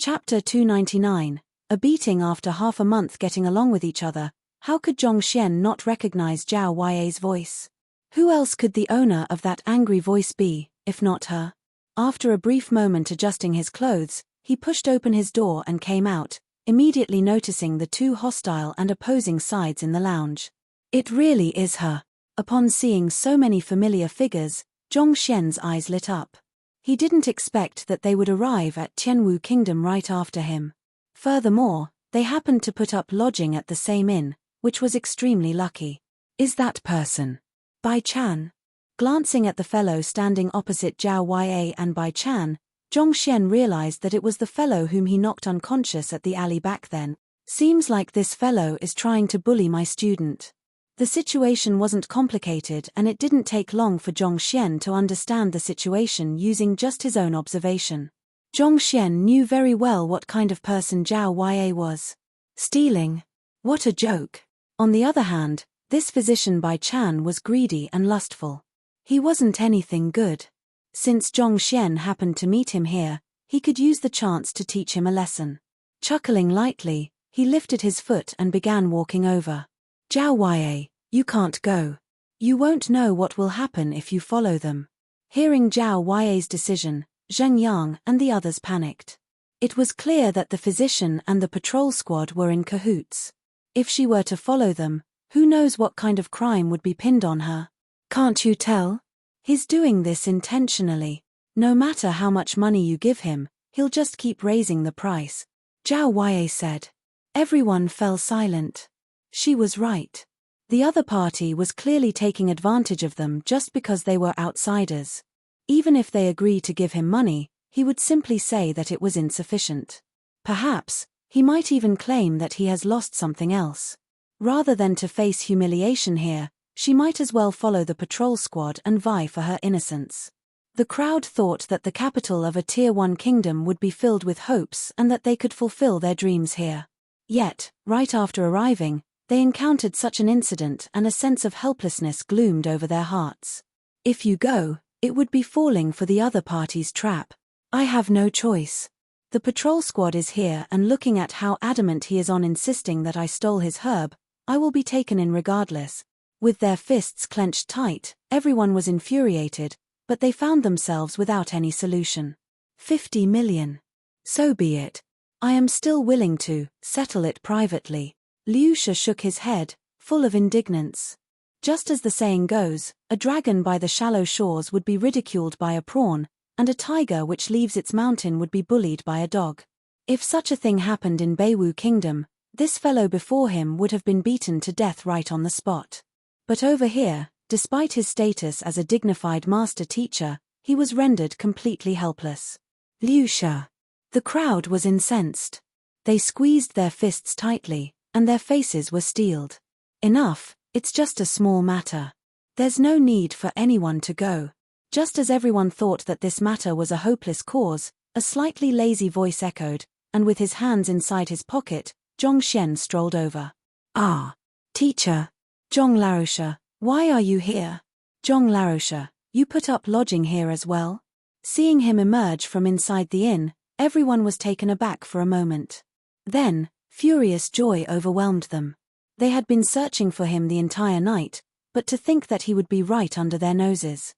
Chapter 299. A beating after half a month getting along with each other. How could Zhongxian not recognize Zhao Yue's voice? Who else could the owner of that angry voice be, if not her? After a brief moment adjusting his clothes, he pushed open his door and came out, immediately noticing the two hostile and opposing sides in the lounge. It really is her. Upon seeing so many familiar figures, Zhongxian's eyes lit up. He didn't expect that they would arrive at Tianwu Kingdom right after him. Furthermore, they happened to put up lodging at the same inn, which was extremely lucky. Is that person Bai Chan? Glancing at the fellow standing opposite Zhao Yue and Bai Chan, Zhongxian realized that it was the fellow whom he knocked unconscious at the alley back then. Seems like this fellow is trying to bully my student. The situation wasn't complicated and it didn't take long for Zhongxian to understand the situation using just his own observation. Zhongxian knew very well what kind of person Zhao Yue was. Stealing? What a joke. On the other hand, this physician Bai Chan was greedy and lustful. He wasn't anything good. Since Zhongxian happened to meet him here, he could use the chance to teach him a lesson. Chuckling lightly, he lifted his foot and began walking over. Zhao Yue, you can't go. You won't know what will happen if you follow them. Hearing Zhao Yue's decision, Zheng Yang and the others panicked. It was clear that the physician and the patrol squad were in cahoots. If she were to follow them, who knows what kind of crime would be pinned on her? Can't you tell? He's doing this intentionally. No matter how much money you give him, he'll just keep raising the price, Zhao Yue said. Everyone fell silent. She was right. The other party was clearly taking advantage of them just because they were outsiders. Even if they agreed to give him money, he would simply say that it was insufficient. Perhaps, he might even claim that he has lost something else. Rather than to face humiliation here, she might as well follow the patrol squad and vie for her innocence. The crowd thought that the capital of a Tier 1 kingdom would be filled with hopes and that they could fulfill their dreams here. Yet, right after arriving, they encountered such an incident and a sense of helplessness gloomed over their hearts. If you go, it would be falling for the other party's trap. I have no choice. The patrol squad is here and looking at how adamant he is on insisting that I stole his herb, I will be taken in regardless. With their fists clenched tight, everyone was infuriated, but they found themselves without any solution. 50 million. So be it. I am still willing to settle it privately. Liu Shi shook his head, full of indignance. Just as the saying goes, a dragon by the shallow shores would be ridiculed by a prawn, and a tiger which leaves its mountain would be bullied by a dog. If such a thing happened in Beiwu Kingdom, this fellow before him would have been beaten to death right on the spot. But over here, despite his status as a dignified master teacher, he was rendered completely helpless. Liu Shi. The crowd was incensed. They squeezed their fists tightly, and their faces were steeled. Enough, it's just a small matter. There's no need for anyone to go. Just as everyone thought that this matter was a hopeless cause, a slightly lazy voice echoed, and with his hands inside his pocket, Zhongxian strolled over. Ah, teacher. Zhong Laosha, why are you here? Zhong Laosha, you put up lodging here as well? Seeing him emerge from inside the inn, everyone was taken aback for a moment. Then, furious joy overwhelmed them. They had been searching for him the entire night, but to think that he would be right under their noses.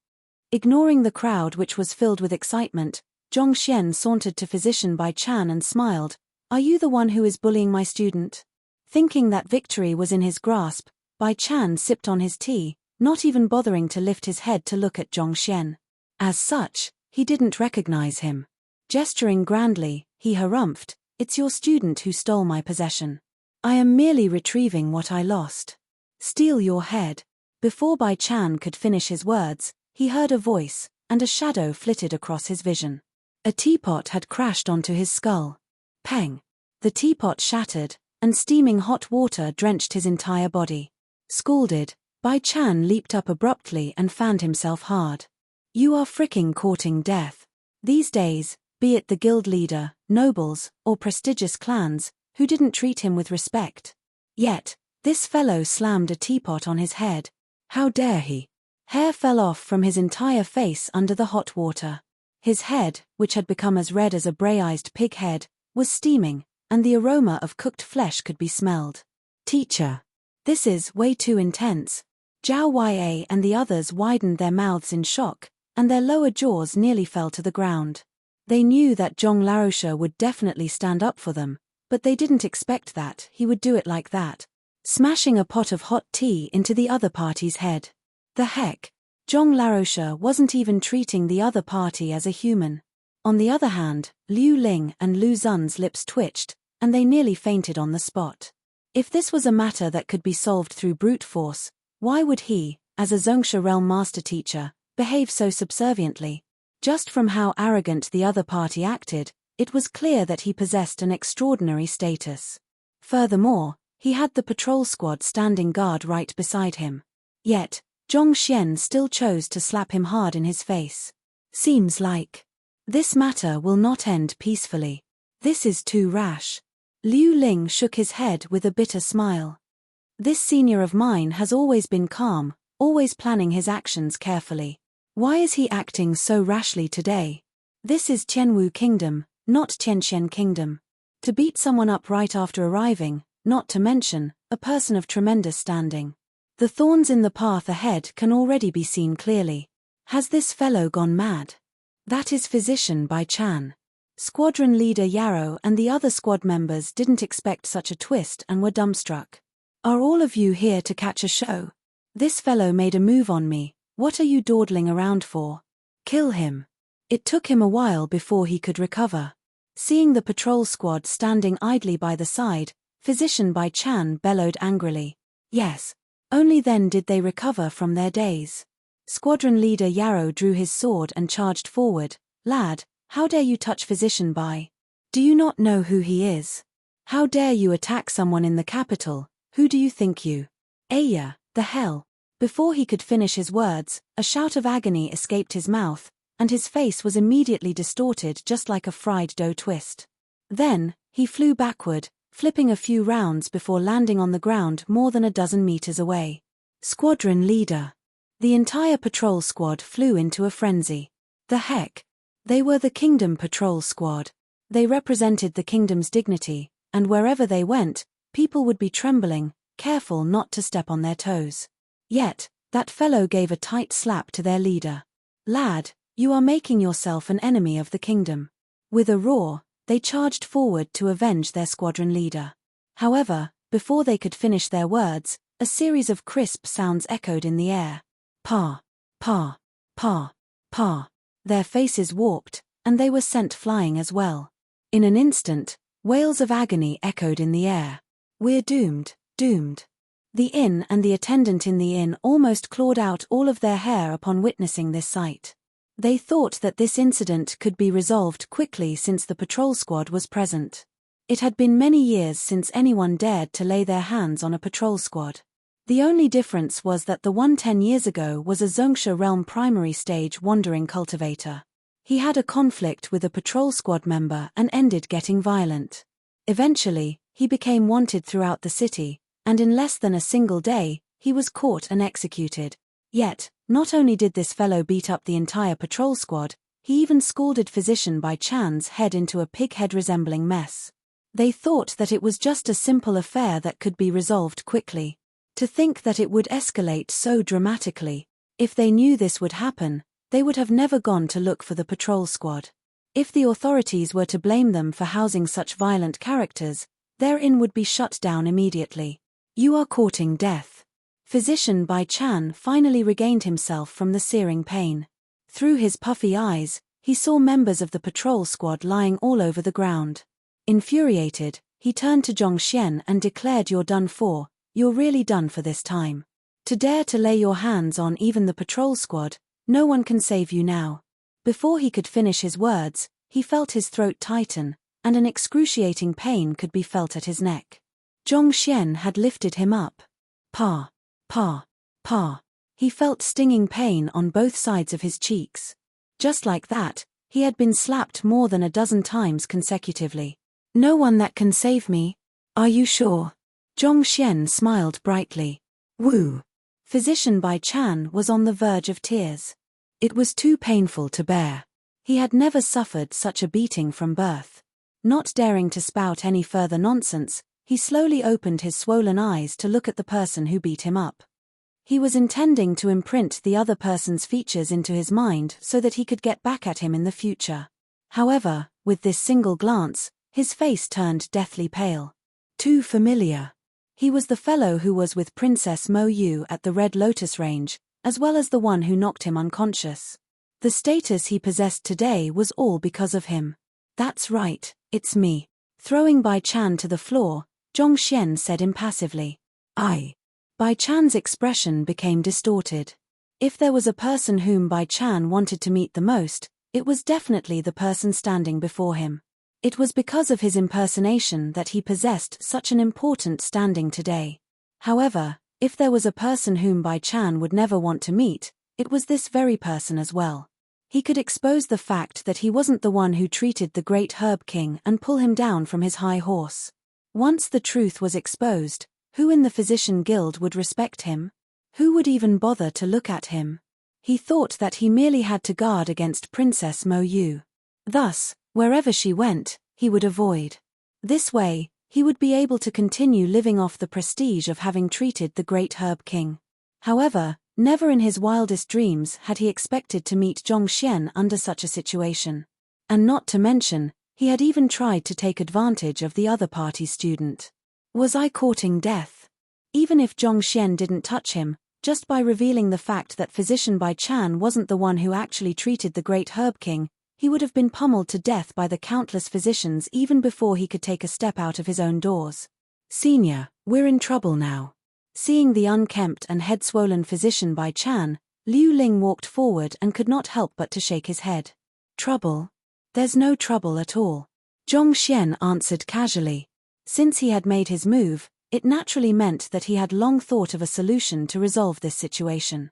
Ignoring the crowd which was filled with excitement, Zhongxian sauntered to physician Bai Chan and smiled. Are you the one who is bullying my student? Thinking that victory was in his grasp, Bai Chan sipped on his tea, not even bothering to lift his head to look at Zhongxian. As such, he didn't recognize him. Gesturing grandly, he harumphed, It's your student who stole my possession. I am merely retrieving what I lost. Steal your head. Before Bai Chan could finish his words, he heard a voice, and a shadow flitted across his vision. A teapot had crashed onto his skull. Peng! The teapot shattered, and steaming hot water drenched his entire body. Scalded, Bai Chan leaped up abruptly and fanned himself hard. You are fricking courting death. These days, be it the guild leader, nobles, or prestigious clans, who didn't treat him with respect. Yet, this fellow slammed a teapot on his head. How dare he? Hair fell off from his entire face under the hot water. His head, which had become as red as a braised pig head, was steaming, and the aroma of cooked flesh could be smelled. Teacher. This is way too intense. Zhao Ya and the others widened their mouths in shock, and their lower jaws nearly fell to the ground. They knew that Zhong Laoshe would definitely stand up for them, but they didn't expect that he would do it like that, smashing a pot of hot tea into the other party's head. The heck? Zhong Laoshe wasn't even treating the other party as a human. On the other hand, Liu Ling and Lu Zun's lips twitched, and they nearly fainted on the spot. If this was a matter that could be solved through brute force, why would he, as a Zongsha realm master teacher, behave so subserviently? Just from how arrogant the other party acted, it was clear that he possessed an extraordinary status. Furthermore, he had the patrol squad standing guard right beside him. Yet, Zhong Xian still chose to slap him hard in his face. Seems like this matter will not end peacefully. This is too rash. Liu Ling shook his head with a bitter smile. This senior of mine has always been calm, always planning his actions carefully. Why is he acting so rashly today? This is Tianwu Kingdom, not Tianxian Kingdom. To beat someone up right after arriving, not to mention, a person of tremendous standing. The thorns in the path ahead can already be seen clearly. Has this fellow gone mad? That is Physician Bai Chan. Squadron leader Yarrow and the other squad members didn't expect such a twist and were dumbstruck. Are all of you here to catch a show? This fellow made a move on me, what are you dawdling around for? Kill him. It took him a while before he could recover. Seeing the patrol squad standing idly by the side, Physician Bai Chan bellowed angrily. Yes. Only then did they recover from their daze. Squadron leader Yarrow drew his sword and charged forward. Lad, how dare you touch Physician Bai? Do you not know who he is? How dare you attack someone in the capital? Who do you think you? Aya, the hell. Before he could finish his words, a shout of agony escaped his mouth, and his face was immediately distorted just like a fried dough twist. Then, he flew backward, flipping a few rounds before landing on the ground more than a dozen meters away. Squadron leader. The entire patrol squad flew into a frenzy. The heck? They were the Kingdom Patrol Squad. They represented the kingdom's dignity, and wherever they went, people would be trembling, careful not to step on their toes. Yet, that fellow gave a tight slap to their leader. Lad, you are making yourself an enemy of the kingdom. With a roar, they charged forward to avenge their squadron leader. However, before they could finish their words, a series of crisp sounds echoed in the air. Pa, pa, pa, pa. Their faces warped, and they were sent flying as well. In an instant, wails of agony echoed in the air. We're doomed, doomed. The inn and the attendant in the inn almost clawed out all of their hair upon witnessing this sight. They thought that this incident could be resolved quickly since the patrol squad was present. It had been many years since anyone dared to lay their hands on a patrol squad. The only difference was that the one 10 years ago was a Zongsha realm primary stage wandering cultivator. He had a conflict with a patrol squad member and ended getting violent. Eventually, he became wanted throughout the city, and in less than a single day, he was caught and executed. Yet, not only did this fellow beat up the entire patrol squad, he even scalded Physician Bai Chan's head into a pig-head resembling mess. They thought that it was just a simple affair that could be resolved quickly. To think that it would escalate so dramatically. If they knew this would happen, they would have never gone to look for the patrol squad. If the authorities were to blame them for housing such violent characters, their inn would be shut down immediately. You are courting death. Physician Bai Chan finally regained himself from the searing pain. Through his puffy eyes, he saw members of the patrol squad lying all over the ground. Infuriated, he turned to Zhong Xian and declared, "You're done for. You're really done for this time. To dare to lay your hands on even the patrol squad, no one can save you now." Before he could finish his words, he felt his throat tighten, and an excruciating pain could be felt at his neck. Zhong Xian had lifted him up. Pa, pa, pa. He felt stinging pain on both sides of his cheeks. Just like that, he had been slapped more than a dozen times consecutively. No one that can save me? Are you sure? Zhong Xian smiled brightly. Woo! Physician Bai Chan was on the verge of tears. It was too painful to bear. He had never suffered such a beating from birth. Not daring to spout any further nonsense, he slowly opened his swollen eyes to look at the person who beat him up. He was intending to imprint the other person's features into his mind so that he could get back at him in the future. However, with this single glance, his face turned deathly pale. Too familiar. He was the fellow who was with Princess Mo Yu at the Red Lotus Range, as well as the one who knocked him unconscious. The status he possessed today was all because of him. That's right, it's me. Throwing Bai Chan to the floor, Zhong Xian said impassively. I. Bai Chan's expression became distorted. If there was a person whom Bai Chan wanted to meet the most, it was definitely the person standing before him. It was because of his impersonation that he possessed such an important standing today. However, if there was a person whom Bai Chan would never want to meet, it was this very person as well. He could expose the fact that he wasn't the one who treated the great Herb King and pull him down from his high horse. Once the truth was exposed, who in the Physician Guild would respect him? Who would even bother to look at him? He thought that he merely had to guard against Princess Mo Yu. Thus, wherever she went, he would avoid. This way, he would be able to continue living off the prestige of having treated the great Herb King. However, never in his wildest dreams had he expected to meet Zhong Xian under such a situation. And not to mention, he had even tried to take advantage of the other party's student. Was I courting death? Even if Zhong Xian didn't touch him, just by revealing the fact that Physician Bai Chan wasn't the one who actually treated the great Herb King, he would have been pummeled to death by the countless physicians even before he could take a step out of his own doors. Senior, we're in trouble now. Seeing the unkempt and head-swollen Physician Bai Chan, Liu Ling walked forward and could not help but to shake his head. Trouble? There's no trouble at all. Zhong Xian answered casually. Since he had made his move, it naturally meant that he had long thought of a solution to resolve this situation.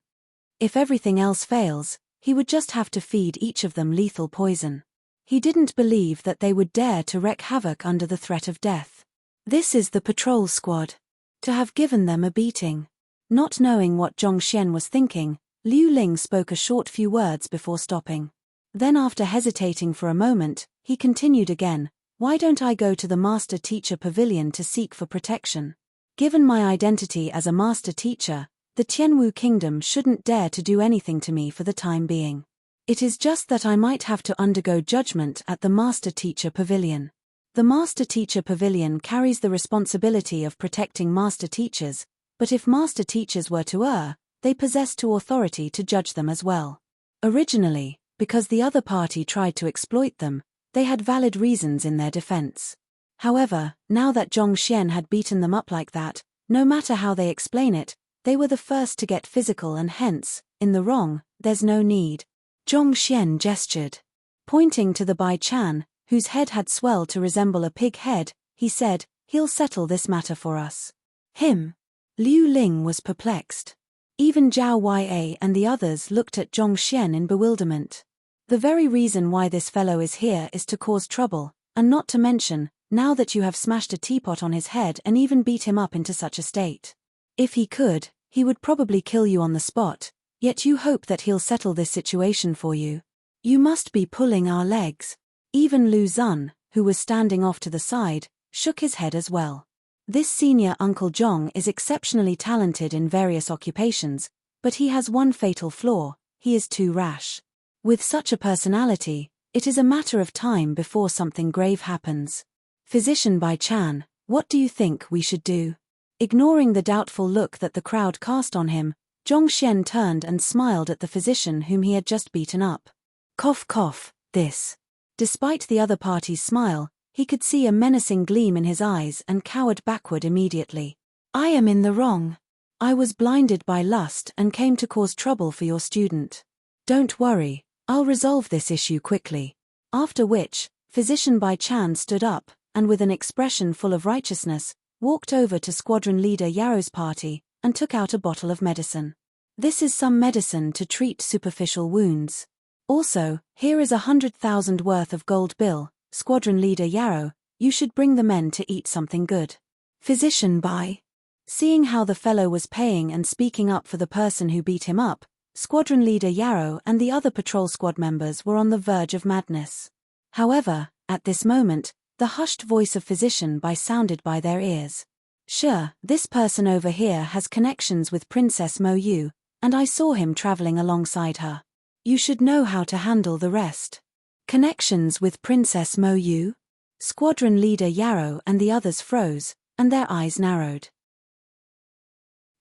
If everything else fails, he would just have to feed each of them lethal poison. He didn't believe that they would dare to wreak havoc under the threat of death. This is the patrol squad. To have given them a beating. Not knowing what Zhong Xian was thinking, Liu Ling spoke a short few words before stopping. Then after hesitating for a moment, he continued again, "Why don't I go to the Master Teacher Pavilion to seek for protection? Given my identity as a Master Teacher, the Tianwu Kingdom shouldn't dare to do anything to me for the time being. It is just that I might have to undergo judgment at the Master Teacher Pavilion. The Master Teacher Pavilion carries the responsibility of protecting Master Teachers, but if Master Teachers were to err, they possess the authority to judge them as well. Originally, because the other party tried to exploit them, they had valid reasons in their defense. However, now that Zhong Xian had beaten them up like that, no matter how they explain it, they were the first to get physical and hence, in the wrong, there's no need." Zhong Xian gestured. Pointing to the Bai Chan, whose head had swelled to resemble a pig head, he said, "He'll settle this matter for us." Him? Liu Ling was perplexed. Even Zhao Ya and the others looked at Zhong Xian in bewilderment. The very reason why this fellow is here is to cause trouble, and not to mention, now that you have smashed a teapot on his head and even beat him up into such a state. If he could, he would probably kill you on the spot, yet you hope that he'll settle this situation for you. You must be pulling our legs. Even Lu Zun, who was standing off to the side, shook his head as well. This senior Uncle Zhong is exceptionally talented in various occupations, but he has one fatal flaw: he is too rash. With such a personality, it is a matter of time before something grave happens. Physician Bai Chan, what do you think we should do? Ignoring the doubtful look that the crowd cast on him, Zhong Xian turned and smiled at the physician whom he had just beaten up. Cough cough, this. Despite the other party's smile, he could see a menacing gleam in his eyes and cowered backward immediately. I am in the wrong. I was blinded by lust and came to cause trouble for your student. Don't worry, I'll resolve this issue quickly. After which, Physician Bai Chan stood up, and with an expression full of righteousness, walked over to Squadron Leader Yaro's party, and took out a bottle of medicine. This is some medicine to treat superficial wounds. Also, here is 100,000 worth of gold bill. Squadron Leader Yarrow, you should bring the men to eat something good. Physician Bai. Seeing how the fellow was paying and speaking up for the person who beat him up, Squadron Leader Yarrow and the other patrol squad members were on the verge of madness. However, at this moment, The hushed voice of Physician Bai sounded by their ears. Sure, this person over here has connections with Princess Mo Yu, and I saw him traveling alongside her. You should know how to handle the rest. Connections with Princess Mo Yu? Squadron leader Yarrow and the others froze, and their eyes narrowed.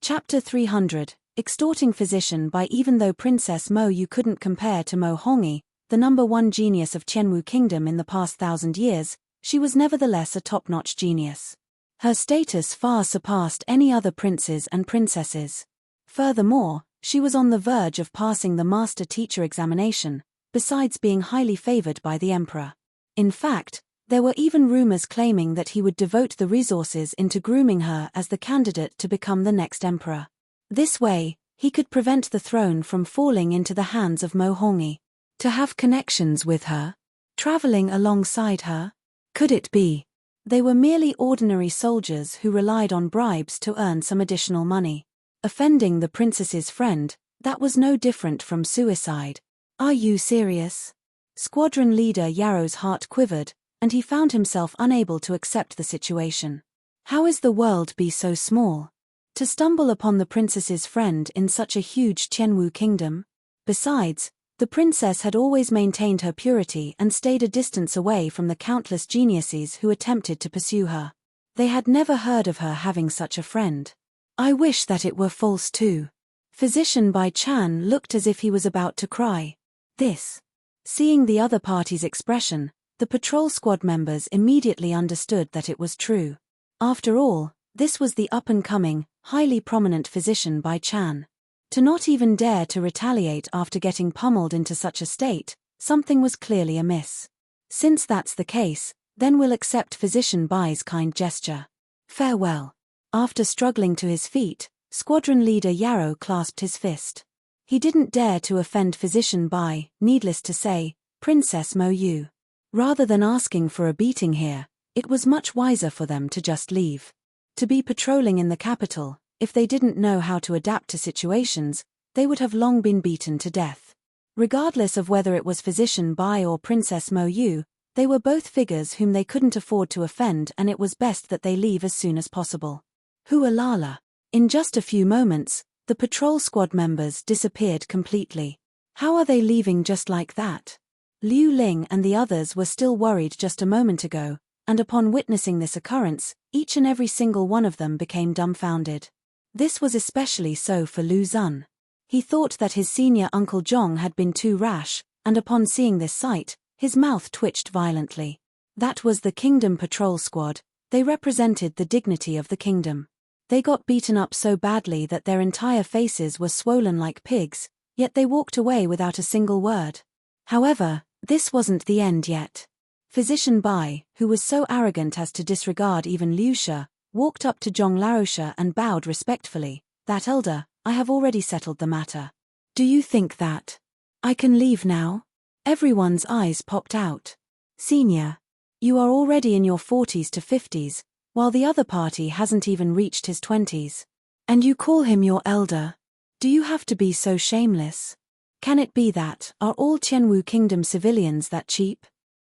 Chapter 300, Extorting Physician Bai. Even though Princess Mo Yu couldn't compare to Mo Hongyi, the #1 genius of Qianwu Kingdom in the past 1,000 years, she was nevertheless a top-notch genius. Her status far surpassed any other princes and princesses. Furthermore, she was on the verge of passing the master-teacher examination, besides being highly favored by the emperor. In fact, there were even rumors claiming that he would devote the resources into grooming her as the candidate to become the next emperor. This way, he could prevent the throne from falling into the hands of Mo Hongyi. To have connections with her? Traveling alongside her? Could it be? They were merely ordinary soldiers who relied on bribes to earn some additional money. Offending the princess's friend, that was no different from suicide. Are you serious? Squadron leader Yarrow's heart quivered, and he found himself unable to accept the situation. How is the world be so small? To stumble upon the princess's friend in such a huge Qianwu kingdom? Besides, the princess had always maintained her purity and stayed a distance away from the countless geniuses who attempted to pursue her. They had never heard of her having such a friend. I wish that it were false too. Physician Bai Chan looked as if he was about to cry. This. Seeing the other party's expression, the patrol squad members immediately understood that it was true. After all, this was the up-and-coming, highly prominent Physician Bai Chan. To not even dare to retaliate after getting pummeled into such a state, something was clearly amiss. Since that's the case, then we'll accept Physician Bai's kind gesture. Farewell. After struggling to his feet, squadron leader Yarrow clasped his fist. He didn't dare to offend Physician Bai, needless to say, Princess Mo Yu. Rather than asking for a beating here, it was much wiser for them to just leave. To be patrolling in the capital, if they didn't know how to adapt to situations, they would have long been beaten to death. Regardless of whether it was Physician Bai or Princess Mo Yu, they were both figures whom they couldn't afford to offend, and it was best that they leave as soon as possible. Hualala. In just a few moments, the patrol squad members disappeared completely. How are they leaving just like that? Liu Ling and the others were still worried just a moment ago, and upon witnessing this occurrence, each and every single one of them became dumbfounded. This was especially so for Lu Xun. He thought that his senior Uncle Zhong had been too rash, and upon seeing this sight, his mouth twitched violently. That was the Kingdom Patrol Squad. They represented the dignity of the kingdom. They got beaten up so badly that their entire faces were swollen like pigs, yet they walked away without a single word. However, this wasn't the end yet. Physician Bai, who was so arrogant as to disregard even Liu Shi, walked up to Zhong Laosha and bowed respectfully. That elder, I have already settled the matter. Do you think that I can leave now? Everyone's eyes popped out. Senior, you are already in your 40s to 50s, while the other party hasn't even reached his 20s. And you call him your elder? Do you have to be so shameless? Can it be that, are all Qianwu Kingdom civilians that cheap?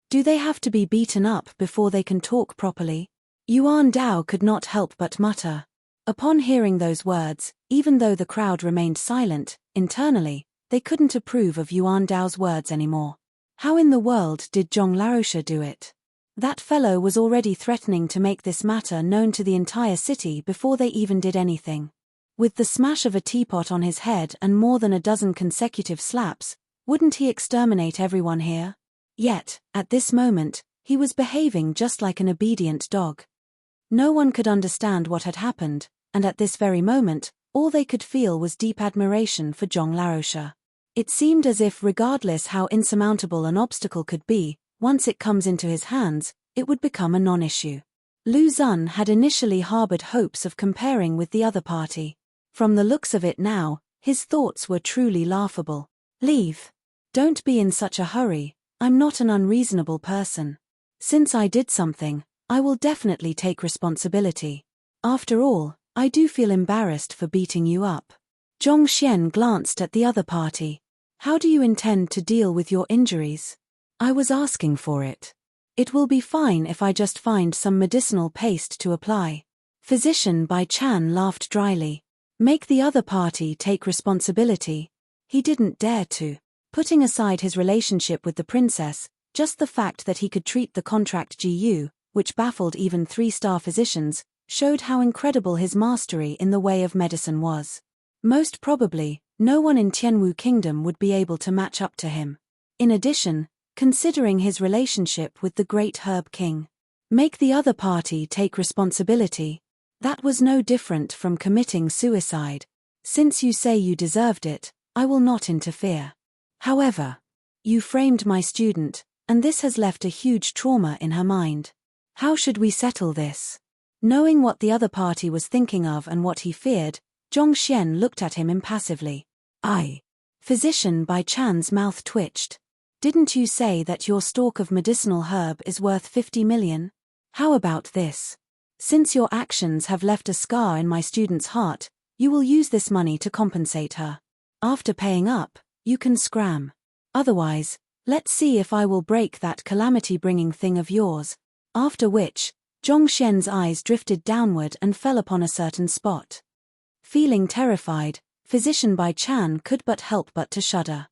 Do they have to be beaten up before they can talk properly? Yuan Dao could not help but mutter. Upon hearing those words, even though the crowd remained silent, internally, they couldn't approve of Yuan Dao's words anymore. How in the world did Zhong Laosha do it? That fellow was already threatening to make this matter known to the entire city before they even did anything. With the smash of a teapot on his head and more than a dozen consecutive slaps, wouldn't he exterminate everyone here? Yet, at this moment, he was behaving just like an obedient dog. No one could understand what had happened, and at this very moment, all they could feel was deep admiration for Zhong Laosha. It seemed as if regardless how insurmountable an obstacle could be, once it comes into his hands, it would become a non-issue. Lu Xun had initially harbored hopes of comparing with the other party. From the looks of it now, his thoughts were truly laughable. Leave. Don't be in such a hurry, I'm not an unreasonable person. Since I did something, I will definitely take responsibility. After all, I do feel embarrassed for beating you up. Zhong Xian glanced at the other party. How do you intend to deal with your injuries? I was asking for it. It will be fine if I just find some medicinal paste to apply. Physician Bai Chan laughed dryly. Make the other party take responsibility. He didn't dare to. Putting aside his relationship with the princess, just the fact that he could treat the contract GU, which baffled even 3-star physicians, showed how incredible his mastery in the way of medicine was. Most probably, no one in Tianwu Kingdom would be able to match up to him. In addition, considering his relationship with the great Herb King, make the other party take responsibility. That was no different from committing suicide. Since you say you deserved it, I will not interfere. However, you framed my student, and this has left a huge trauma in her mind. How should we settle this? Knowing what the other party was thinking of and what he feared, Zhong Xian looked at him impassively. Physician Bai Chan's mouth twitched. Didn't you say that your stalk of medicinal herb is worth 50 million? How about this? Since your actions have left a scar in my student's heart, you will use this money to compensate her. After paying up, you can scram. Otherwise, let's see if I will break that calamity-bringing thing of yours. After which, Zhong Xian's eyes drifted downward and fell upon a certain spot. Feeling terrified, Physician Bai Chan could but help but to shudder.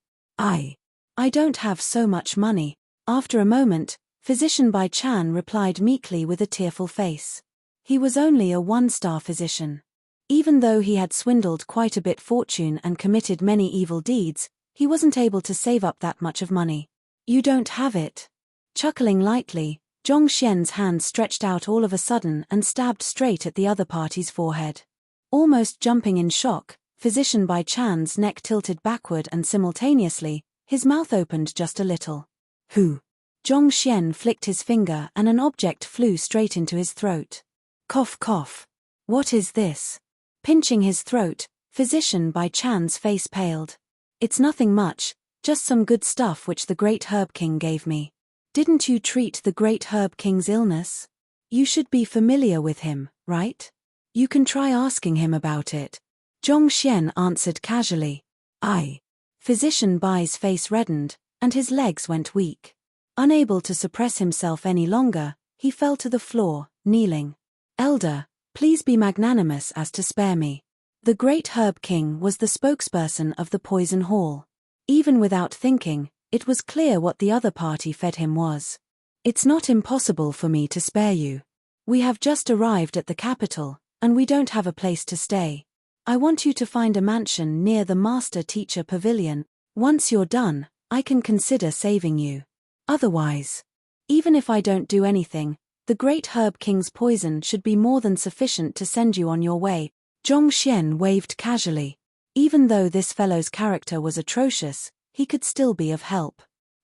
I don't have so much money. After a moment, Physician Bai Chan replied meekly with a tearful face. He was only a 1-star physician. Even though he had swindled quite a bit fortune and committed many evil deeds, he wasn't able to save up that much of money. You don't have it. Chuckling lightly, Zhong Xian's hand stretched out all of a sudden and stabbed straight at the other party's forehead. Almost jumping in shock, Physician Bai Chan's neck tilted backward and simultaneously, his mouth opened just a little. Who? Zhong Xian flicked his finger and an object flew straight into his throat. Cough cough. What is this? Pinching his throat, Physician Bai Chan's face paled. It's nothing much, just some good stuff which the great Herb King gave me. Didn't you treat the great Herb King's illness? You should be familiar with him, right? You can try asking him about it. Zhong Xian answered casually. Physician Bai's face reddened, and his legs went weak. Unable to suppress himself any longer, he fell to the floor, kneeling. Elder, please be magnanimous as to spare me. The great Herb King was the spokesperson of the Poison Hall. Even without thinking, it was clear what the other party fed him was. It's not impossible for me to spare you. We have just arrived at the capital, and we don't have a place to stay. I want you to find a mansion near the Master-Teacher Pavilion. Once you're done, I can consider saving you. Otherwise, even if I don't do anything, the great Herb King's poison should be more than sufficient to send you on your way. Zhong Xian waved casually. Even though this fellow's character was atrocious, he could still be of help.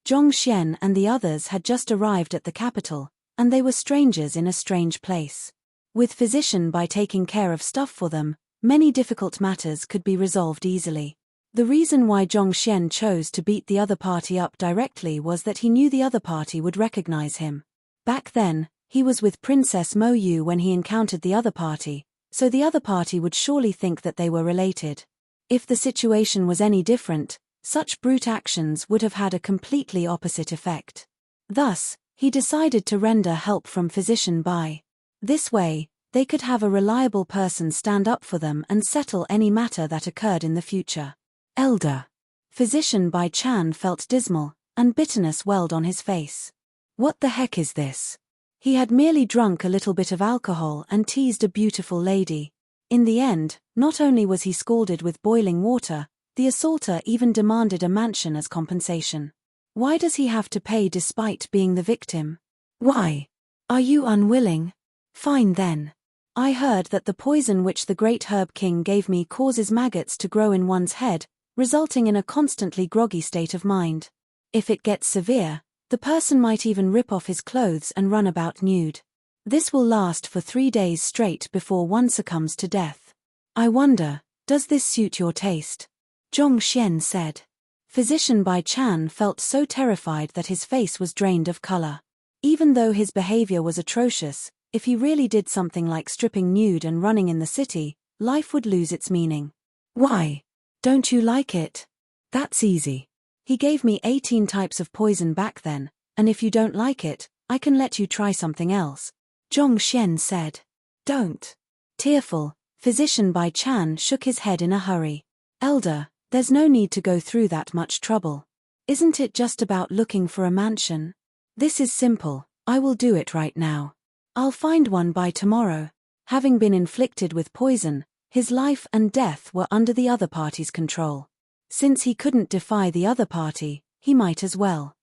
Zhong Xian and the others had just arrived at the capital, and they were strangers in a strange place. With Physician Bai taking care of stuff for them, many difficult matters could be resolved easily. The reason why Zhong Xian chose to beat the other party up directly was that he knew the other party would recognize him. Back then, he was with Princess Mo Yu when he encountered the other party, so the other party would surely think that they were related. If the situation was any different, such brute actions would have had a completely opposite effect. Thus, he decided to render help from Physician Bai. This way, they could have a reliable person stand up for them and settle any matter that occurred in the future. Elder. Physician Bai Chan felt dismal, and bitterness welled on his face. What the heck is this? He had merely drunk a little bit of alcohol and teased a beautiful lady. In the end, not only was he scalded with boiling water, the assaulter even demanded a mansion as compensation. Why does he have to pay despite being the victim? Why? Are you unwilling? Fine then. I heard that the poison which the great Herb King gave me causes maggots to grow in one's head, resulting in a constantly groggy state of mind. If it gets severe, the person might even rip off his clothes and run about nude. This will last for 3 days straight before one succumbs to death. I wonder, does this suit your taste? Zhong Xian said. Physician Bai Chan felt so terrified that his face was drained of color. Even though his behavior was atrocious, if he really did something like stripping nude and running in the city, life would lose its meaning. Why? Don't you like it? That's easy. He gave me 18 types of poison back then, and if you don't like it, I can let you try something else. Zhong Xian said. Don't. Tearful, Physician Bai Chan shook his head in a hurry. Elder, there's no need to go through that much trouble. Isn't it just about looking for a mansion? This is simple, I will do it right now. I'll find one by tomorrow. Having been inflicted with poison, his life and death were under the other party's control. Since he couldn't defy the other party, he might as well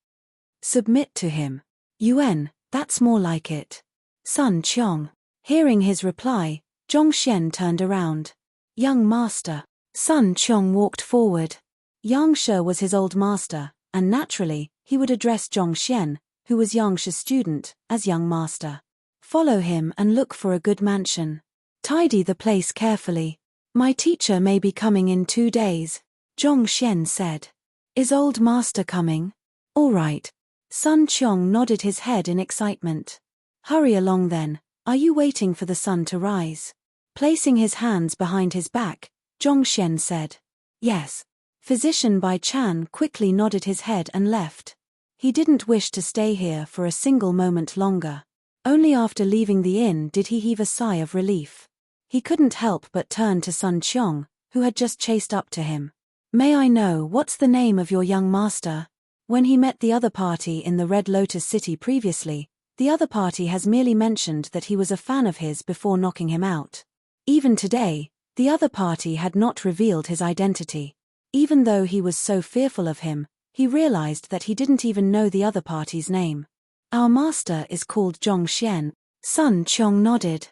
submit to him. Yuan, that's more like it. Sun Qiong. Hearing his reply, Zhong Xian turned around. Young master. Sun Qiong walked forward. Yang Shi was his old master, and naturally, he would address Zhong Xian, who was Yang Shi's student, as young master. Follow him and look for a good mansion. Tidy the place carefully. My teacher may be coming in 2 days, Zhong Xian said. Is old master coming? All right. Sun Qiong nodded his head in excitement. Hurry along then, are you waiting for the sun to rise? Placing his hands behind his back, Zhong Xian said. Yes. Physician Bai Chan quickly nodded his head and left. He didn't wish to stay here for a single moment longer. Only after leaving the inn did he heave a sigh of relief. He couldn't help but turn to Sun Qiong, who had just chased up to him. May I know what's the name of your young master? When he met the other party in the Red Lotus City previously, the other party has merely mentioned that he was a fan of his before knocking him out. Even today, the other party had not revealed his identity. Even though he was so fearful of him, he realized that he didn't even know the other party's name. Our master is called Zhong Xian. Sun Qiong nodded.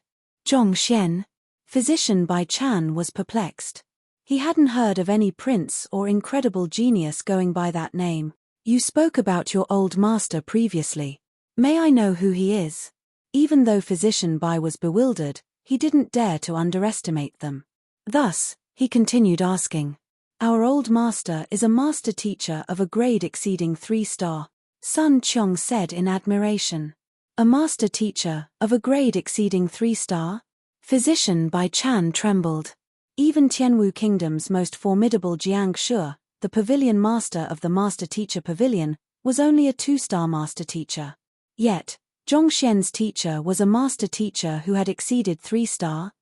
Zhong Xian? Physician Bai Chan was perplexed. He hadn't heard of any prince or incredible genius going by that name. You spoke about your old master previously. May I know who he is? Even though Physician Bai was bewildered, he didn't dare to underestimate them. Thus, he continued asking. Our old master is a master teacher of a grade exceeding 3-star. Sun Qiong said in admiration. A master teacher of a grade exceeding 3-star? Physician Bai Chan trembled. Even Tianwu Kingdom's most formidable Jiang Shi, the pavilion master of the Master Teacher Pavilion, was only a 2-star master teacher. Yet, Zhong Xian's teacher was a master teacher who had exceeded 3-star.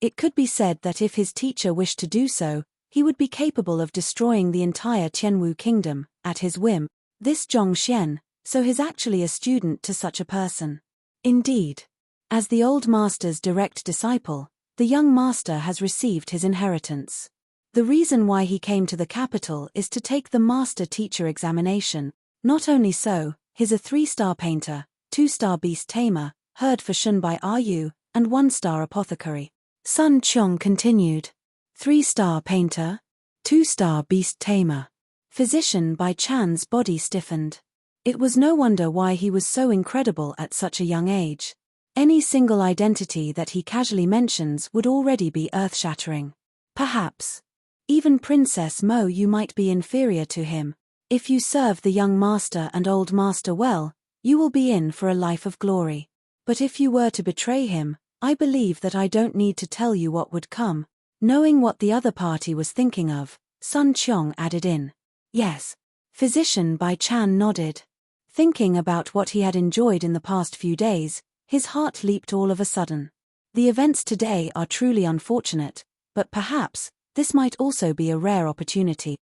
It could be said that if his teacher wished to do so, he would be capable of destroying the entire Tianwu Kingdom, at his whim. This Zhong Xian, so he's actually a student to such a person. Indeed. As the old master's direct disciple, the young master has received his inheritance. The reason why he came to the capital is to take the master teacher examination. Not only so, he's a 3-star painter, 2-star beast tamer, heard for Shunbai Ru, and 1-star apothecary. Sun Qiong continued. 3-star painter, 2-star beast tamer. Physician Bai Chan's body stiffened. It was no wonder why he was so incredible at such a young age. Any single identity that he casually mentions would already be earth-shattering. Perhaps even Princess Mo Yu might be inferior to him. If you serve the young master and old master well, you will be in for a life of glory. But if you were to betray him, I believe that I don't need to tell you what would come. Knowing what the other party was thinking of, Sun Qiong added in. Yes. Physician Bai Chan nodded. Thinking about what he had enjoyed in the past few days, his heart leaped all of a sudden. The events today are truly unfortunate, but perhaps this might also be a rare opportunity.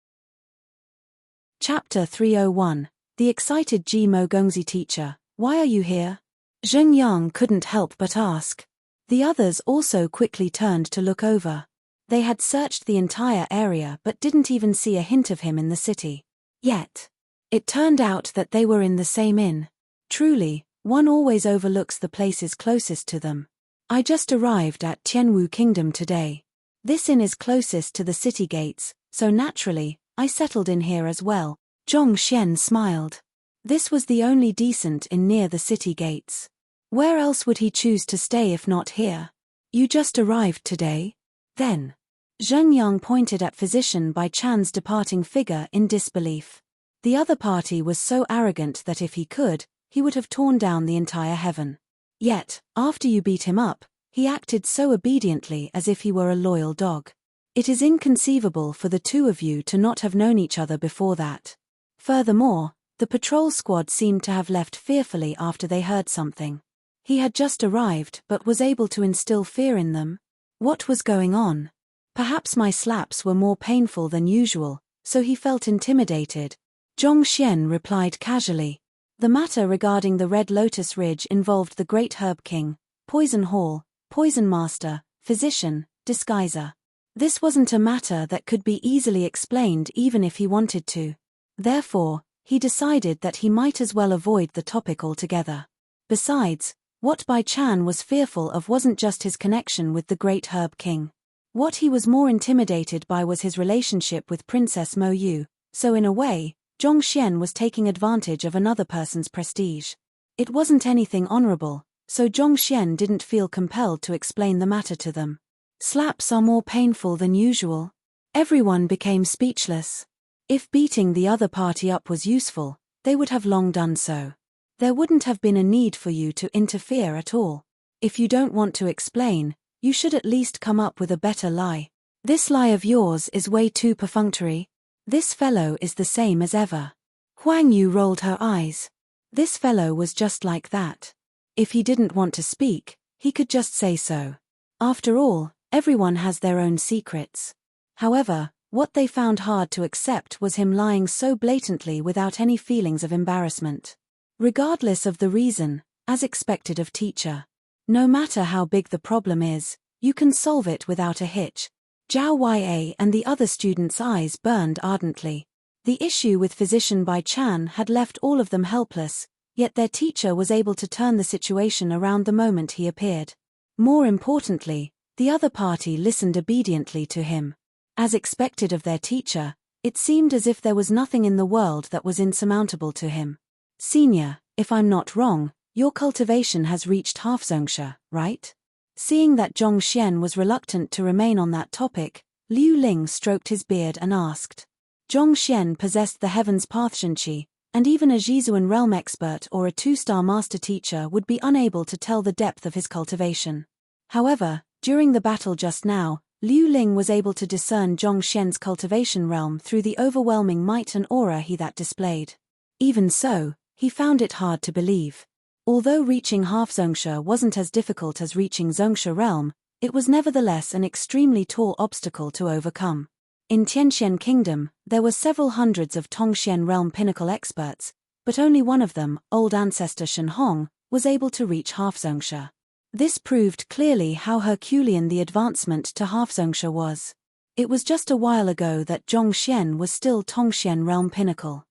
Chapter 301. The excited Ji Mo Gongzi teacher, why are you here? Zheng Yang couldn't help but ask. The others also quickly turned to look over. They had searched the entire area but didn't even see a hint of him in the city. Yet, it turned out that they were in the same inn. Truly, one always overlooks the places closest to them. I just arrived at Tianwu Kingdom today. This inn is closest to the city gates, so naturally, I settled in here as well. Zhong Xian smiled. This was the only decent inn near the city gates. Where else would he choose to stay if not here? You just arrived today? Then. Zheng Yang pointed at Physician Bai Chan's departing figure in disbelief. The other party was so arrogant that if he could, he would have torn down the entire heaven. Yet, after you beat him up, he acted so obediently as if he were a loyal dog. It is inconceivable for the two of you to not have known each other before that. Furthermore, The patrol squad seemed to have left fearfully after they heard something. He had just arrived but was able to instill fear in them. What was going on? Perhaps my slaps were more painful than usual, so he felt intimidated. Zhong Xian replied casually. The matter regarding the Red Lotus Ridge involved the Great Herb King, Poison Hall, Poison Master, Physician, Disguiser. This wasn't a matter that could be easily explained even if he wanted to. Therefore, he decided that he might as well avoid the topic altogether. Besides, what Bai Chan was fearful of wasn't just his connection with the Great Herb King. What he was more intimidated by was his relationship with Princess Mo Yu, so in a way, Zhong Xian was taking advantage of another person's prestige. It wasn't anything honorable, so Zhong Xian didn't feel compelled to explain the matter to them. Slaps are more painful than usual. Everyone became speechless. If beating the other party up was useful, they would have long done so. There wouldn't have been a need for you to interfere at all. If you don't want to explain, you should at least come up with a better lie. This lie of yours is way too perfunctory. This fellow is the same as ever. Huang Yu rolled her eyes. This fellow was just like that. If he didn't want to speak, he could just say so. After all, everyone has their own secrets. However, what they found hard to accept was him lying so blatantly without any feelings of embarrassment. Regardless of the reason, as expected of teacher. No matter how big the problem is, you can solve it without a hitch. Zhao Ya and the other students' eyes burned ardently. The issue with Physician Bai Chan had left all of them helpless, yet their teacher was able to turn the situation around the moment he appeared. More importantly, the other party listened obediently to him. As expected of their teacher, it seemed as if there was nothing in the world that was insurmountable to him. Senior, if I'm not wrong, your cultivation has reached half Zongsha, right? Seeing that Zhong Xian was reluctant to remain on that topic, Liu Ling stroked his beard and asked. Zhong Xian possessed the Heaven's Pathshanqi, and even a Jizuan realm expert or a 2-star master teacher would be unable to tell the depth of his cultivation. However, during the battle just now, Liu Ling was able to discern Zhong Xian's cultivation realm through the overwhelming might and aura he that displayed. Even so, he found it hard to believe. Although reaching half Zongsha wasn't as difficult as reaching Zongsha realm, it was nevertheless an extremely tall obstacle to overcome. In Tianxian Kingdom, there were several hundreds of Tongxian realm pinnacle experts, but only one of them, old ancestor Shen Hong, was able to reach half Zongsha. This proved clearly how Herculean the advancement to half Zongsha was. It was just a while ago that Zhong Xian was still Tongxian realm pinnacle.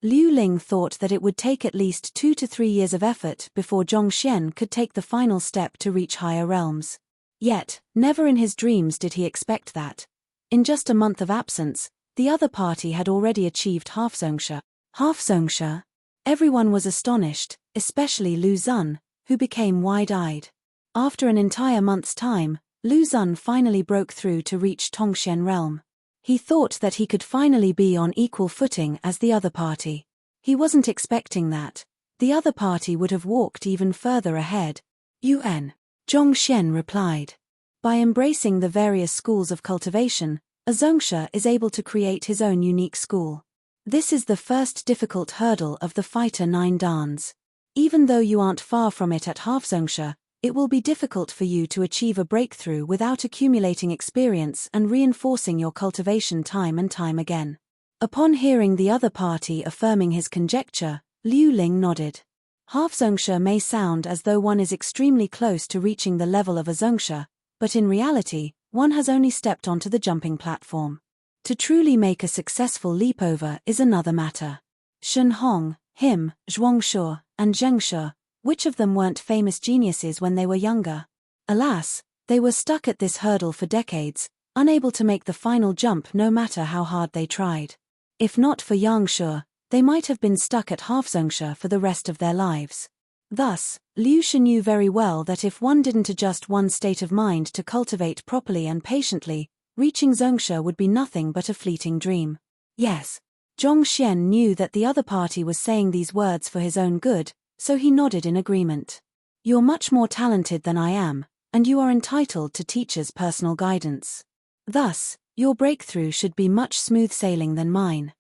Liu Ling thought that it would take at least 2 to 3 years of effort before Zhong Xian could take the final step to reach higher realms. Yet, never in his dreams did he expect that. In just a month of absence, the other party had already achieved half Zongsha. Half Zongsha? Everyone was astonished, especially Lu Zun, who became wide-eyed. After an entire month's time, Lu Zun finally broke through to reach Tongxian realm. He thought that he could finally be on equal footing as the other party. He wasn't expecting that. The other party would have walked even further ahead. Zhong Xian replied. By embracing the various schools of cultivation, a Zongsha is able to create his own unique school. This is the first difficult hurdle of the Fighter 9 dance. Even though you aren't far from it at half Zongsha, it will be difficult for you to achieve a breakthrough without accumulating experience and reinforcing your cultivation time and time again. Upon hearing the other party affirming his conjecture, Liu Ling nodded. Half Zongsha may sound as though one is extremely close to reaching the level of a Zongsha, but in reality, one has only stepped onto the jumping platform. To truly make a successful leap over is another matter. Shen Hong, him, Zhuangshu, and Zhengshu, which of them weren't famous geniuses when they were younger? Alas, they were stuck at this hurdle for decades, unable to make the final jump no matter how hard they tried. If not for Yangshu, they might have been stuck at half Zongsha for the rest of their lives. Thus, Liu Shi knew very well that if one didn't adjust one's state of mind to cultivate properly and patiently, reaching Zongsha would be nothing but a fleeting dream. Yes, Zhong Xian knew that the other party was saying these words for his own good, so he nodded in agreement. You're much more talented than I am, and you are entitled to teacher's personal guidance. Thus, your breakthrough should be much smooth sailing than mine.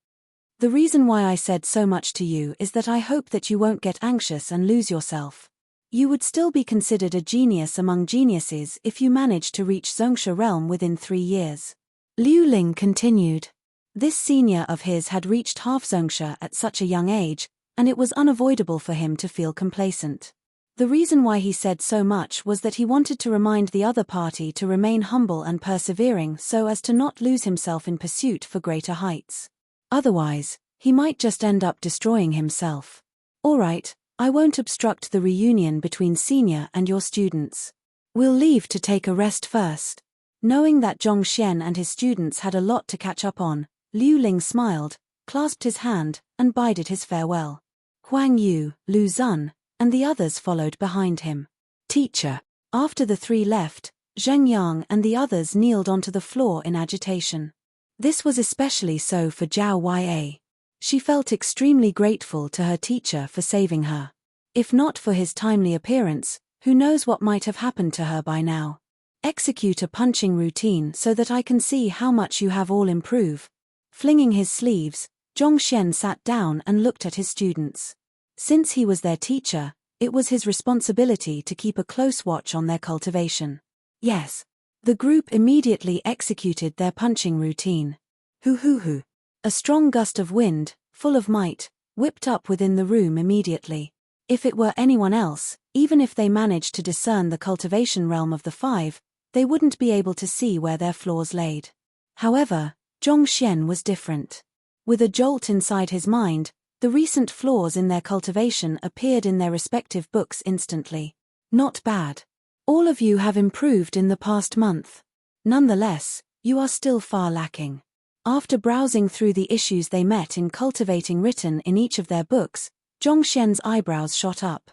The reason why I said so much to you is that I hope that you won't get anxious and lose yourself. You would still be considered a genius among geniuses if you managed to reach Zongsha realm within 3 years. Liu Ling continued. This senior of his had reached half Zongsha at such a young age, and it was unavoidable for him to feel complacent. The reason why he said so much was that he wanted to remind the other party to remain humble and persevering so as to not lose himself in pursuit for greater heights. Otherwise, he might just end up destroying himself. All right, I won't obstruct the reunion between senior and your students. We'll leave to take a rest first. Knowing that Zhong Xian and his students had a lot to catch up on, Liu Ling smiled, clasped his hand, and bided his farewell. Huang Yu, Lu Zun, and the others followed behind him. Teacher. After the three left, Zheng Yang and the others kneeled onto the floor in agitation. This was especially so for Zhao Ya. She felt extremely grateful to her teacher for saving her. If not for his timely appearance, who knows what might have happened to her by now. Execute a punching routine so that I can see how much you have all improve. Flinging his sleeves, Zhong Xian sat down and looked at his students. Since he was their teacher, it was his responsibility to keep a close watch on their cultivation. Yes. The group immediately executed their punching routine. Hoo. A strong gust of wind, full of might, whipped up within the room immediately. If it were anyone else, even if they managed to discern the cultivation realm of the five, they wouldn't be able to see where their flaws laid. However, Zhong Xian was different. With a jolt inside his mind, the recent flaws in their cultivation appeared in their respective books instantly. Not bad. All of you have improved in the past month. Nonetheless, you are still far lacking. After browsing through the issues they met in cultivating written in each of their books, Zhong Xian's eyebrows shot up.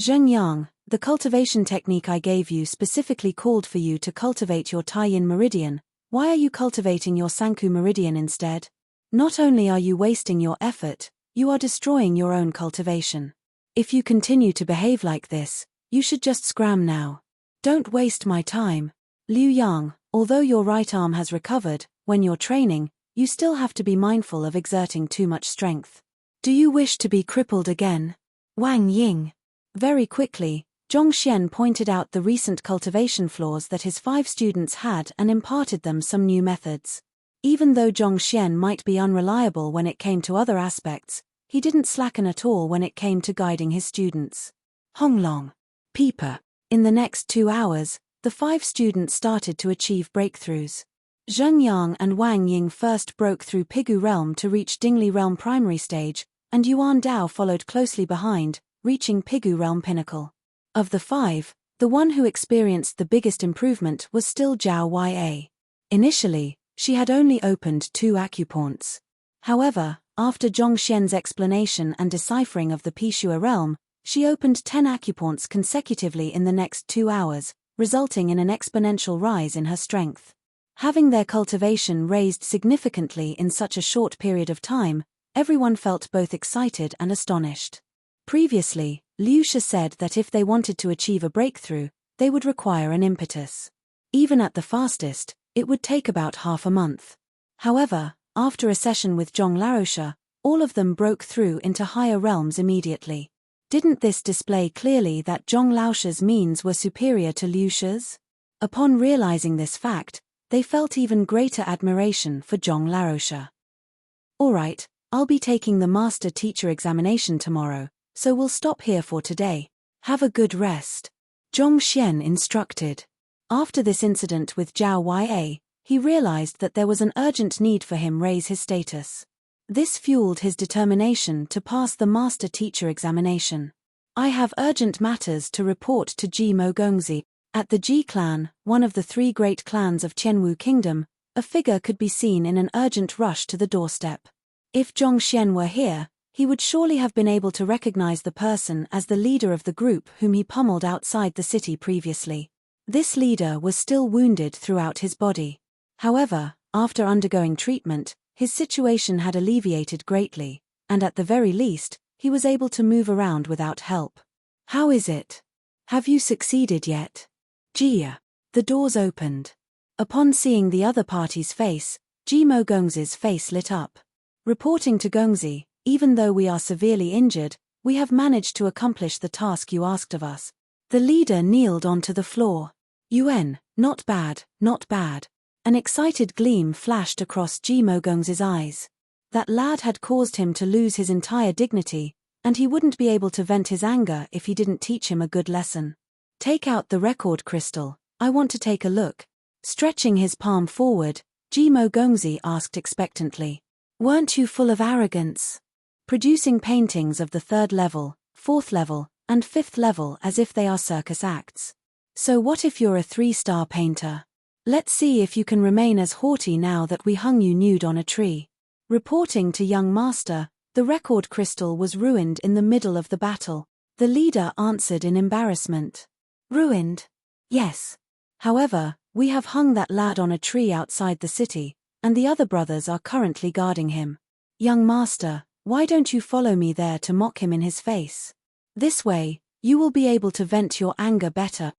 Zheng Yang, the cultivation technique I gave you specifically called for you to cultivate your Taiyin meridian. Why are you cultivating your Sanku meridian instead? Not only are you wasting your effort, you are destroying your own cultivation. If you continue to behave like this, you should just scram now. Don't waste my time. Liu Yang, although your right arm has recovered, when you're training, you still have to be mindful of exerting too much strength. Do you wish to be crippled again? Wang Ying. Very quickly, Zhong Xian pointed out the recent cultivation flaws that his 5 students had and imparted them some new methods. Even though Zhong Xian might be unreliable when it came to other aspects, he didn't slacken at all when it came to guiding his students. Honglong. Peeper. In the next 2 hours, the 5 students started to achieve breakthroughs. Zheng Yang and Wang Ying first broke through Pigu realm to reach Dingli realm primary stage, and Yuan Dao followed closely behind, reaching Pigu realm pinnacle. Of the 5, the one who experienced the biggest improvement was still Zhao Ya. Initially, she had only opened 2 acupoints. However, after Zhong Xian's explanation and deciphering of the Pishua realm, she opened 10 acupoints consecutively in the next 2 hours, resulting in an exponential rise in her strength. Having their cultivation raised significantly in such a short period of time, everyone felt both excited and astonished. Previously, Liu Shi said that if they wanted to achieve a breakthrough, they would require an impetus. Even at the fastest, it would take about half a month. However, after a session with Zhong Laosha, all of them broke through into higher realms immediately. Didn't this display clearly that Zhong Laosha's means were superior to Liu Shi's? Upon realizing this fact, they felt even greater admiration for Zhong Laosha. Alright, I'll be taking the master teacher examination tomorrow, so we'll stop here for today. Have a good rest. Zhong Xian instructed. After this incident with Zhao Ya, he realized that there was an urgent need for him raise his status. This fueled his determination to pass the master teacher examination. I have urgent matters to report to Ji Mo Gongzi. At the Ji clan, one of the 3 great clans of Qianwu Kingdom, a figure could be seen in an urgent rush to the doorstep. If Zhong Xian were here, he would surely have been able to recognize the person as the leader of the group whom he pummeled outside the city previously. This leader was still wounded throughout his body. However, after undergoing treatment, his situation had alleviated greatly, and at the very least, he was able to move around without help. How is it? Have you succeeded yet? Jia. The doors opened. Upon seeing the other party's face, Ji Mo Gongzi's face lit up. Reporting to Gongzi, even though we are severely injured, we have managed to accomplish the task you asked of us. The leader kneeled onto the floor. Yuan, not bad, not bad. An excited gleam flashed across Jimo Gongzi's eyes. That lad had caused him to lose his entire dignity, and he wouldn't be able to vent his anger if he didn't teach him a good lesson. Take out the record crystal, I want to take a look. Stretching his palm forward, Jimo Gongzi asked expectantly. Weren't you full of arrogance? Producing paintings of the 3rd level, 4th level, and 5th level as if they are circus acts. So what if you're a 3-star painter? Let's see if you can remain as haughty now that we hung you nude on a tree. Reporting to young master, the record crystal was ruined in the middle of the battle. The leader answered in embarrassment. Ruined? Yes. However, we have hung that lad on a tree outside the city, and the other brothers are currently guarding him. Young master, why don't you follow me there to mock him in his face? This way, you will be able to vent your anger better.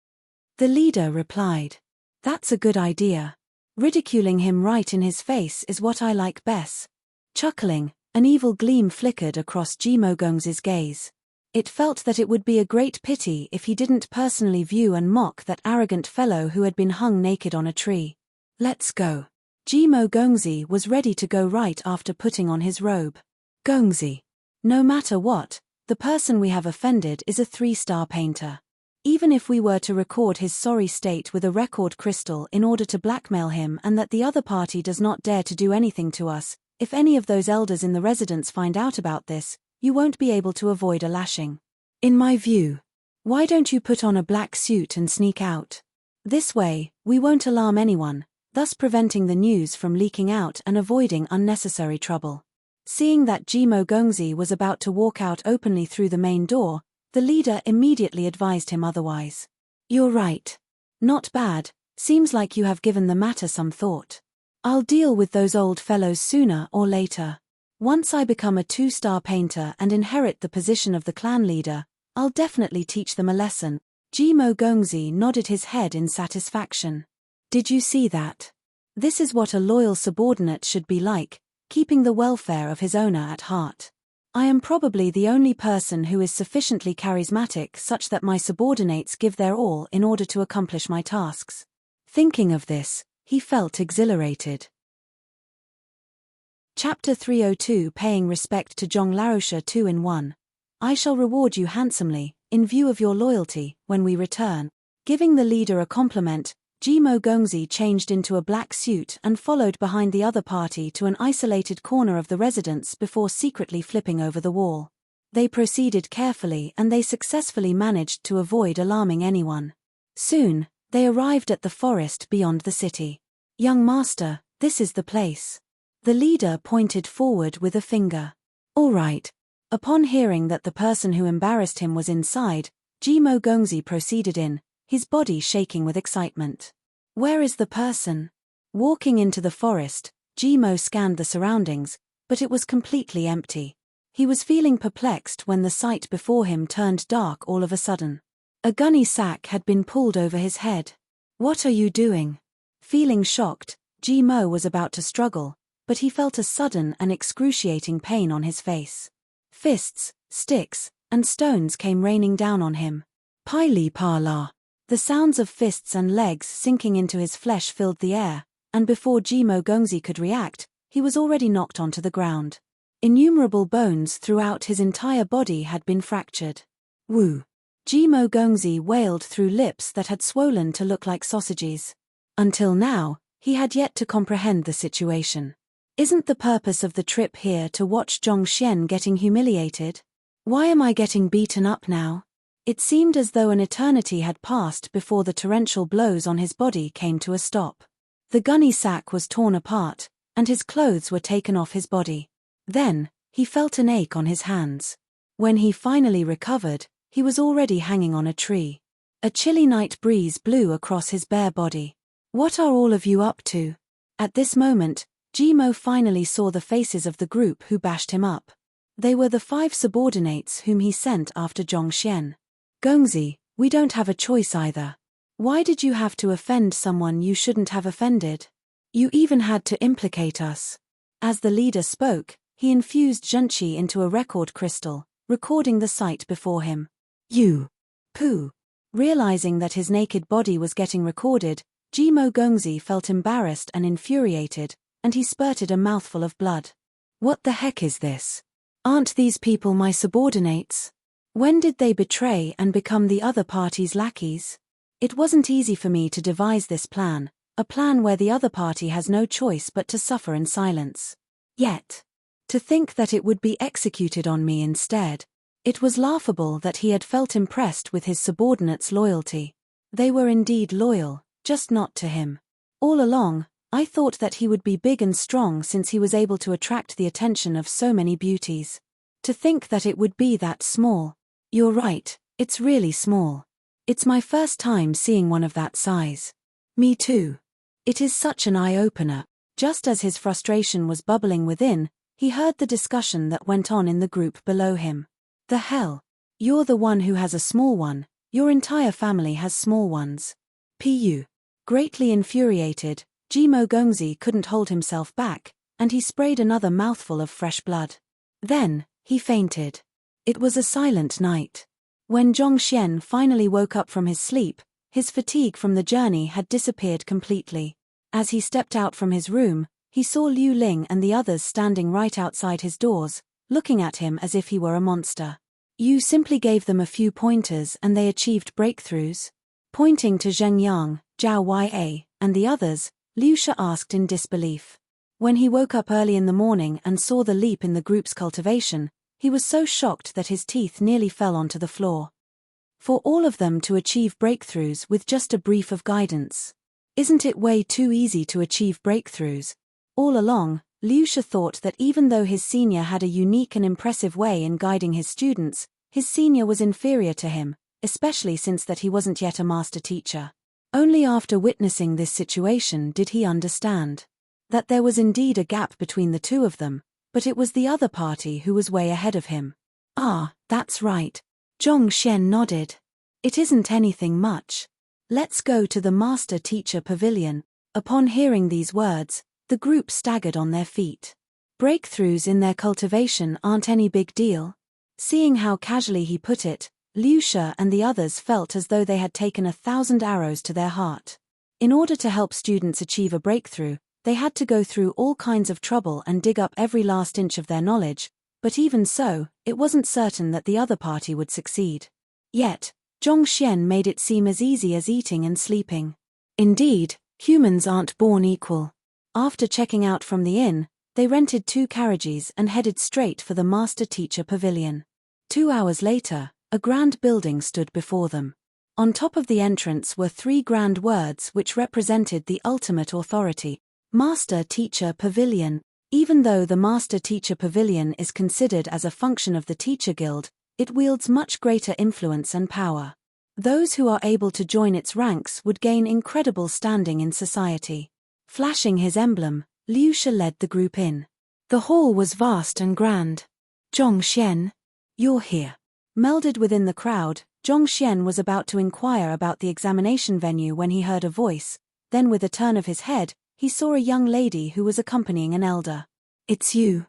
The leader replied. That's a good idea. Ridiculing him right in his face is what I like best. Chuckling, an evil gleam flickered across Jimo Gongzi's gaze. It felt that it would be a great pity if he didn't personally view and mock that arrogant fellow who had been hung naked on a tree. Let's go. Jimo Gongzi was ready to go right after putting on his robe. Gongzi. No matter what, the person we have offended is a 3-star painter. Even if we were to record his sorry state with a record crystal in order to blackmail him and that the other party does not dare to do anything to us, if any of those elders in the residence find out about this, you won't be able to avoid a lashing. In my view, why don't you put on a black suit and sneak out? This way, we won't alarm anyone, thus preventing the news from leaking out and avoiding unnecessary trouble. Seeing that Jimo Gongzi was about to walk out openly through the main door, the leader immediately advised him otherwise. You're right. Not bad, seems like you have given the matter some thought. I'll deal with those old fellows sooner or later. Once I become a 2-star painter and inherit the position of the clan leader, I'll definitely teach them a lesson. Jimo Gongzi nodded his head in satisfaction. Did you see that? This is what a loyal subordinate should be like, keeping the welfare of his owner at heart. I am probably the only person who is sufficiently charismatic such that my subordinates give their all in order to accomplish my tasks. Thinking of this, he felt exhilarated. Chapter 302 Paying Respect to Zhong Laosha 2-in-1. I shall reward you handsomely, in view of your loyalty, when we return. Giving the leader a compliment, Jimo Gongzi changed into a black suit and followed behind the other party to an isolated corner of the residence before secretly flipping over the wall. They proceeded carefully and they successfully managed to avoid alarming anyone. Soon, they arrived at the forest beyond the city. Young master, this is the place. The leader pointed forward with a finger. All right. Upon hearing that the person who embarrassed him was inside, Jimo Gongzi proceeded in, his body shaking with excitement. Where is the person? Walking into the forest, Jimo scanned the surroundings, but it was completely empty. He was feeling perplexed when the sight before him turned dark all of a sudden. A gunny sack had been pulled over his head. What are you doing? Feeling shocked, Jimo was about to struggle, but he felt a sudden and excruciating pain on his face. Fists, sticks, and stones came raining down on him. Pili Pala. The sounds of fists and legs sinking into his flesh filled the air, and before Jimo Gongzi could react, he was already knocked onto the ground. Innumerable bones throughout his entire body had been fractured. Woo! Jimo Gongzi wailed through lips that had swollen to look like sausages. Until now, he had yet to comprehend the situation. Isn't the purpose of the trip here to watch Zhongxian getting humiliated? Why am I getting beaten up now? It seemed as though an eternity had passed before the torrential blows on his body came to a stop. The gunny sack was torn apart, and his clothes were taken off his body. Then, he felt an ache on his hands. When he finally recovered, he was already hanging on a tree. A chilly night breeze blew across his bare body. What are all of you up to? At this moment, Jimo finally saw the faces of the group who bashed him up. They were the 5 subordinates whom he sent after Zhongxian. Gongzi, we don't have a choice either. Why did you have to offend someone you shouldn't have offended? You even had to implicate us. As the leader spoke, he infused zhenqi into a record crystal, recording the sight before him. You. Pooh. Realizing that his naked body was getting recorded, Jimo Gongzi felt embarrassed and infuriated, and he spurted a mouthful of blood. What the heck is this? Aren't these people my subordinates? When did they betray and become the other party's lackeys? It wasn't easy for me to devise this plan, a plan where the other party has no choice but to suffer in silence. Yet, to think that it would be executed on me instead. It was laughable that he had felt impressed with his subordinates' loyalty. They were indeed loyal, just not to him. All along, I thought that he would be big and strong since he was able to attract the attention of so many beauties. To think that it would be that small. You're right, it's really small. It's my first time seeing one of that size. Me too. It is such an eye-opener. Just as his frustration was bubbling within, he heard the discussion that went on in the group below him. The hell? You're the one who has a small one, your entire family has small ones. Pu. Greatly infuriated, Jimo Gongzi couldn't hold himself back, and he sprayed another mouthful of fresh blood. Then, he fainted. It was a silent night. When Zhongxian finally woke up from his sleep, his fatigue from the journey had disappeared completely. As he stepped out from his room, he saw Liu Ling and the others standing right outside his doors, looking at him as if he were a monster. You simply gave them a few pointers and they achieved breakthroughs? Pointing to Zheng Yang, Zhao Ya, and the others, Liu Shi asked in disbelief. When he woke up early in the morning and saw the leap in the group's cultivation, he was so shocked that his teeth nearly fell onto the floor. For all of them to achieve breakthroughs with just a brief of guidance. Isn't it way too easy to achieve breakthroughs? All along, Liu Shi thought that even though his senior had a unique and impressive way in guiding his students, his senior was inferior to him, especially since that he wasn't yet a master teacher. Only after witnessing this situation did he understand that there was indeed a gap between the two of them, but it was the other party who was way ahead of him. Ah, that's right. Zhongxian nodded. It isn't anything much. Let's go to the master teacher pavilion. Upon hearing these words, the group staggered on their feet. Breakthroughs in their cultivation aren't any big deal. Seeing how casually he put it, Liu Shi and the others felt as though they had taken 1,000 arrows to their heart. In order to help students achieve a breakthrough, they had to go through all kinds of trouble and dig up every last inch of their knowledge, but even so, it wasn't certain that the other party would succeed. Yet, Zhongxian made it seem as easy as eating and sleeping. Indeed, humans aren't born equal. After checking out from the inn, they rented 2 carriages and headed straight for the master teacher pavilion. 2 hours later, a grand building stood before them. On top of the entrance were 3 grand words which represented the ultimate authority. Master Teacher Pavilion. Even though the Master Teacher Pavilion is considered as a function of the Teacher Guild, it wields much greater influence and power. Those who are able to join its ranks would gain incredible standing in society. Flashing his emblem, Liu Shi led the group in. The hall was vast and grand. Zhongxian, you're here. Melded within the crowd, Zhongxian was about to inquire about the examination venue when he heard a voice. Then with a turn of his head, he saw a young lady who was accompanying an elder. It's you.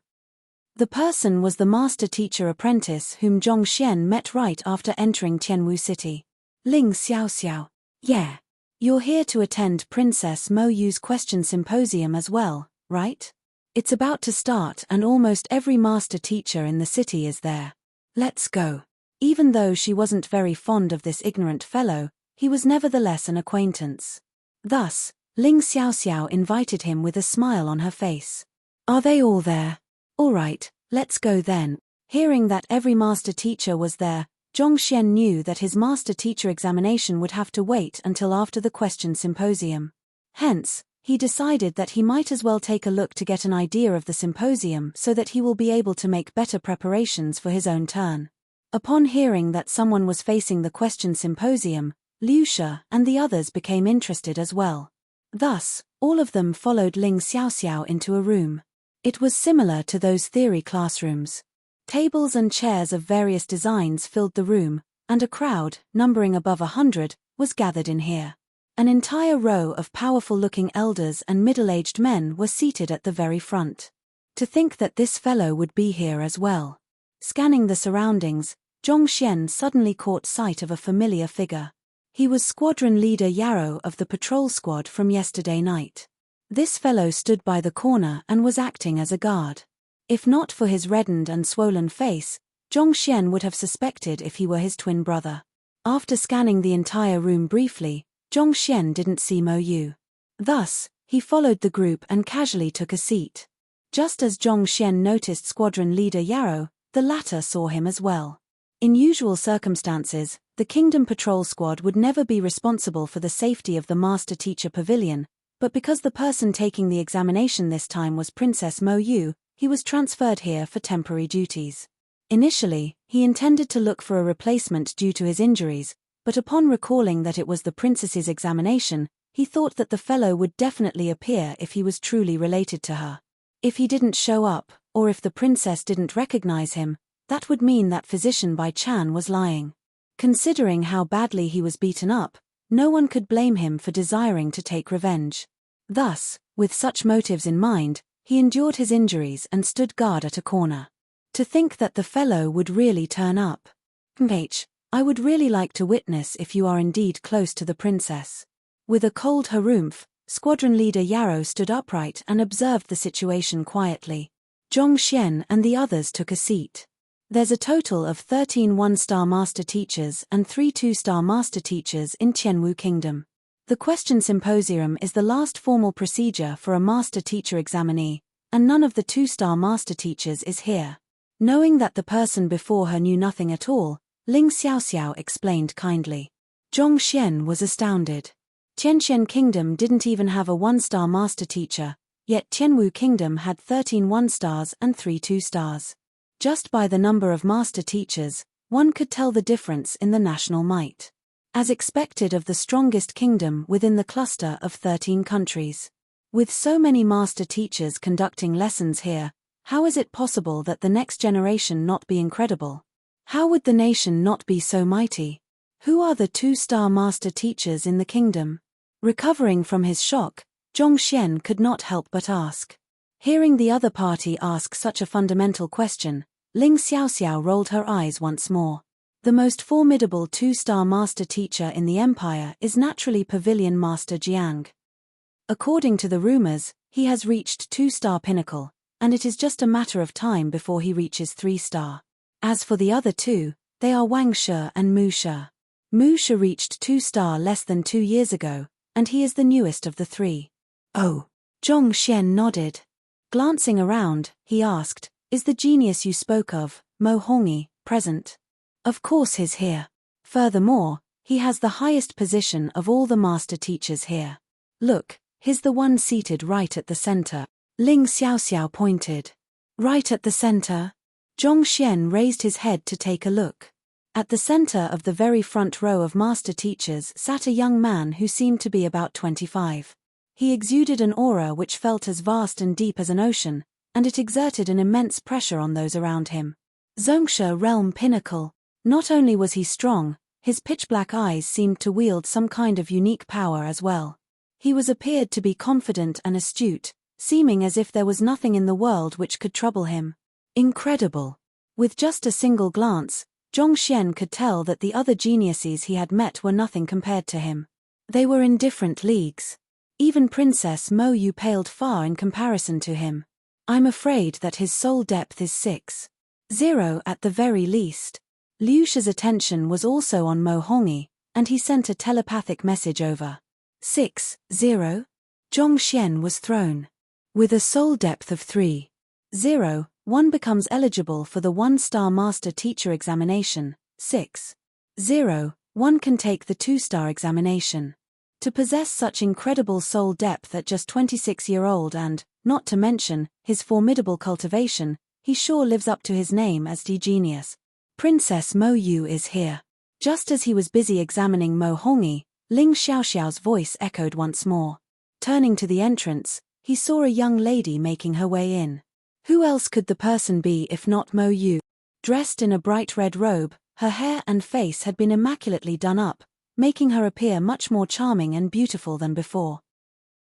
The person was the master teacher apprentice whom Zhongxian met right after entering Tianwu City. Ling Xiaoxiao. Yeah. You're here to attend Princess Mo Yu's question symposium as well, right? It's about to start and almost every master teacher in the city is there. Let's go. Even though she wasn't very fond of this ignorant fellow, he was nevertheless an acquaintance. Thus, Ling Xiaoxiao invited him with a smile on her face. Are they all there? All right, let's go then. Hearing that every master teacher was there, Zhongxian knew that his master teacher examination would have to wait until after the question symposium. Hence, he decided that he might as well take a look to get an idea of the symposium so that he will be able to make better preparations for his own turn. Upon hearing that someone was facing the question symposium, Liu Shi and the others became interested as well. Thus, all of them followed Ling Xiaoxiao into a room. It was similar to those theory classrooms. Tables and chairs of various designs filled the room, and a crowd, numbering above 100, was gathered in here. An entire row of powerful-looking elders and middle-aged men were seated at the very front. To think that this fellow would be here as well. Scanning the surroundings, Zhong Xian suddenly caught sight of a familiar figure. He was squadron leader Yarrow of the patrol squad from yesterday night. This fellow stood by the corner and was acting as a guard. If not for his reddened and swollen face, Zhong Xian would have suspected if he were his twin brother. After scanning the entire room briefly, Zhong Xian didn't see Mo Yu. Thus, he followed the group and casually took a seat. Just as Zhong Xian noticed squadron leader Yarrow, the latter saw him as well. In usual circumstances, the Kingdom Patrol Squad would never be responsible for the safety of the Master Teacher Pavilion, but because the person taking the examination this time was Princess Mo Yu, he was transferred here for temporary duties. Initially, he intended to look for a replacement due to his injuries, but upon recalling that it was the princess's examination, he thought that the fellow would definitely appear if he was truly related to her. If he didn't show up, or if the princess didn't recognize him, that would mean that physician Bai Chan was lying. Considering how badly he was beaten up, no one could blame him for desiring to take revenge. Thus, with such motives in mind, he endured his injuries and stood guard at a corner. To think that the fellow would really turn up. I would really like to witness if you are indeed close to the princess. With a cold harumph, squadron leader Yarrow stood upright and observed the situation quietly. Zhong Xian and the others took a seat. There's a total of 13 one-star master teachers and 3 two-star master teachers in Tianwu Kingdom. The question symposium is the last formal procedure for a master teacher examinee, and none of the two-star master teachers is here. Knowing that the person before her knew nothing at all, Ling Xiaoxiao explained kindly. Zhong Xian was astounded. Tianxian Kingdom didn't even have a one-star master teacher, yet Tianwu Kingdom had 13 one-stars and 3 two-stars. Just by the number of master teachers, one could tell the difference in the national might. As expected of the strongest kingdom within the cluster of 13 countries. With so many master teachers conducting lessons here, how is it possible that the next generation not be incredible? How would the nation not be so mighty? Who are the two-star master teachers in the kingdom? Recovering from his shock, Zhong Xian could not help but ask. Hearing the other party ask such a fundamental question, Ling Xiaoxiao rolled her eyes once more. The most formidable two-star master teacher in the empire is naturally Pavilion Master Jiang. According to the rumors, he has reached two-star pinnacle, and it is just a matter of time before he reaches 3-star. As for the other two, they are Wang Shi and Mu Shi. Mu Shi reached 2-star less than 2 years ago, and he is the newest of the 3. Oh. Zhong Xian nodded. Glancing around, he asked, "Is the genius you spoke of, Mo Hongyi, present?" Of course he's here. Furthermore, he has the highest position of all the master teachers here. Look, he's the one seated right at the center. Ling Xiaoxiao pointed. Right at the center? Zhong Xian raised his head to take a look. At the center of the very front row of master teachers sat a young man who seemed to be about 25. He exuded an aura which felt as vast and deep as an ocean, and it exerted an immense pressure on those around him. Zongsha Realm Pinnacle. Not only was he strong, his pitch-black eyes seemed to wield some kind of unique power as well. He appeared to be confident and astute, seeming as if there was nothing in the world which could trouble him. Incredible. With just a single glance, Zhong Xian could tell that the other geniuses he had met were nothing compared to him. They were in different leagues. Even Princess Mo Yu paled far in comparison to him. I'm afraid that his soul depth is 6-0 at the very least. Liu Shi's attention was also on Mo Hongyi, and he sent a telepathic message over. 6-0? Zhong Xian was thrown. With a soul depth of 3-0, one becomes eligible for the one-star master teacher examination. 6-0, one can take the 2-star examination. To possess such incredible soul depth at just 26-year-old and, not to mention, his formidable cultivation, he sure lives up to his name as the genius. Princess Mo Yu is here. Just as he was busy examining Mo Hongyi, Ling Xiaoxiao's voice echoed once more. Turning to the entrance, he saw a young lady making her way in. Who else could the person be if not Mo Yu? Dressed in a bright red robe, her hair and face had been immaculately done up, making her appear much more charming and beautiful than before.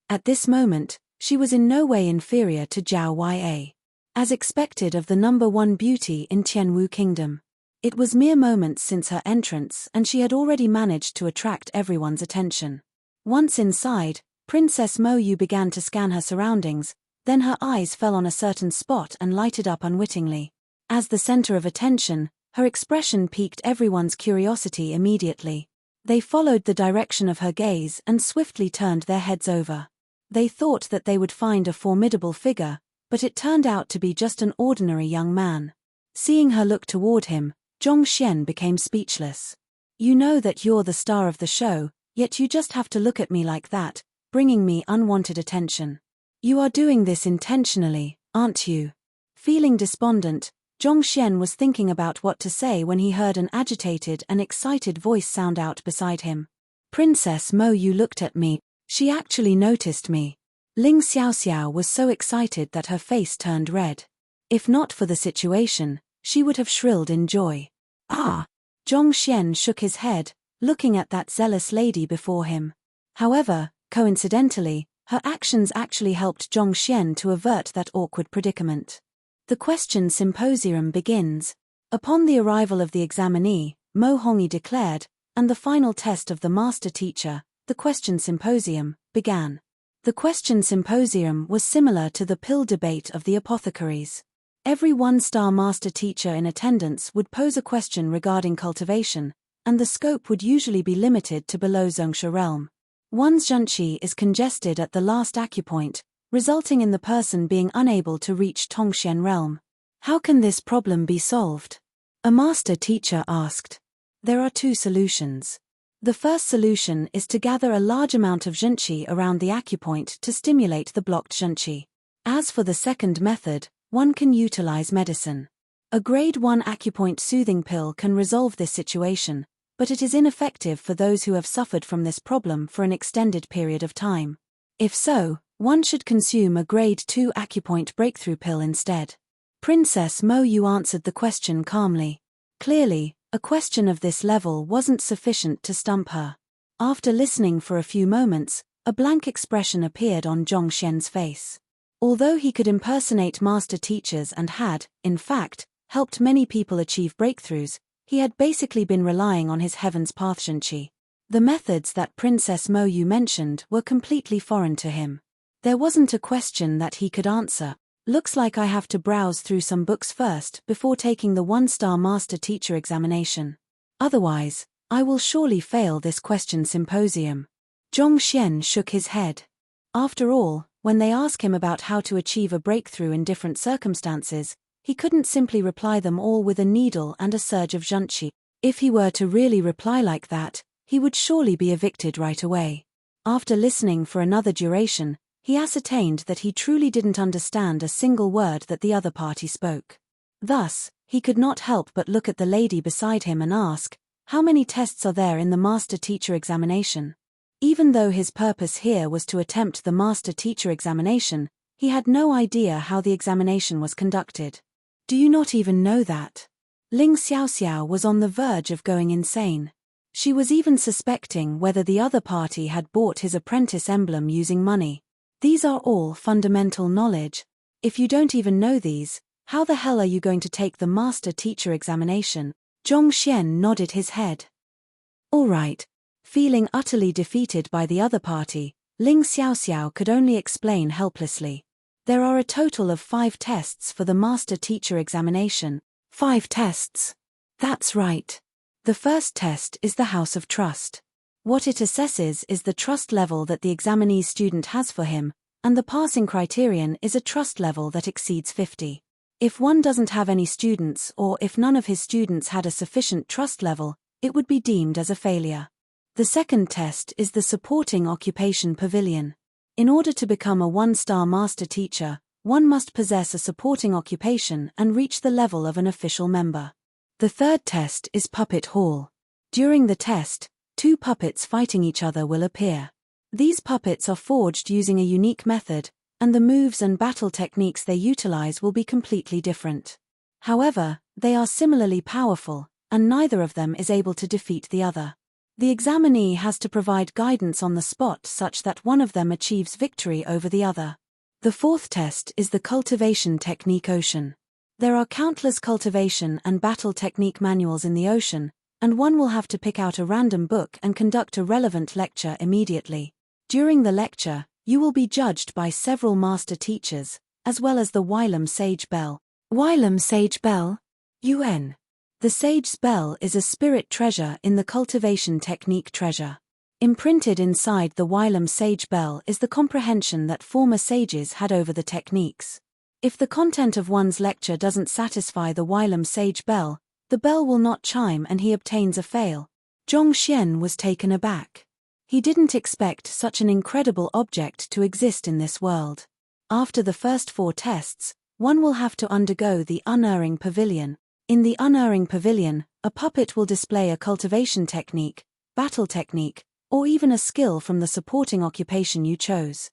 At this moment, she was in no way inferior to Zhao Ya. as expected of the number one beauty in Tianwu Kingdom. It was mere moments since her entrance and she had already managed to attract everyone's attention. Once inside, Princess Mo Yu began to scan her surroundings, then her eyes fell on a certain spot and lighted up unwittingly. As the center of attention, her expression piqued everyone's curiosity immediately. They followed the direction of her gaze and swiftly turned their heads over. They thought that they would find a formidable figure, but it turned out to be just an ordinary young man. Seeing her look toward him, Zhongxian became speechless. You know that you're the star of the show, yet you just have to look at me like that, bringing me unwanted attention. You are doing this intentionally, aren't you? Feeling despondent, Zhongxian was thinking about what to say when he heard an agitated and excited voice sound out beside him. Princess Mo Yu looked at me. She actually noticed me. Ling Xiaoxiao was so excited that her face turned red. If not for the situation, she would have shrilled in joy. Ah! Zhongxian shook his head, looking at that zealous lady before him. However, coincidentally, her actions actually helped Zhongxian to avert that awkward predicament. The question symposium begins. Upon the arrival of the examinee, Mo Hongyi declared, and the final test of the master teacher, the question symposium, began. The question symposium was similar to the pill debate of the apothecaries. Every one-star master teacher in attendance would pose a question regarding cultivation, and the scope would usually be limited to below Zongsha realm. One's zhenqi is congested at the last acupoint, resulting in the person being unable to reach Tongxian realm. How can this problem be solved? A master teacher asked. There are two solutions. The first solution is to gather a large amount of zhenqi around the acupoint to stimulate the blocked zhenqi. As for the second method, one can utilize medicine. A grade 1 acupoint soothing pill can resolve this situation, but it is ineffective for those who have suffered from this problem for an extended period of time. If so, one should consume a grade 2 acupoint breakthrough pill instead. Princess Mo Yu answered the question calmly. Clearly, a question of this level wasn't sufficient to stump her. After listening for a few moments, a blank expression appeared on Zhongxian's face. Although he could impersonate master teachers and had, in fact, helped many people achieve breakthroughs, he had basically been relying on his Heaven's Path zhenqi. The methods that Princess Mo Yu mentioned were completely foreign to him. There wasn't a question that he could answer. Looks like I have to browse through some books first before taking the one-star master teacher examination. Otherwise, I will surely fail this question symposium. Zhongxian shook his head. After all, when they ask him about how to achieve a breakthrough in different circumstances, he couldn't simply reply them all with a needle and a surge of zhenqi. If he were to really reply like that, he would surely be evicted right away. After listening for another duration, he ascertained that he truly didn't understand a single word that the other party spoke. Thus, he could not help but look at the lady beside him and ask, how many tests are there in the master teacher examination? Even though his purpose here was to attempt the master teacher examination, he had no idea how the examination was conducted. Do you not even know that? Ling Xiaoxiao was on the verge of going insane. She was even suspecting whether the other party had bought his apprentice emblem using money. These are all fundamental knowledge. If you don't even know these, how the hell are you going to take the master teacher examination? Zhongxian nodded his head. All right. Feeling utterly defeated by the other party, Ling Xiaoxiao could only explain helplessly. There are a total of 5 tests for the master teacher examination. 5 tests. That's right. The first test is the House of Trust. What it assesses is the trust level that the examinee student has for him, and the passing criterion is a trust level that exceeds 50. If one doesn't have any students or if none of his students had a sufficient trust level, it would be deemed as a failure. The second test is the Supporting Occupation Pavilion. In order to become a one-star master teacher, one must possess a supporting occupation and reach the level of an official member. The third test is Puppet Hall. During the test, 2 puppets fighting each other will appear. These puppets are forged using a unique method, and the moves and battle techniques they utilize will be completely different. However, they are similarly powerful, and neither of them is able to defeat the other. The examinee has to provide guidance on the spot such that one of them achieves victory over the other. The fourth test is the cultivation technique ocean. There are countless cultivation and battle technique manuals in the ocean, and one will have to pick out a random book and conduct a relevant lecture immediately. During the lecture, you will be judged by several master teachers, as well as the Wylam Sage Bell. Wylam Sage Bell? UN. The Sage's Bell is a spirit treasure in the cultivation technique treasure. Imprinted inside the Wylam Sage Bell is the comprehension that former sages had over the techniques. If the content of one's lecture doesn't satisfy the Wylam Sage Bell, the bell will not chime and he obtains a fail. Zhong Xian was taken aback. He didn't expect such an incredible object to exist in this world. After the first 4 tests, one will have to undergo the unerring pavilion. In the unerring pavilion, a puppet will display a cultivation technique, battle technique, or even a skill from the supporting occupation you chose.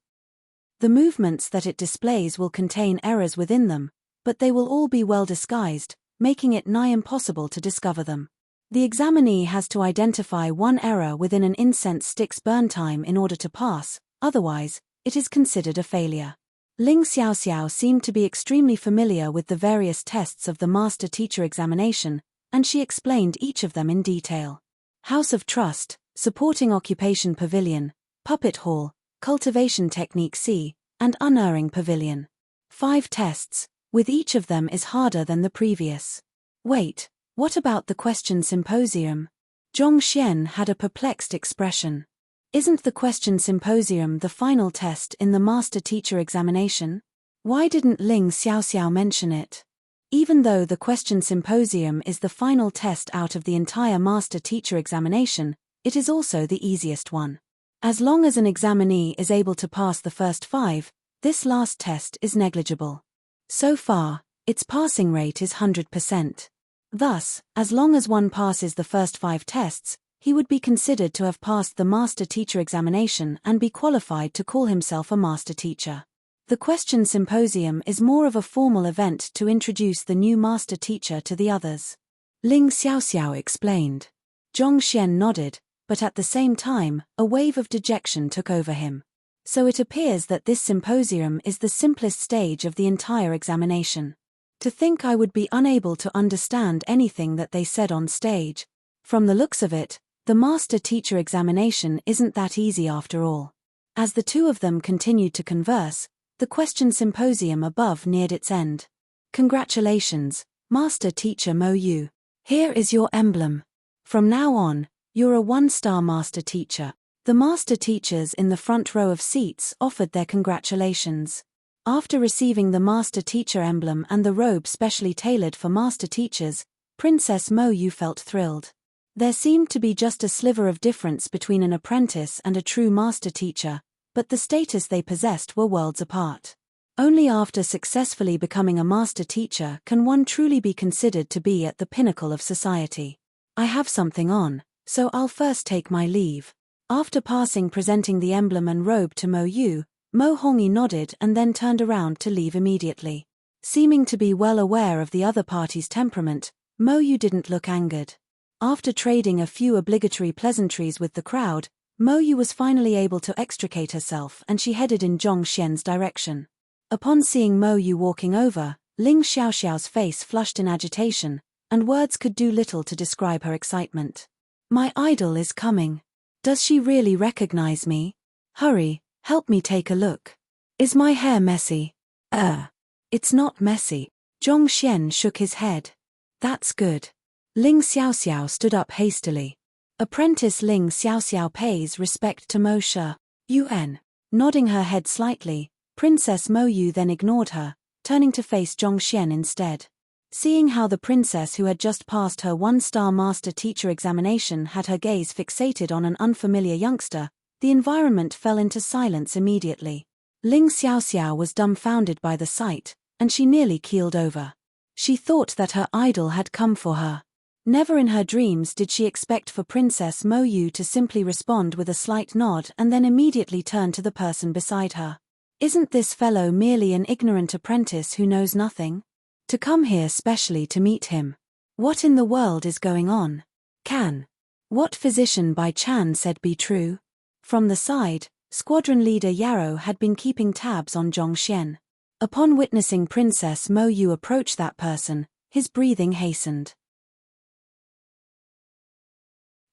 The movements that it displays will contain errors within them, but they will all be well disguised, making it nigh impossible to discover them. The examinee has to identify one error within an incense stick's burn time in order to pass, otherwise, it is considered a failure. Ling Xiaoxiao seemed to be extremely familiar with the various tests of the Master Teacher examination, and she explained each of them in detail. House of Trust, Supporting Occupation Pavilion, Puppet Hall, Cultivation Technique C, and Unerring Pavilion. 5 tests, with each of them is harder than the previous. Wait, what about the question symposium? Zhong Xian had a perplexed expression. Isn't the question symposium the final test in the Master Teacher examination? Why didn't Ling Xiaoxiao mention it? Even though the question symposium is the final test out of the entire Master Teacher examination, it is also the easiest one. As long as an examinee is able to pass the first 5, this last test is negligible. So far, its passing rate is 100%. Thus, as long as one passes the first 5 tests, he would be considered to have passed the Master Teacher examination and be qualified to call himself a Master Teacher. The question symposium is more of a formal event to introduce the new Master Teacher to the others. Ling Xiaoxiao explained. Zhong Xian nodded, but at the same time, a wave of dejection took over him. So it appears that this symposium is the simplest stage of the entire examination. To think I would be unable to understand anything that they said on stage. From the looks of it, the Master Teacher examination isn't that easy after all. As the two of them continued to converse, the question symposium above neared its end. Congratulations, Master Teacher Mo Yu. Here is your emblem. From now on, you're a 1-star Master Teacher. The Master Teachers in the front row of seats offered their congratulations. After receiving the Master Teacher emblem and the robe specially tailored for Master Teachers, Princess Mo Yu felt thrilled. There seemed to be just a sliver of difference between an apprentice and a true Master Teacher, but the status they possessed were worlds apart. Only after successfully becoming a Master Teacher can one truly be considered to be at the pinnacle of society. I have something on, so I'll first take my leave. After presenting the emblem and robe to Mo Yu, Mo Hongyi nodded and then turned around to leave immediately. Seeming to be well aware of the other party's temperament, Mo Yu didn't look angered. After trading a few obligatory pleasantries with the crowd, Mo Yu was finally able to extricate herself and she headed in Zhong Xian's direction. Upon seeing Mo Yu walking over, Ling Xiaoxiao's face flushed in agitation, and words could do little to describe her excitement. My idol is coming. Does she really recognize me? Hurry, help me take a look. Is my hair messy? It's not messy. Zhong Xian shook his head. That's good. Ling Xiaoxiao stood up hastily. Apprentice Ling Xiaoxiao pays respect to Mo Shi. Yuan. Nodding her head slightly, Princess Mo Yu then ignored her, turning to face Zhong Xian instead. Seeing how the princess who had just passed her 1-star Master Teacher examination had her gaze fixated on an unfamiliar youngster, the environment fell into silence immediately. Ling Xiaoxiao was dumbfounded by the sight, and she nearly keeled over. She thought that her idol had come for her. Never in her dreams did she expect for Princess Mo Yu to simply respond with a slight nod and then immediately turn to the person beside her. Isn't this fellow merely an ignorant apprentice who knows nothing? To come here specially to meet him. What in the world is going on? Can what physician by Chan said be true? From the side, Squadron leader Yarrow had been keeping tabs on Zhongxian. Upon witnessing Princess Mo Yu approach that person, his breathing hastened.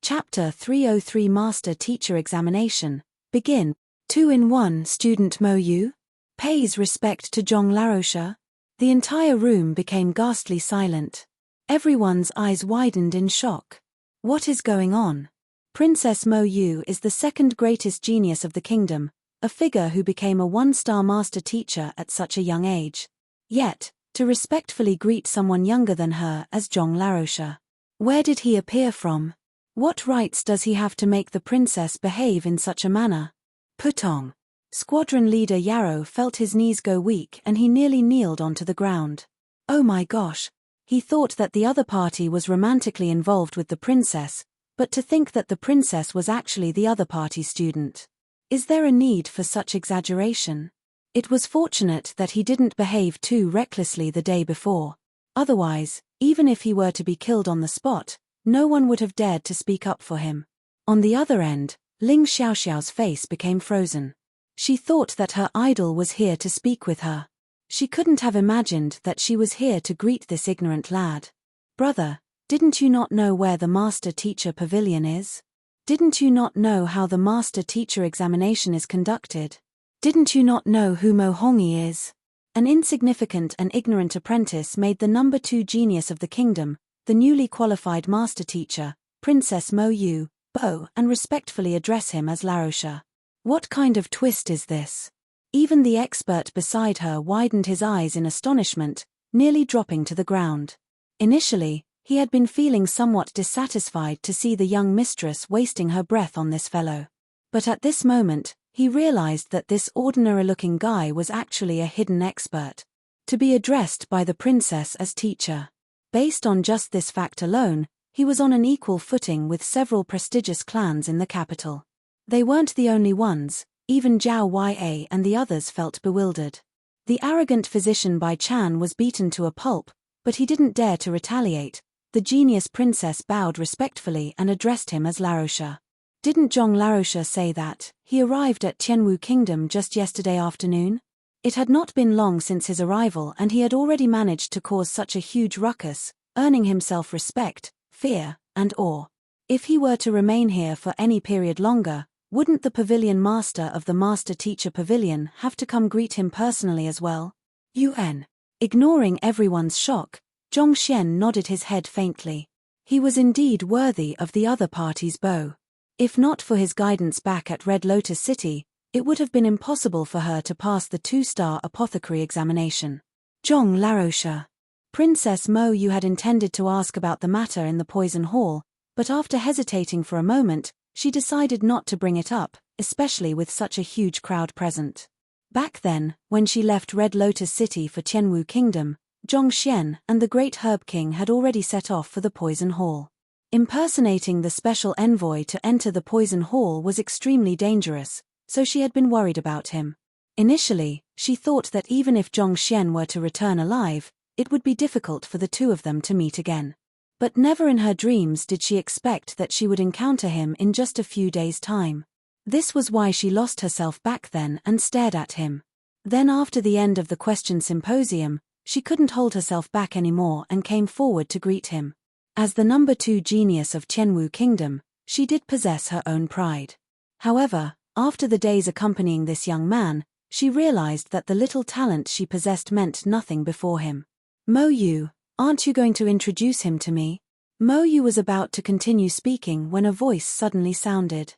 Chapter 303 Master-Teacher Examination. Begin. 2-in-1 Student Mo Yu pays respect to Zhong Laroche. The entire room became ghastly silent. Everyone's eyes widened in shock. What is going on? Princess Mo Yu is the second greatest genius of the kingdom, a figure who became a one-star master teacher at such a young age. Yet, to respectfully greet someone younger than her as Zhong Laroche. Where did he appear from? What rights does he have to make the princess behave in such a manner? Putong. Squadron leader Yarrow felt his knees go weak and he nearly kneeled onto the ground. Oh my gosh. He thought that the other party was romantically involved with the princess, but to think that the princess was actually the other party's student. Is there a need for such exaggeration? It was fortunate that he didn't behave too recklessly the day before. Otherwise, even if he were to be killed on the spot, no one would have dared to speak up for him. On the other end, Ling Xiaoxiao's face became frozen. She thought that her idol was here to speak with her. She couldn't have imagined that she was here to greet this ignorant lad. Brother, didn't you not know where the Master-Teacher Pavilion is? Didn't you not know how the Master-Teacher examination is conducted? Didn't you not know who Mo Hongyi is? An insignificant and ignorant apprentice made the number 2 genius of the kingdom, the newly qualified master-teacher, Princess Mo Yu, bow and respectfully address him as Laroche. What kind of twist is this? Even the expert beside her widened his eyes in astonishment, nearly dropping to the ground. Initially, he had been feeling somewhat dissatisfied to see the young mistress wasting her breath on this fellow. But at this moment, he realized that this ordinary-looking guy was actually a hidden expert. To be addressed by the princess as teacher. Based on just this fact alone, he was on an equal footing with several prestigious clans in the capital. They weren't the only ones, even Zhao Ya and the others felt bewildered. The arrogant physician Bai Chan was beaten to a pulp, but he didn't dare to retaliate. The genius princess bowed respectfully and addressed him as Laroche. Didn't Zhong Laroche say that he arrived at Tianwu Kingdom just yesterday afternoon? It had not been long since his arrival and he had already managed to cause such a huge ruckus, earning himself respect, fear, and awe. If he were to remain here for any period longer, wouldn't the pavilion master of the Master-Teacher Pavilion have to come greet him personally as well? UN. Ignoring everyone's shock, Zhongxian nodded his head faintly. He was indeed worthy of the other party's bow. If not for his guidance back at Red Lotus City, it would have been impossible for her to pass the 2-star apothecary examination. Zhong Laroche. Princess Mo Yu had intended to ask about the matter in the Poison Hall, but after hesitating for a moment, she decided not to bring it up, especially with such a huge crowd present. Back then, when she left Red Lotus City for Tianwu Kingdom, Zhongxian and the Great Herb King had already set off for the Poison Hall. Impersonating the special envoy to enter the Poison Hall was extremely dangerous, so she had been worried about him. Initially, she thought that even if Zhongxian were to return alive, it would be difficult for the two of them to meet again. But never in her dreams did she expect that she would encounter him in just a few days' time. This was why she lost herself back then and stared at him. Then after the end of the question symposium, she couldn't hold herself back anymore and came forward to greet him. As the number 2 genius of Tianwu Kingdom, she did possess her own pride. However, after the days accompanying this young man, she realized that the little talent she possessed meant nothing before him. Mo Yu, aren't you going to introduce him to me? Mo Yu was about to continue speaking when a voice suddenly sounded.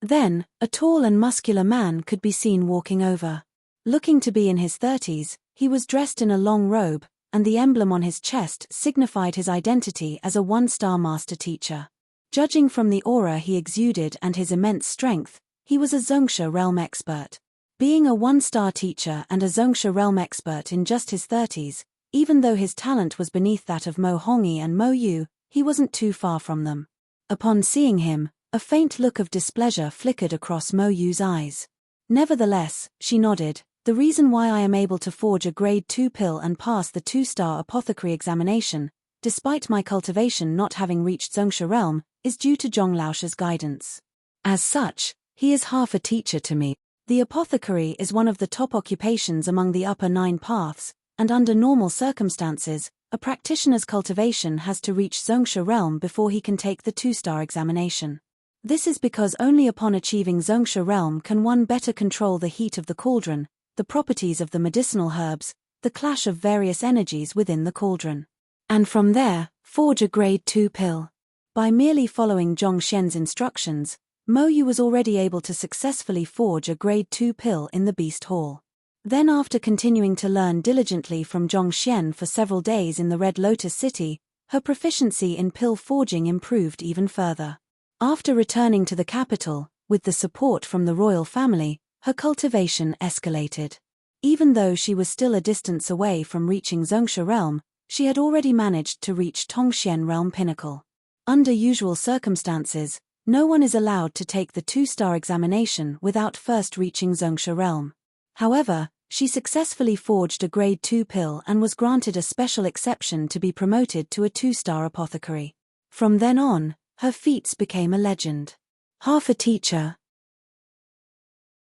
Then, a tall and muscular man could be seen walking over. Looking to be in his 30s, he was dressed in a long robe, and the emblem on his chest signified his identity as a 1-star master teacher. Judging from the aura he exuded and his immense strength, he was a Zhongsha realm expert. Being a 1-star teacher and a Zhongsha realm expert in just his 30s, even though his talent was beneath that of Mo Hongyi and Mo Yu, he wasn't too far from them. Upon seeing him, a faint look of displeasure flickered across Mo Yu's eyes. Nevertheless, she nodded. The reason why I am able to forge a grade 2 pill and pass the 2-star apothecary examination, despite my cultivation not having reached Zhongsha realm, is due to Zhong Laoche's guidance. As such, He is half a teacher to me. The apothecary is one of the top occupations among the upper 9 paths, and under normal circumstances, a practitioner's cultivation has to reach Zhongsha realm before he can take the 2-star examination. This is because only upon achieving Zhongsha realm can one better control the heat of the cauldron, the properties of the medicinal herbs, the clash of various energies within the cauldron. And from there, forge a grade 2 pill. By merely following Zhong Xian's instructions, Mo Yu was already able to successfully forge a grade 2 pill in the Beast Hall. Then after continuing to learn diligently from Zhong Xian for several days in the Red Lotus City, her proficiency in pill forging improved even further. After returning to the capital, with the support from the royal family, her cultivation escalated. Even though she was still a distance away from reaching Zhongsha realm, she had already managed to reach Tongxian realm pinnacle. Under usual circumstances, no one is allowed to take the 2-star examination without first reaching Zhongsha realm. However, she successfully forged a grade 2 pill and was granted a special exception to be promoted to a 2-star apothecary. From then on, her feats became a legend. Half a teacher.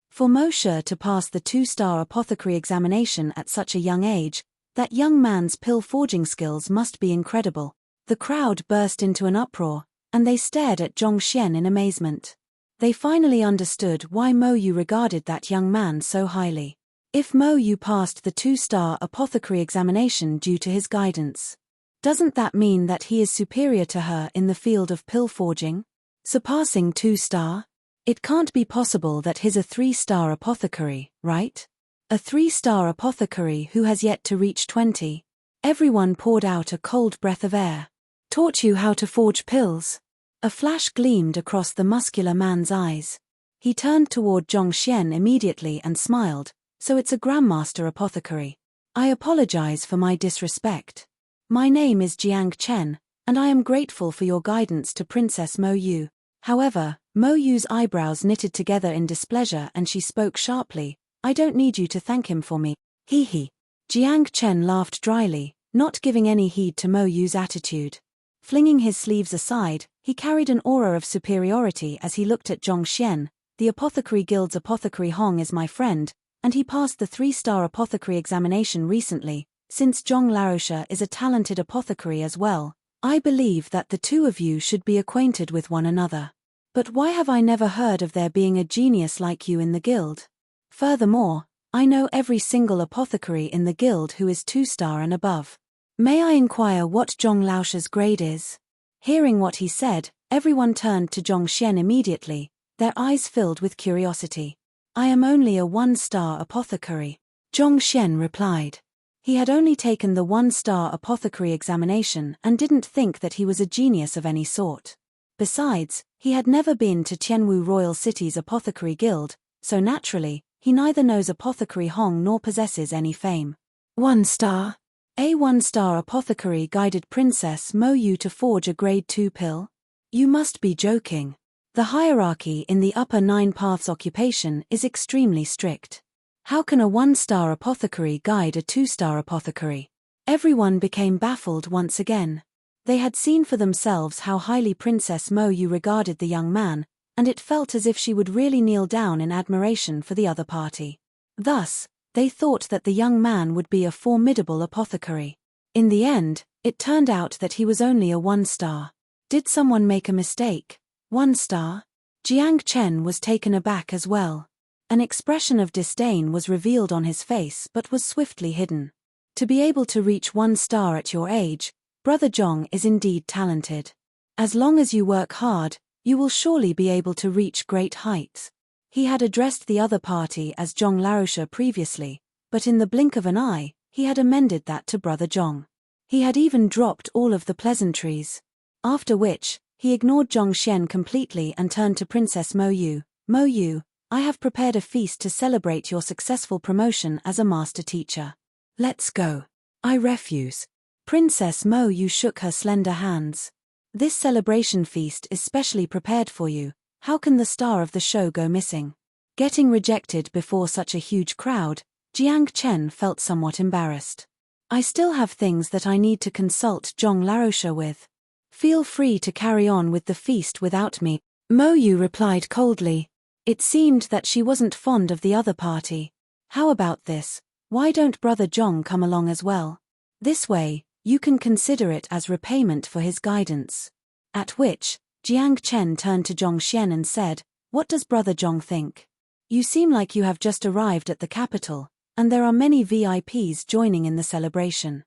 For Moshe to pass the 2-star apothecary examination at such a young age, that young man's pill forging skills must be incredible. The crowd burst into an uproar, and they stared at Zhong Xian in amazement. They finally understood why Mo Yu regarded that young man so highly. If Mo Yu passed the 2-star apothecary examination due to his guidance, doesn't that mean that he is superior to her in the field of pill forging? Surpassing 2-star? It can't be possible that he's a 3-star apothecary, right? A 3-star apothecary who has yet to reach 20. Everyone poured out a cold breath of air. Taught you how to forge pills? A flash gleamed across the muscular man's eyes. He turned toward Zhong Xian immediately and smiled. So it's a Grandmaster apothecary. I apologize for my disrespect. My name is Jiang Chen, and I am grateful for your guidance to Princess Mo Yu. However, Mo Yu's eyebrows knitted together in displeasure and she spoke sharply. I don't need you to thank him for me. Hee hee. Jiang Chen laughed dryly, not giving any heed to Mo Yu's attitude. Flinging his sleeves aside, he carried an aura of superiority as he looked at Zhong Xian. The Apothecary Guild's Apothecary Hong is my friend, and he passed the 3-star apothecary examination recently. Since Zhong Larosha is a talented apothecary as well, I believe that the two of you should be acquainted with one another. But why have I never heard of there being a genius like you in the guild? Furthermore, I know every single apothecary in the guild who is 2-star and above. May I inquire what Zhong Laosha's grade is? Hearing what he said, everyone turned to Zhong Xian immediately, their eyes filled with curiosity. I am only a 1-star apothecary, Zhong Xian replied. He had only taken the 1-star apothecary examination and didn't think that he was a genius of any sort. Besides, he had never been to Tianwu Royal City's Apothecary Guild, so naturally, he neither knows Apothecary Hong nor possesses any fame. 1-star? A 1-star apothecary guided Princess Mo Yu to forge a grade 2 pill? You must be joking. The hierarchy in the upper 9 paths occupation is extremely strict. How can a 1-star apothecary guide a 2-star apothecary? Everyone became baffled once again. They had seen for themselves how highly Princess Mo Yu regarded the young man, and it felt as if she would really kneel down in admiration for the other party. Thus, they thought that the young man would be a formidable apothecary. In the end, it turned out that he was only a 1-star. Did someone make a mistake? 1-star? Jiang Chen was taken aback as well. An expression of disdain was revealed on his face but was swiftly hidden. To be able to reach 1-star at your age, Brother Zhong is indeed talented. As long as you work hard, you will surely be able to reach great heights. He had addressed the other party as Zhong Larosha previously, but in the blink of an eye, he had amended that to Brother Zhong. He had even dropped all of the pleasantries. After which, he ignored Zhong Xian completely and turned to Princess Mo Yu. Mo Yu, I have prepared a feast to celebrate your successful promotion as a master teacher. Let's go. I refuse. Princess Mo Yu shook her slender hands. This celebration feast is specially prepared for you. How can the star of the show go missing? Getting rejected before such a huge crowd, Jiang Chen felt somewhat embarrassed. I still have things that I need to consult Zhong Larosha with. Feel free to carry on with the feast without me, Mo Yu replied coldly. It seemed that she wasn't fond of the other party. How about this? Why don't Brother Zhong come along as well? This way, you can consider it as repayment for his guidance. At which, Jiang Chen turned to Zhong Xian and said, "What does Brother Zhong think? You seem like you have just arrived at the capital, and there are many VIPs joining in the celebration.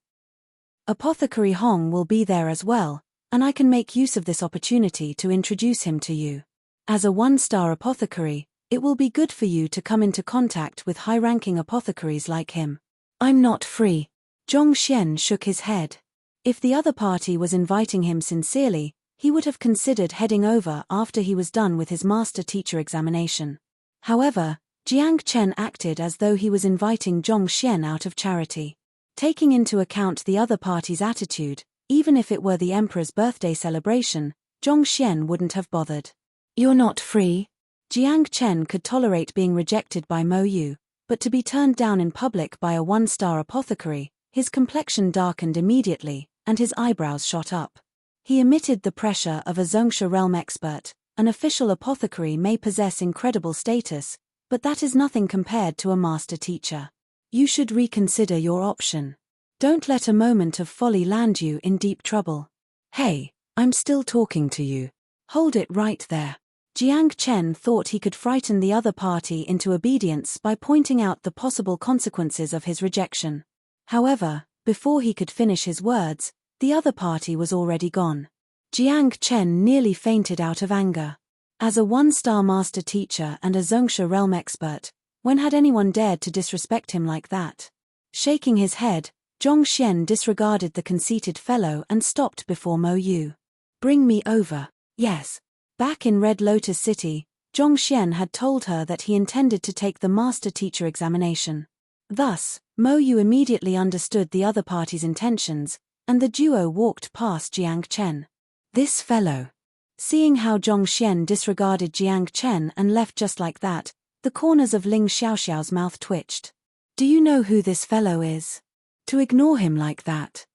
Apothecary Hong will be there as well, and I can make use of this opportunity to introduce him to you. As a one-star apothecary, it will be good for you to come into contact with high-ranking apothecaries like him." "I'm not free." Zhong Xian shook his head. If the other party was inviting him sincerely, he would have considered heading over after he was done with his master-teacher examination. However, Jiang Chen acted as though he was inviting Zhong Xian out of charity. Taking into account the other party's attitude, even if it were the emperor's birthday celebration, Zhong Xian wouldn't have bothered. "You're not free?" Jiang Chen could tolerate being rejected by Mo Yu, but to be turned down in public by a one-star apothecary, his complexion darkened immediately, and his eyebrows shot up. He emitted the pressure of a Zongsha realm expert. An official apothecary may possess incredible status, but that is nothing compared to a master teacher. You should reconsider your option. Don't let a moment of folly land you in deep trouble. "Hey, I'm still talking to you. Hold it right there." Jiang Chen thought he could frighten the other party into obedience by pointing out the possible consequences of his rejection. However, before he could finish his words, the other party was already gone. Jiang Chen nearly fainted out of anger. As a one-star master teacher and a Zongsha realm expert, when had anyone dared to disrespect him like that? Shaking his head, Zhong Xian disregarded the conceited fellow and stopped before Mo Yu. "Bring me over." Yes. Back in Red Lotus City, Zhong Xian had told her that he intended to take the master teacher examination. Thus, Mo Yu immediately understood the other party's intentions, and the duo walked past Jiang Chen. This fellow. Seeing how Zhong Xian disregarded Jiang Chen and left just like that, the corners of Ling Xiaoxiao's mouth twitched. "Do you know who this fellow is? To ignore him like that?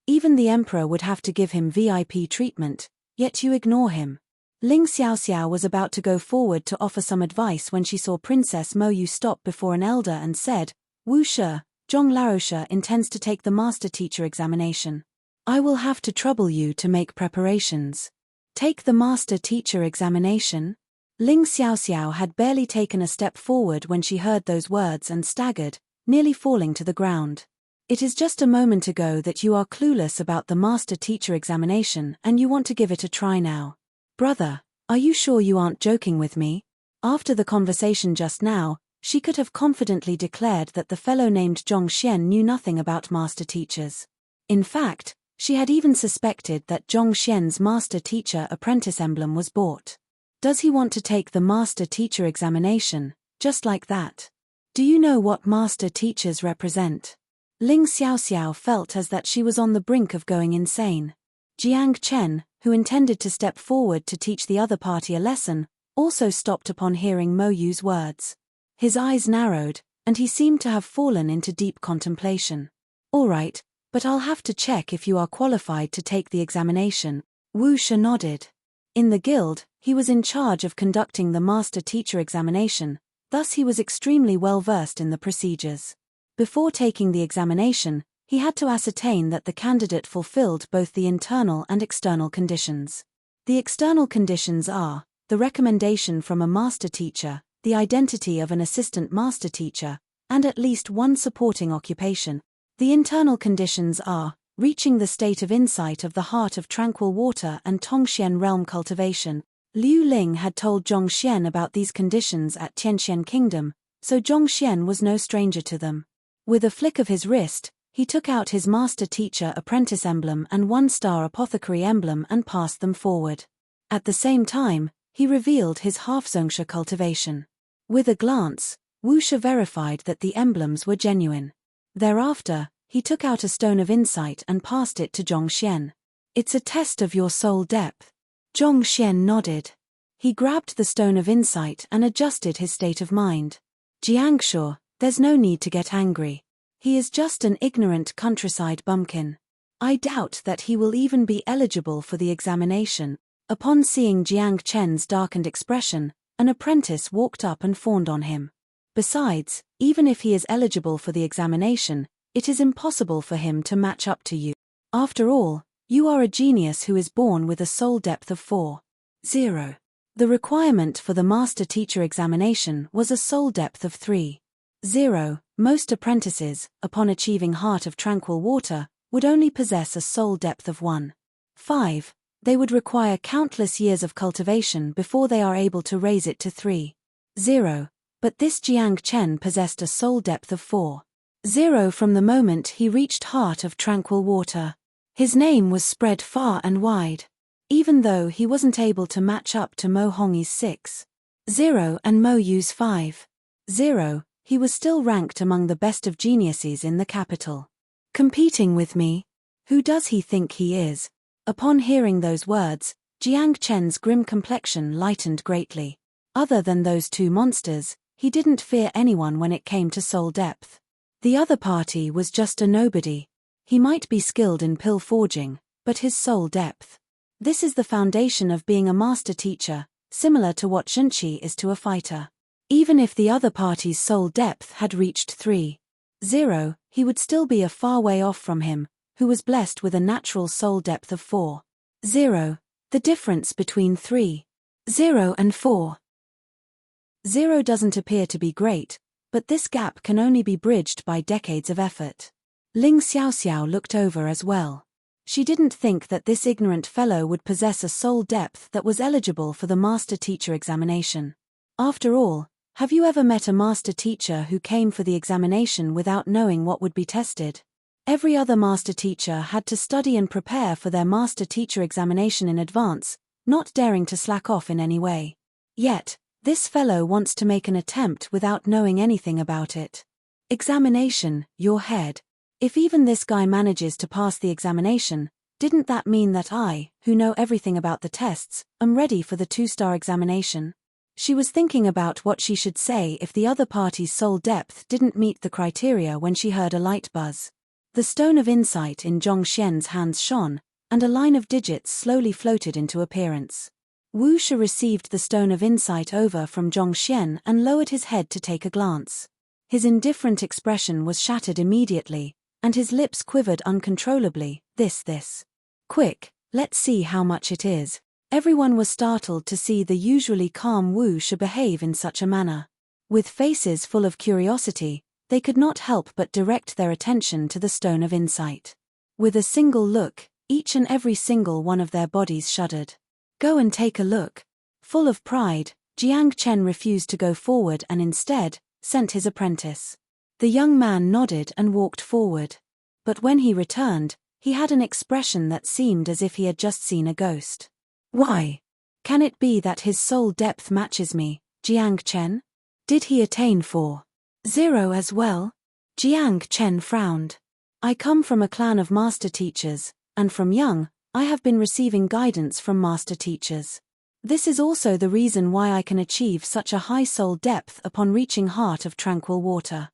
Even the emperor would have to give him VIP treatment, yet you ignore him." Ling Xiaoxiao was about to go forward to offer some advice when she saw Princess Mo Yu stop before an elder and said, "Wu Shi, Zhong Laoshi intends to take the master teacher examination. I will have to trouble you to make preparations." "Take the master teacher examination?" Ling Xiaoxiao had barely taken a step forward when she heard those words and staggered, nearly falling to the ground. "It is just a moment ago that you are clueless about the master teacher examination and you want to give it a try now. Brother, are you sure you aren't joking with me?" After the conversation just now, she could have confidently declared that the fellow named Zhong Xian knew nothing about master teachers. In fact, she had even suspected that Zhong Xian's master teacher apprentice emblem was bought. Does he want to take the master teacher examination, just like that? Do you know what master teachers represent? Ling Xiaoxiao felt as that she was on the brink of going insane. Jiang Chen, who intended to step forward to teach the other party a lesson, also stopped upon hearing Mo Yu's words. His eyes narrowed, and he seemed to have fallen into deep contemplation. "All right, but I'll have to check if you are qualified to take the examination." Wu Shi nodded. In the guild, he was in charge of conducting the master teacher examination, thus he was extremely well versed in the procedures. Before taking the examination, he had to ascertain that the candidate fulfilled both the internal and external conditions. The external conditions are the recommendation from a master teacher, the identity of an assistant master teacher, and at least one supporting occupation. The internal conditions are reaching the state of insight of the heart of tranquil water and Tongxian realm cultivation. Liu Ling had told Zhong Xian about these conditions at Tianxian Kingdom, so Zhong Xian was no stranger to them. With a flick of his wrist, he took out his master teacher apprentice emblem and one-star apothecary emblem and passed them forward. At the same time, he revealed his half-Zongsha cultivation. With a glance, Wu Shi verified that the emblems were genuine. Thereafter, he took out a stone of insight and passed it to Zhong Xian. "It's a test of your soul depth." Zhong Xian nodded. He grabbed the stone of insight and adjusted his state of mind. "Jiangshu, there's no need to get angry. He is just an ignorant countryside bumpkin. I doubt that he will even be eligible for the examination." Upon seeing Jiang Chen's darkened expression, an apprentice walked up and fawned on him. Besides, even if he is eligible for the examination, it is impossible for him to match up to you. After all, you are a genius who is born with a soul depth of 4.0. The requirement for the master-teacher examination was a soul depth of 3.0. Most apprentices, upon achieving Heart of Tranquil Water, would only possess a soul depth of 1.5. They would require countless years of cultivation before they are able to raise it to 3.0. But this Jiang Chen possessed a soul depth of 4.0 from the moment he reached Heart of Tranquil Water. His name was spread far and wide. Even though he wasn't able to match up to Mo Hongyi's 6.0 and Mo Yu's 5.0, he was still ranked among the best of geniuses in the capital. Competing with me? Who does he think he is? Upon hearing those words, Jiang Chen's grim complexion lightened greatly. Other than those two monsters, he didn't fear anyone when it came to soul depth. The other party was just a nobody. He might be skilled in pill forging, but his soul depth. This is the foundation of being a master teacher, similar to what Shunqi is to a fighter. Even if the other party's soul depth had reached 3.0, he would still be a far way off from him, who was blessed with a natural soul depth of 4.0. The difference between 3.0 and 4.0 doesn't appear to be great, but this gap can only be bridged by decades of effort. Ling Xiaoxiao looked over as well. She didn't think that this ignorant fellow would possess a soul depth that was eligible for the master-teacher examination. After all, have you ever met a master-teacher who came for the examination without knowing what would be tested? Every other master-teacher had to study and prepare for their master-teacher examination in advance, not daring to slack off in any way. Yet, this fellow wants to make an attempt without knowing anything about it. Examination, your head. If even this guy manages to pass the examination, didn't that mean that I, who know everything about the tests, am ready for the 2-star examination? She was thinking about what she should say if the other party's soul depth didn't meet the criteria when she heard a light buzz. The stone of insight in Zhong Xian's hands shone, and a line of digits slowly floated into appearance. Wu Shi received the stone of insight over from Zhong Xian and lowered his head to take a glance. His indifferent expression was shattered immediately, and his lips quivered uncontrollably. This. Quick, let's see how much it is. Everyone was startled to see the usually calm Wu Shi behave in such a manner. With faces full of curiosity, they could not help but direct their attention to the stone of insight. With a single look, each and every single one of their bodies shuddered. Go and take a look. Full of pride, Jiang Chen refused to go forward and instead sent his apprentice. The young man nodded and walked forward. But when he returned, he had an expression that seemed as if he had just seen a ghost. Why? Can it be that his soul depth matches me, Jiang Chen? Did he attain 4.0 as well? Jiang Chen frowned. I come from a clan of master teachers, and from young, I have been receiving guidance from master teachers. This is also the reason why I can achieve such a high soul depth upon reaching Heart of Tranquil Water.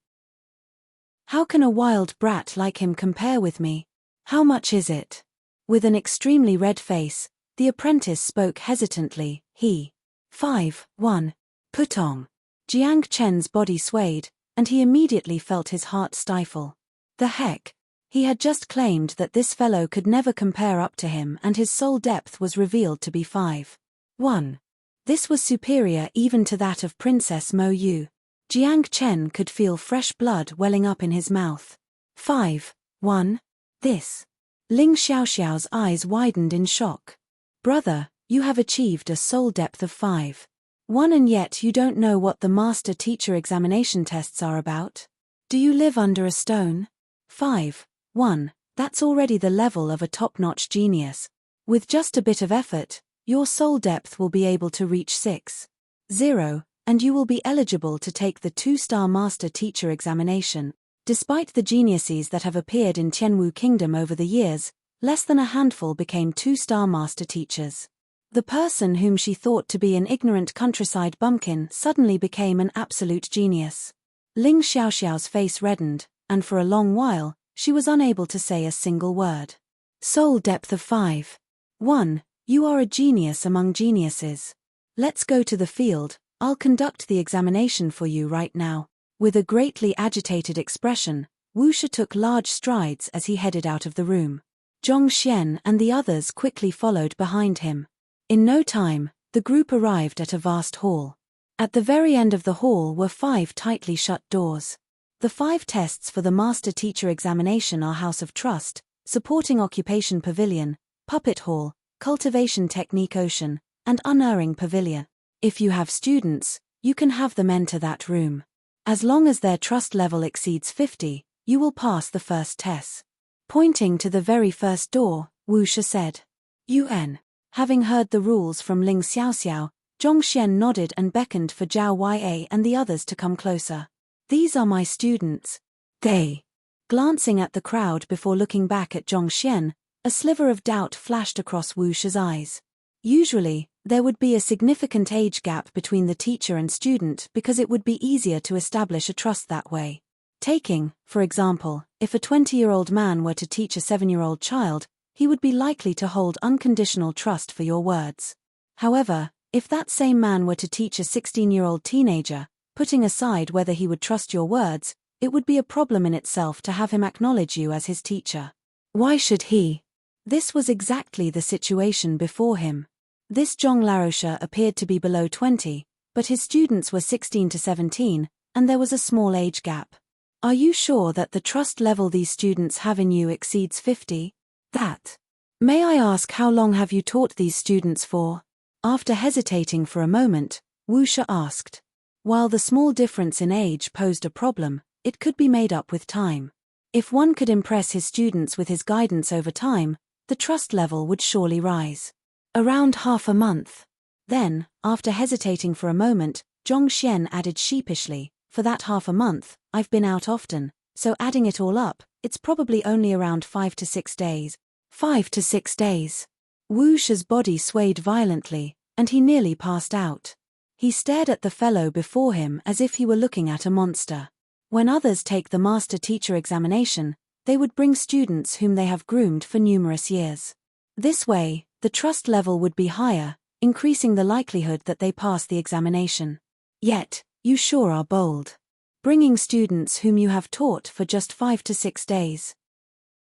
How can a wild brat like him compare with me? How much is it? With an extremely red face, the apprentice spoke hesitantly. 5.1. Putong. Jiang Chen's body swayed, and he immediately felt his heart stifle. The heck? He had just claimed that this fellow could never compare up to him, and his soul depth was revealed to be 5.1. This was superior even to that of Princess Mo Yu. Jiang Chen could feel fresh blood welling up in his mouth. 5.1. This. Ling Xiaoxiao's eyes widened in shock. Brother, you have achieved a soul depth of 5.1 and yet you don't know what the master-teacher examination tests are about? Do you live under a stone? 5.1. That's already the level of a top-notch genius. With just a bit of effort, your soul depth will be able to reach 6.0, and you will be eligible to take the 2-star master-teacher examination. Despite the geniuses that have appeared in Tianwu Kingdom over the years, less than a handful became 2-star master teachers. The person whom she thought to be an ignorant countryside bumpkin suddenly became an absolute genius. Ling Xiaoxiao's face reddened, and for a long while, she was unable to say a single word. Soul depth of 5.1. You are a genius among geniuses. Let's go to the field. I'll conduct the examination for you right now. With a greatly agitated expression, Wu Shi took large strides as he headed out of the room. Zhong Xian and the others quickly followed behind him. In no time, the group arrived at a vast hall. At the very end of the hall were 5 tightly shut doors. The 5 tests for the Master-Teacher examination are House of Trust, Supporting Occupation Pavilion, Puppet Hall, Cultivation Technique Ocean, and Unerring Pavilion. If you have students, you can have them enter that room. As long as their trust level exceeds 50, you will pass the first test. Pointing to the very first door, Wu Shi said. UN. Having heard the rules from Ling Xiaoxiao, Zhong Xian nodded and beckoned for Zhao Yue and the others to come closer. These are my students. They. Glancing at the crowd before looking back at Zhong Xian, a sliver of doubt flashed across Wu Shi's eyes. Usually, there would be a significant age gap between the teacher and student because it would be easier to establish a trust that way. Taking, for example, if a 20-year-old man were to teach a 7-year-old child, he would be likely to hold unconditional trust for your words. However, if that same man were to teach a 16-year-old teenager, putting aside whether he would trust your words, it would be a problem in itself to have him acknowledge you as his teacher. Why should he? This was exactly the situation before him. This Zhong Laosha appeared to be below 20, but his students were 16 to 17, and there was a small age gap. Are you sure that the trust level these students have in you exceeds 50? That. May I ask how long have you taught these students for? After hesitating for a moment, Wu Shi asked. While the small difference in age posed a problem, it could be made up with time. If one could impress his students with his guidance over time, the trust level would surely rise. Around half a month. Then, after hesitating for a moment, Zhong Xian added sheepishly, for that half a month, I've been out often, so adding it all up, it's probably only around 5 to 6 days. 5 to 6 days. Wu Shi's body swayed violently, and he nearly passed out. He stared at the fellow before him as if he were looking at a monster. When others take the Master-Teacher examination, they would bring students whom they have groomed for numerous years. This way, the trust level would be higher, increasing the likelihood that they pass the examination. Yet, you sure are bold. Bringing students whom you have taught for just 5 to 6 days.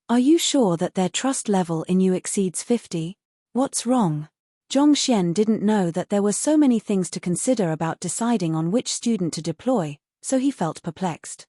Are you sure that their trust level in you exceeds 50? What's wrong? Zhong Xian didn't know that there were so many things to consider about deciding on which student to deploy, so he felt perplexed.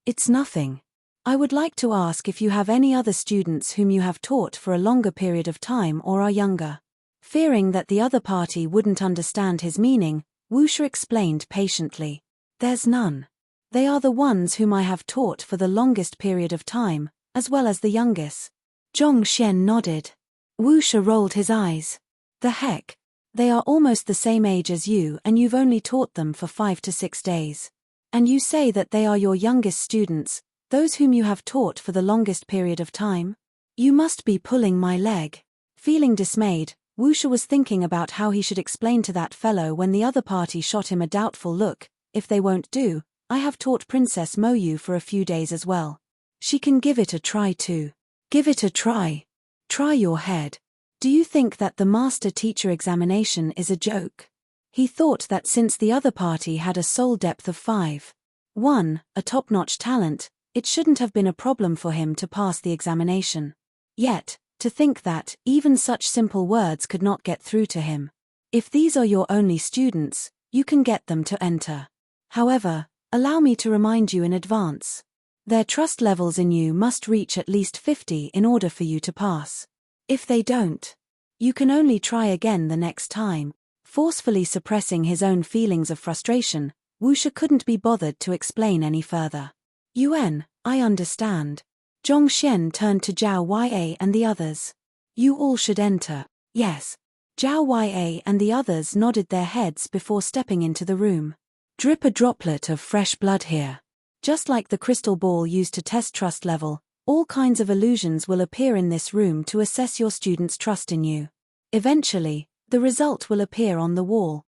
It's nothing. I would like to ask if you have any other students whom you have taught for a longer period of time or are younger. Fearing that the other party wouldn't understand his meaning, Wu Shi explained patiently. There's none. They are the ones whom I have taught for the longest period of time, as well as the youngest. Zhong Xian nodded. Wu Shi rolled his eyes. The heck? They are almost the same age as you and you've only taught them for 5 to 6 days. And you say that they are your youngest students, those whom you have taught for the longest period of time? You must be pulling my leg. Feeling dismayed, Wu Shi was thinking about how he should explain to that fellow when the other party shot him a doubtful look. If they won't do, I have taught Princess Mo Yu for a few days as well. She can give it a try too. Give it a try. Try your head. Do you think that the Master-Teacher examination is a joke? He thought that since the other party had a soul depth of 5.1, a top-notch talent, it shouldn't have been a problem for him to pass the examination. Yet, to think that even such simple words could not get through to him. If these are your only students, you can get them to enter. However, allow me to remind you in advance. Their trust levels in you must reach at least 50 in order for you to pass. If they don't, you can only try again the next time. Forcefully suppressing his own feelings of frustration, Wu Shi couldn't be bothered to explain any further. Yuan, I understand. Zhong Xian turned to Zhao Yue and the others. You all should enter. Yes. Zhao Yue and the others nodded their heads before stepping into the room. Drip a droplet of fresh blood here. Just like the crystal ball used to test trust level, all kinds of illusions will appear in this room to assess your students' trust in you. Eventually, the result will appear on the wall.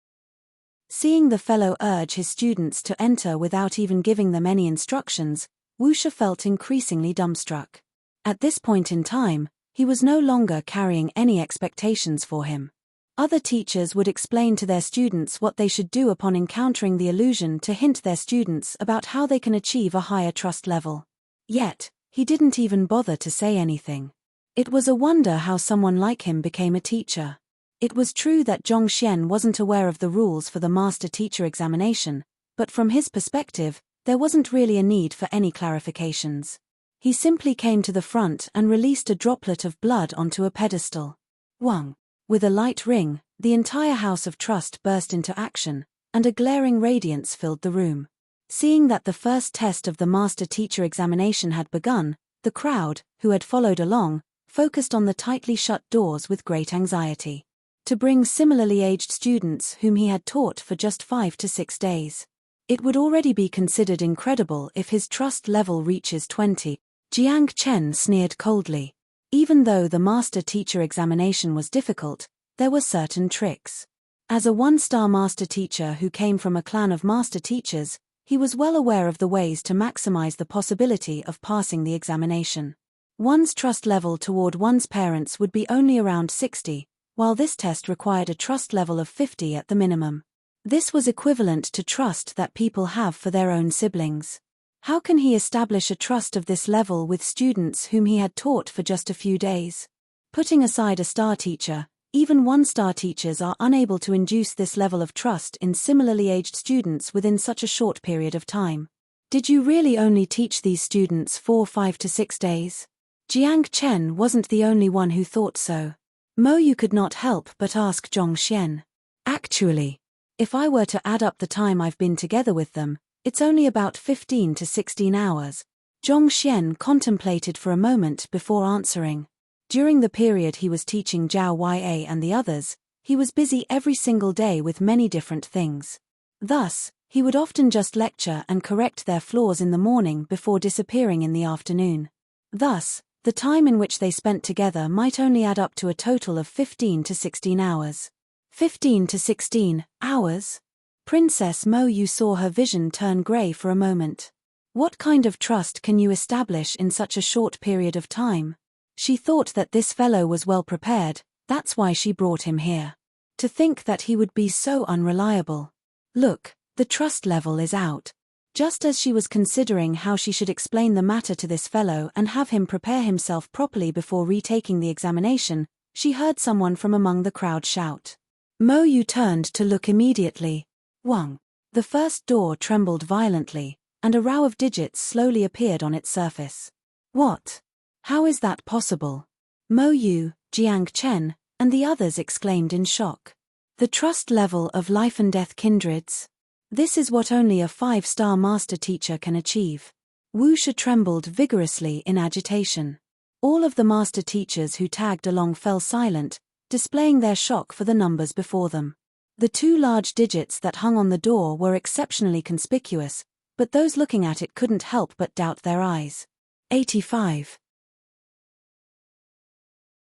Seeing the fellow urge his students to enter without even giving them any instructions, Wu Shi felt increasingly dumbstruck. At this point in time, he was no longer carrying any expectations for him. Other teachers would explain to their students what they should do upon encountering the illusion to hint their students about how they can achieve a higher trust level. Yet, he didn't even bother to say anything. It was a wonder how someone like him became a teacher. It was true that Zhongxian wasn't aware of the rules for the master-teacher examination, but from his perspective, there wasn't really a need for any clarifications. He simply came to the front and released a droplet of blood onto a pedestal. Wang. With a light ring, the entire house of trust burst into action, and a glaring radiance filled the room. Seeing that the first test of the master-teacher examination had begun, the crowd, who had followed along, focused on the tightly shut doors with great anxiety. To bring similarly aged students whom he had taught for just 5 to 6 days. It would already be considered incredible if his trust level reaches 20. Jiang Chen sneered coldly. Even though the master-teacher examination was difficult, there were certain tricks. As a one-star master-teacher who came from a clan of master-teachers, he was well aware of the ways to maximize the possibility of passing the examination. One's trust level toward one's parents would be only around 60, while this test required a trust level of 50 at the minimum. This was equivalent to trust that people have for their own siblings. How can he establish a trust of this level with students whom he had taught for just a few days? Putting aside a star teacher, even one-star teachers are unable to induce this level of trust in similarly aged students within such a short period of time. Did you really only teach these students for 5 to 6 days? Jiang Chen wasn't the only one who thought so. Mo Yu could not help but ask Zhongxian. Actually, if I were to add up the time I've been together with them, it's only about 15 to 16 hours. Zhongxian contemplated for a moment before answering. During the period he was teaching Zhao Ya and the others, he was busy every single day with many different things. Thus, he would often just lecture and correct their flaws in the morning before disappearing in the afternoon. Thus, the time in which they spent together might only add up to a total of 15 to 16 hours. 15 to 16 hours? Princess Mo Yu saw her vision turn grey for a moment. What kind of trust can you establish in such a short period of time? She thought that this fellow was well prepared, that's why she brought him here. To think that he would be so unreliable. Look, the trust level is out. Just as she was considering how she should explain the matter to this fellow and have him prepare himself properly before retaking the examination, she heard someone from among the crowd shout. Mo Yu turned to look immediately. Wang. The first door trembled violently, and a row of digits slowly appeared on its surface. What? How is that possible? Mo Yu, Jiang Chen, and the others exclaimed in shock. The trust level of life and death kindreds? This is what only a 5-star master teacher can achieve. Wu Shi trembled vigorously in agitation. All of the master teachers who tagged along fell silent, displaying their shock for the numbers before them. The 2 large digits that hung on the door were exceptionally conspicuous, but those looking at it couldn't help but doubt their eyes. 85.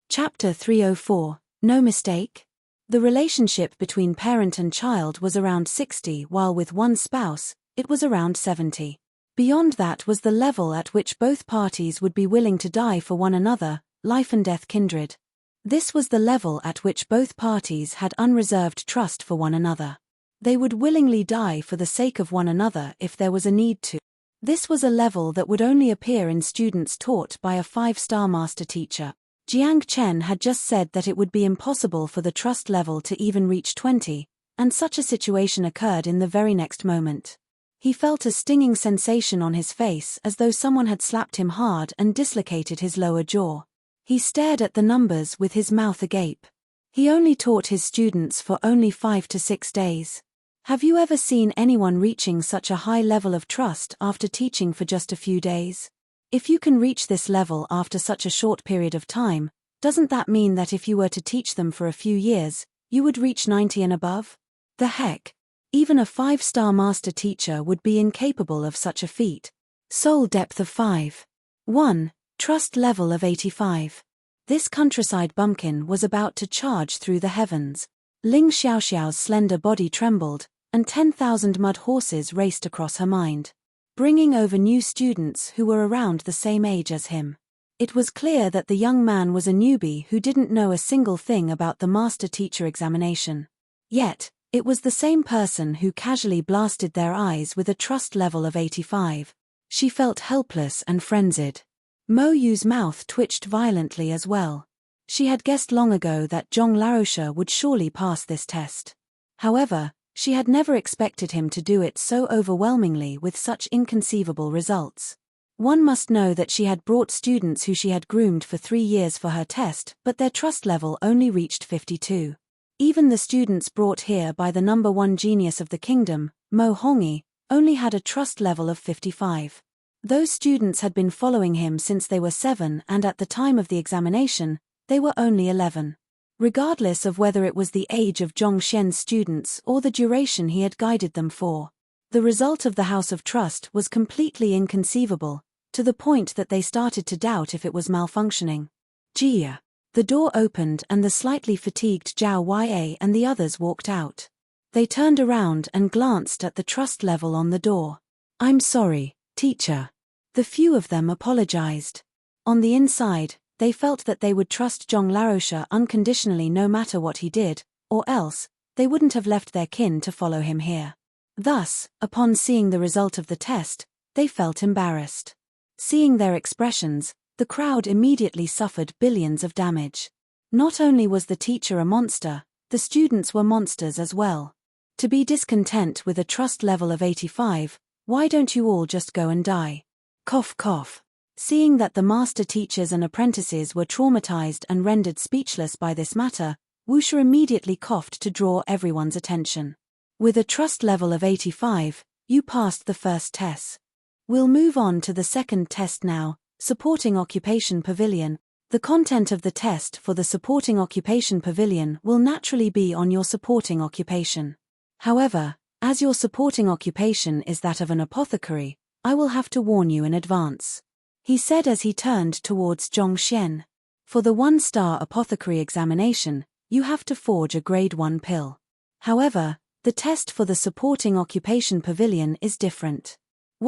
Chapter 304, No Mistake? The relationship between parent and child was around 60, while with one spouse, it was around 70. Beyond that was the level at which both parties would be willing to die for one another, life and death kindred. This was the level at which both parties had unreserved trust for one another. They would willingly die for the sake of one another if there was a need to. This was a level that would only appear in students taught by a 5-star master teacher. Jiang Chen had just said that it would be impossible for the trust level to even reach 20, and such a situation occurred in the very next moment. He felt a stinging sensation on his face as though someone had slapped him hard and dislocated his lower jaw. He stared at the numbers with his mouth agape. He only taught his students for only 5 to 6 days. Have you ever seen anyone reaching such a high level of trust after teaching for just a few days? If you can reach this level after such a short period of time, doesn't that mean that if you were to teach them for a few years, you would reach 90 and above? The heck! Even a 5-star master teacher would be incapable of such a feat. Soul depth of 5. 1. Trust level of 85. This countryside bumpkin was about to charge through the heavens. Ling Xiaoxiao's slender body trembled, and 10,000 mud horses raced across her mind, bringing over new students who were around the same age as him. It was clear that the young man was a newbie who didn't know a single thing about the master-teacher examination. Yet, it was the same person who casually blasted their eyes with a trust level of 85. She felt helpless and frenzied. Mo Yu's mouth twitched violently as well. She had guessed long ago that Zhong Laroche would surely pass this test. However, she had never expected him to do it so overwhelmingly with such inconceivable results. One must know that she had brought students who she had groomed for 3 years for her test, but their trust level only reached 52. Even the students brought here by the #1 genius of the kingdom, Mo Hongyi, only had a trust level of 55. Those students had been following him since they were 7, and at the time of the examination, they were only 11. Regardless of whether it was the age of Zhong Xian's students or the duration he had guided them for, the result of the House of Trust was completely inconceivable, to the point that they started to doubt if it was malfunctioning. Jia. The door opened and the slightly fatigued Zhao Ya and the others walked out. They turned around and glanced at the trust level on the door. "I'm sorry, teacher." The few of them apologized. On the inside, they felt that they would trust Zhong Laroche unconditionally no matter what he did, or else, they wouldn't have left their kin to follow him here. Thus, upon seeing the result of the test, they felt embarrassed. Seeing their expressions, the crowd immediately suffered billions of damage. Not only was the teacher a monster, the students were monsters as well. To be discontent with a trust level of 85, why don't you all just go and die? Cough cough. Seeing that the master teachers and apprentices were traumatized and rendered speechless by this matter, Wuxia immediately coughed to draw everyone's attention. With a trust level of 85, you passed the first test. We'll move on to the second test now, Supporting Occupation Pavilion. The content of the test for the Supporting Occupation Pavilion will naturally be on your supporting occupation. However, as your supporting occupation is that of an apothecary, I will have to warn you in advance, he said as he turned towards Zhong Xian. For the 1-star apothecary examination, you have to forge a grade 1 pill. However, the test for the Supporting Occupation Pavilion is different.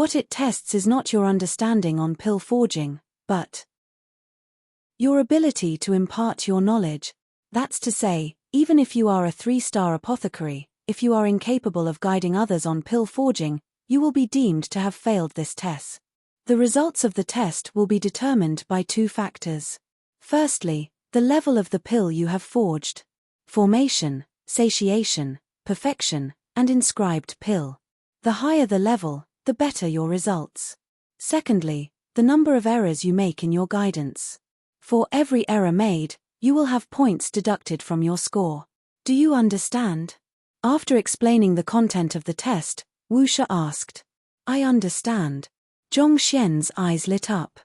What it tests is not your understanding on pill forging, but your ability to impart your knowledge. That's to say, even if you are a 3-star apothecary, if you are incapable of guiding others on pill forging, you will be deemed to have failed this test. The results of the test will be determined by 2 factors. Firstly, the level of the pill you have forged. Formation, satiation, perfection, and inscribed pill. The higher the level, the better your results. Secondly, the number of errors you make in your guidance. For every error made, you will have points deducted from your score. Do you understand? After explaining the content of the test, Wuxia asked. I understand. Zhong Xian's eyes lit up.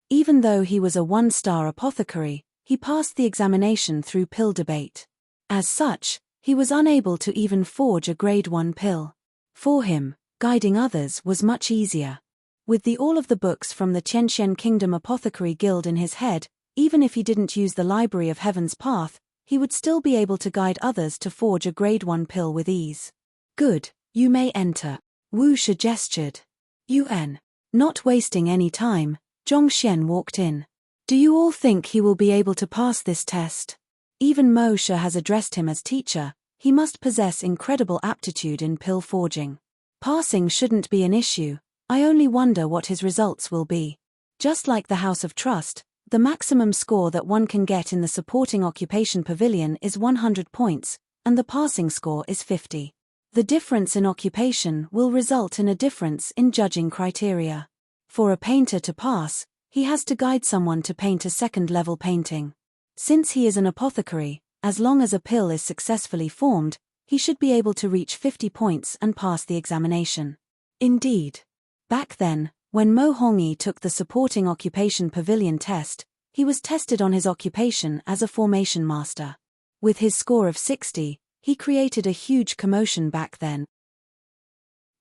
Even though he was a 1-star apothecary, he passed the examination through pill debate. As such, he was unable to even forge a grade 1 pill. For him, guiding others was much easier. With all of the books from the Qianxian Kingdom Apothecary Guild in his head, even if he didn't use the Library of Heaven's Path, he would still be able to guide others to forge a grade 1 pill with ease. Good, you may enter. Wuxia gestured. UN. Not wasting any time, Zhong Xian walked in. Do you all think he will be able to pass this test? Even Mo Shi has addressed him as teacher, he must possess incredible aptitude in pill forging. Passing shouldn't be an issue, I only wonder what his results will be. Just like the House of Trust, the maximum score that one can get in the Supporting Occupation Pavilion is 100 points, and the passing score is 50. The difference in occupation will result in a difference in judging criteria. For a painter to pass, he has to guide someone to paint a second-level painting. Since he is an apothecary, as long as a pill is successfully formed, he should be able to reach 50 points and pass the examination. Indeed. Back then, when Mo Hongyi took the Supporting Occupation Pavilion test, he was tested on his occupation as a formation master. With his score of 60, he created a huge commotion back then.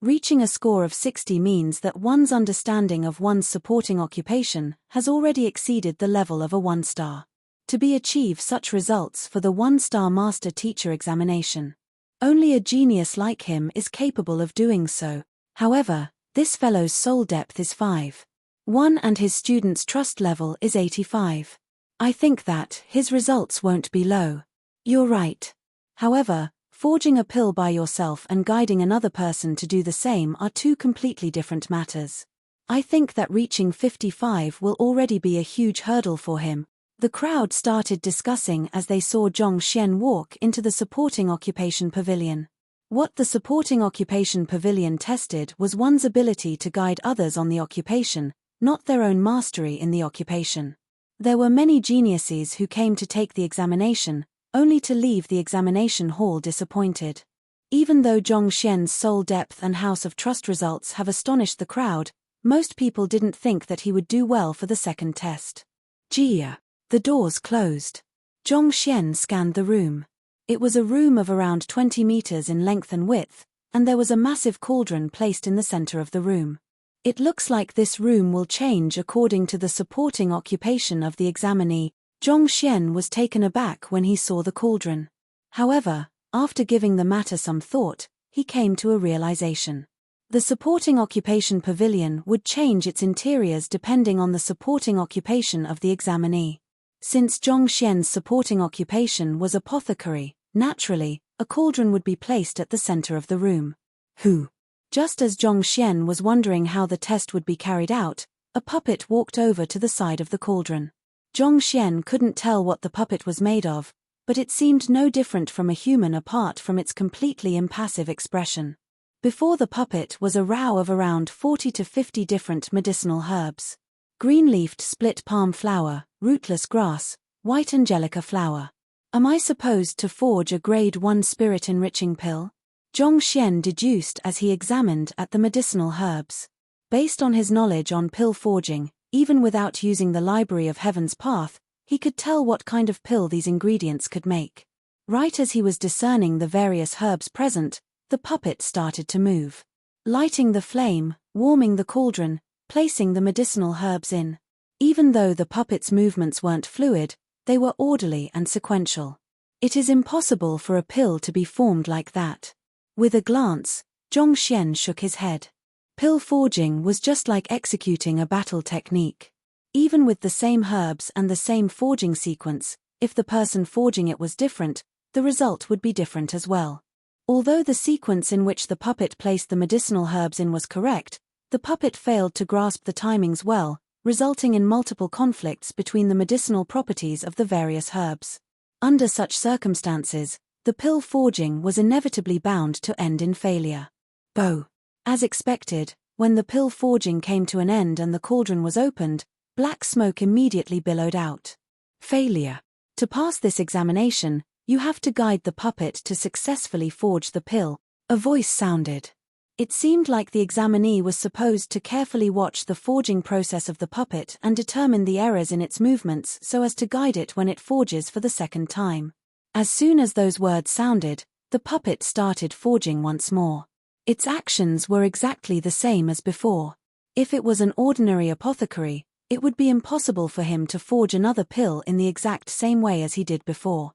Reaching a score of 60 means that one's understanding of one's supporting occupation has already exceeded the level of a 1-star. To achieve such results for the 1-star master teacher examination. Only a genius like him is capable of doing so. However, this fellow's soul depth is 5. 1 and his student's trust level is 85. I think that his results won't be low. You're right. However, forging a pill by yourself and guiding another person to do the same are two completely different matters. I think that reaching 55 will already be a huge hurdle for him. The crowd started discussing as they saw Zhongxian walk into the supporting occupation pavilion. What the supporting occupation pavilion tested was one's ability to guide others on the occupation, not their own mastery in the occupation. There were many geniuses who came to take the examination, only to leave the examination hall disappointed. Even though Zhongxian's soul depth and house of trust results have astonished the crowd, most people didn't think that he would do well for the second test. Jia. The doors closed. Zhongxian scanned the room. It was a room of around 20 meters in length and width, and there was a massive cauldron placed in the center of the room. It looks like this room will change according to the supporting occupation of the examinee. Zhongxian was taken aback when he saw the cauldron. However, after giving the matter some thought, he came to a realization. The supporting occupation pavilion would change its interiors depending on the supporting occupation of the examinee. Since Zhongxian's supporting occupation was apothecary, naturally, a cauldron would be placed at the center of the room. Just as Zhongxian was wondering how the test would be carried out, a puppet walked over to the side of the cauldron. Zhongxian couldn't tell what the puppet was made of, but it seemed no different from a human apart from its completely impassive expression. Before the puppet was a row of around 40 to 50 different medicinal herbs. Green-leafed split palm flower, rootless grass, white angelica flower. Am I supposed to forge a grade 1 spirit-enriching pill? Zhongxian deduced as he examined at the medicinal herbs. Based on his knowledge on pill forging, even without using the library of Heaven's Path, he could tell what kind of pill these ingredients could make. Right as he was discerning the various herbs present, the puppet started to move. Lighting the flame, warming the cauldron, placing the medicinal herbs in. Even though the puppet's movements weren't fluid, they were orderly and sequential. It is impossible for a pill to be formed like that. With a glance, Zhongxian shook his head. Pill forging was just like executing a battle technique. Even with the same herbs and the same forging sequence, if the person forging it was different, the result would be different as well. Although the sequence in which the puppet placed the medicinal herbs in was correct, the puppet failed to grasp the timings well, resulting in multiple conflicts between the medicinal properties of the various herbs. Under such circumstances, the pill forging was inevitably bound to end in failure. As expected, when the pill forging came to an end and the cauldron was opened, black smoke immediately billowed out. Failure. To pass this examination, you have to guide the puppet to successfully forge the pill, a voice sounded. It seemed like the examinee was supposed to carefully watch the forging process of the puppet and determine the errors in its movements so as to guide it when it forges for the second time. As soon as those words sounded, the puppet started forging once more. Its actions were exactly the same as before. If it was an ordinary apothecary, it would be impossible for him to forge another pill in the exact same way as he did before.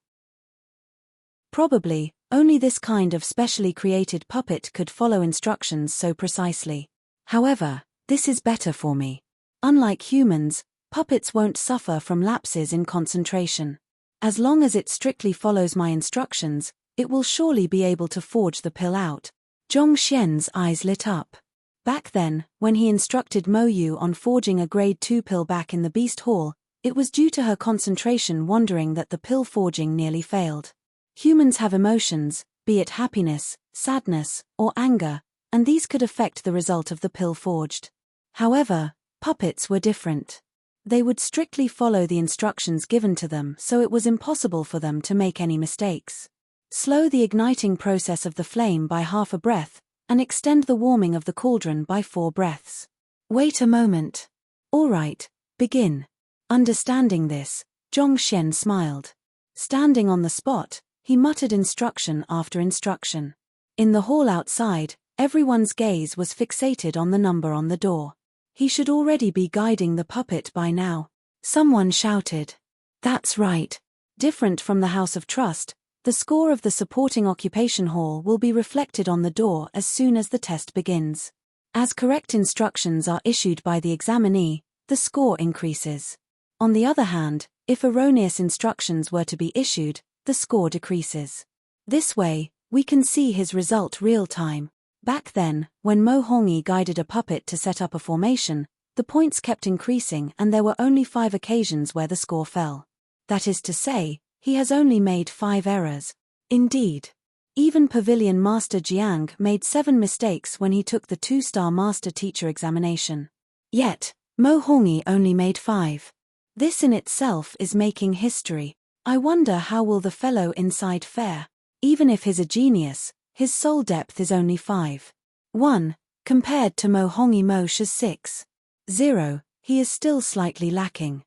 Probably, only this kind of specially created puppet could follow instructions so precisely. However, this is better for me. Unlike humans, puppets won't suffer from lapses in concentration. As long as it strictly follows my instructions, it will surely be able to forge the pill out. Zhongxian's eyes lit up. Back then, when he instructed Mo Yu on forging a grade 2 pill back in the Beast Hall, it was due to her concentration wondering that the pill forging nearly failed. Humans have emotions, be it happiness, sadness, or anger, and these could affect the result of the pill forged. However, puppets were different. They would strictly follow the instructions given to them, so it was impossible for them to make any mistakes. Slow the igniting process of the flame by half a breath, and extend the warming of the cauldron by 4 breaths. Wait a moment. All right, begin. Understanding this, Zhongxian smiled. Standing on the spot, he muttered instruction after instruction. In the hall outside, everyone's gaze was fixated on the number on the door. He should already be guiding the puppet by now. Someone shouted. That's right. Different from the House of Trust, the score of the supporting occupation hall will be reflected on the door as soon as the test begins. As correct instructions are issued by the examinee, the score increases. On the other hand, if erroneous instructions were to be issued, the score decreases. This way, we can see his result real-time. Back then, when Mo Hongyi guided a puppet to set up a formation, the points kept increasing and there were only 5 occasions where the score fell. That is to say, he has only made 5 errors. Indeed. Even Pavilion Master Jiang made 7 mistakes when he took the 2-star Master Teacher examination. Yet, Mo Hongyi only made 5. This in itself is making history. I wonder how will the fellow inside fare. Even if he's a genius, his soul depth is only 5. 1. Compared to Mo Hongyi Mo's 6. 0, he is still slightly lacking.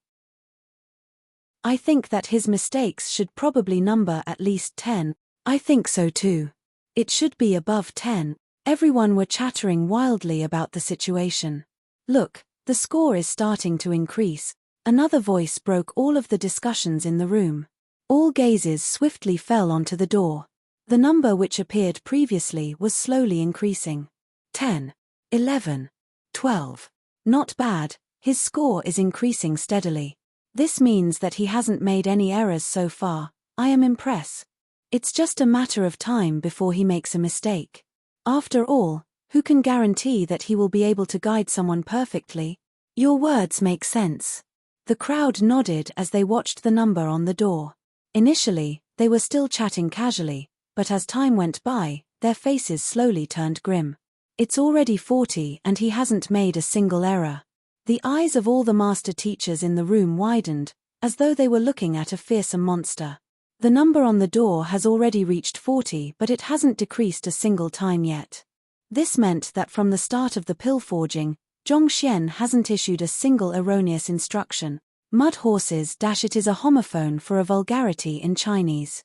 I think that his mistakes should probably number at least 10. I think so too. It should be above 10. Everyone were chattering wildly about the situation. Look, the score is starting to increase. Another voice broke all of the discussions in the room. All gazes swiftly fell onto the door. The number which appeared previously was slowly increasing. 10. 11. 12. Not bad, his score is increasing steadily. This means that he hasn't made any errors so far. I am impressed. It's just a matter of time before he makes a mistake. After all, who can guarantee that he will be able to guide someone perfectly? Your words make sense. The crowd nodded as they watched the number on the door. Initially, they were still chatting casually, but as time went by, their faces slowly turned grim. It's already 40 and he hasn't made a single error. The eyes of all the master teachers in the room widened, as though they were looking at a fearsome monster. The number on the door has already reached 40, but it hasn't decreased a single time yet. This meant that from the start of the pill forging, Zhong Xian hasn't issued a single erroneous instruction. Mud horses - it is a homophone for a vulgarity in Chinese.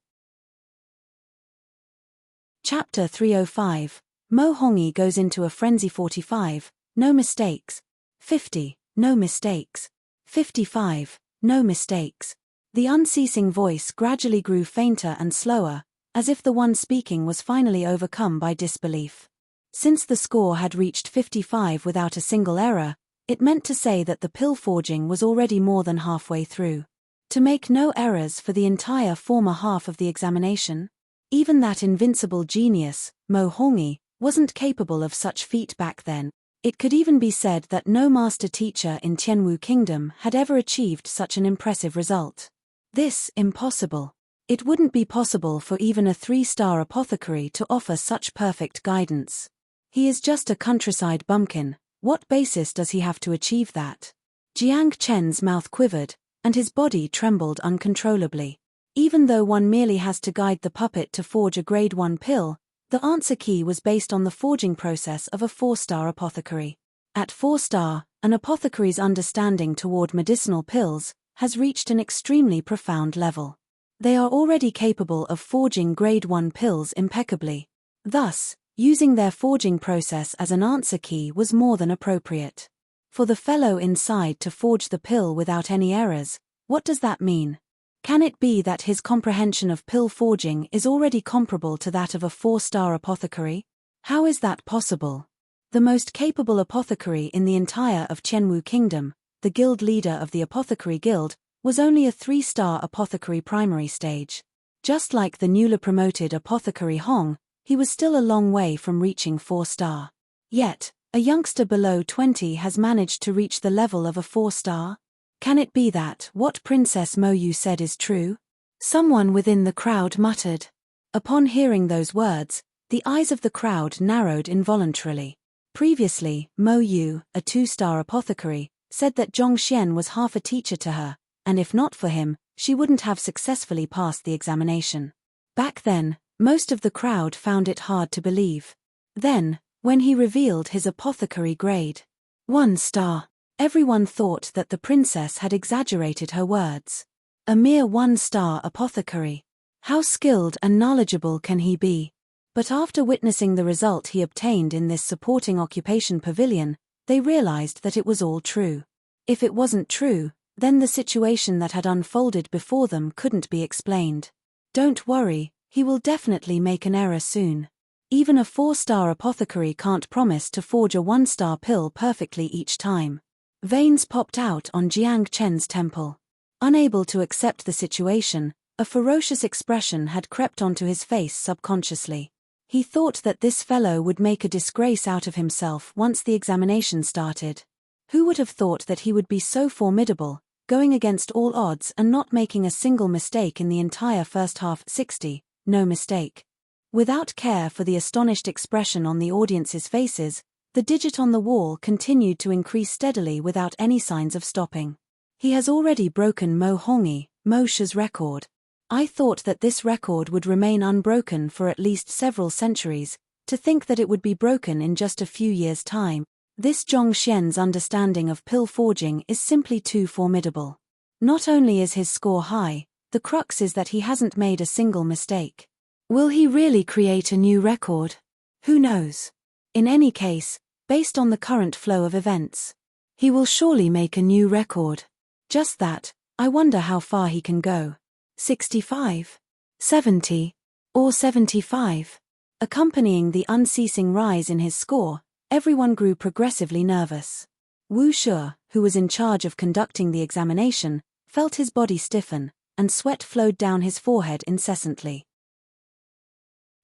Chapter 305. Mo Hongyi goes into a frenzy. 45, no mistakes. 50, no mistakes. 55, no mistakes. The unceasing voice gradually grew fainter and slower, as if the one speaking was finally overcome by disbelief. Since the score had reached 55 without a single error, it meant to say that the pill forging was already more than halfway through. To make no errors for the entire former half of the examination? Even that invincible genius, Mo Hongyi, wasn't capable of such feat back then. It could even be said that no master teacher in Tianwu Kingdom had ever achieved such an impressive result. This, impossible. It wouldn't be possible for even a 3-star apothecary to offer such perfect guidance. He is just a countryside bumpkin. What basis does he have to achieve that? Jiang Chen's mouth quivered, and his body trembled uncontrollably. Even though one merely has to guide the puppet to forge a grade 1 pill, the answer key was based on the forging process of a 4-star apothecary. At 4-star, an apothecary's understanding toward medicinal pills has reached an extremely profound level. They are already capable of forging grade 1 pills impeccably. Thus, using their forging process as an answer key was more than appropriate. For the fellow inside to forge the pill without any errors, what does that mean? Can it be that his comprehension of pill forging is already comparable to that of a 4-star apothecary? How is that possible? The most capable apothecary in the entire of Tianwu Kingdom, the guild leader of the Apothecary Guild, was only a 3-star apothecary primary stage. Just like the newly promoted Apothecary Hong, he was still a long way from reaching 4-star. Yet, a youngster below 20 has managed to reach the level of a 4-star? Can it be that what Princess Mo Yu said is true? Someone within the crowd muttered. Upon hearing those words, the eyes of the crowd narrowed involuntarily. Previously, Mo Yu, a 2-star apothecary, said that Zhong Xian was half a teacher to her, and if not for him, she wouldn't have successfully passed the examination. Back then, most of the crowd found it hard to believe. Then, when he revealed his apothecary grade, 1-star, everyone thought that the princess had exaggerated her words. A mere 1-star apothecary. How skilled and knowledgeable can he be? But after witnessing the result he obtained in this supporting occupation pavilion, they realized that it was all true. If it wasn't true, then the situation that had unfolded before them couldn't be explained. Don't worry, he will definitely make an error soon. Even a 4-star apothecary can't promise to forge a 1-star pill perfectly each time. Veins popped out on Jiang Chen's temple. Unable to accept the situation, a ferocious expression had crept onto his face subconsciously. He thought that this fellow would make a disgrace out of himself once the examination started. Who would have thought that he would be so formidable, going against all odds and not making a single mistake in the entire first half? 60, no mistake. Without care for the astonished expression on the audience's faces, the digit on the wall continued to increase steadily without any signs of stopping. He has already broken Mo Hong's record. I thought that this record would remain unbroken for at least several centuries. To think that it would be broken in just a few years' time. This Zhong Xian's understanding of pill forging is simply too formidable. Not only is his score high, the crux is that he hasn't made a single mistake. Will he really create a new record? Who knows? In any case, based on the current flow of events, he will surely make a new record. Just that, I wonder how far he can go. 65, 70, or 75. Accompanying the unceasing rise in his score, everyone grew progressively nervous. Wu Shu, who was in charge of conducting the examination, felt his body stiffen, and sweat flowed down his forehead incessantly.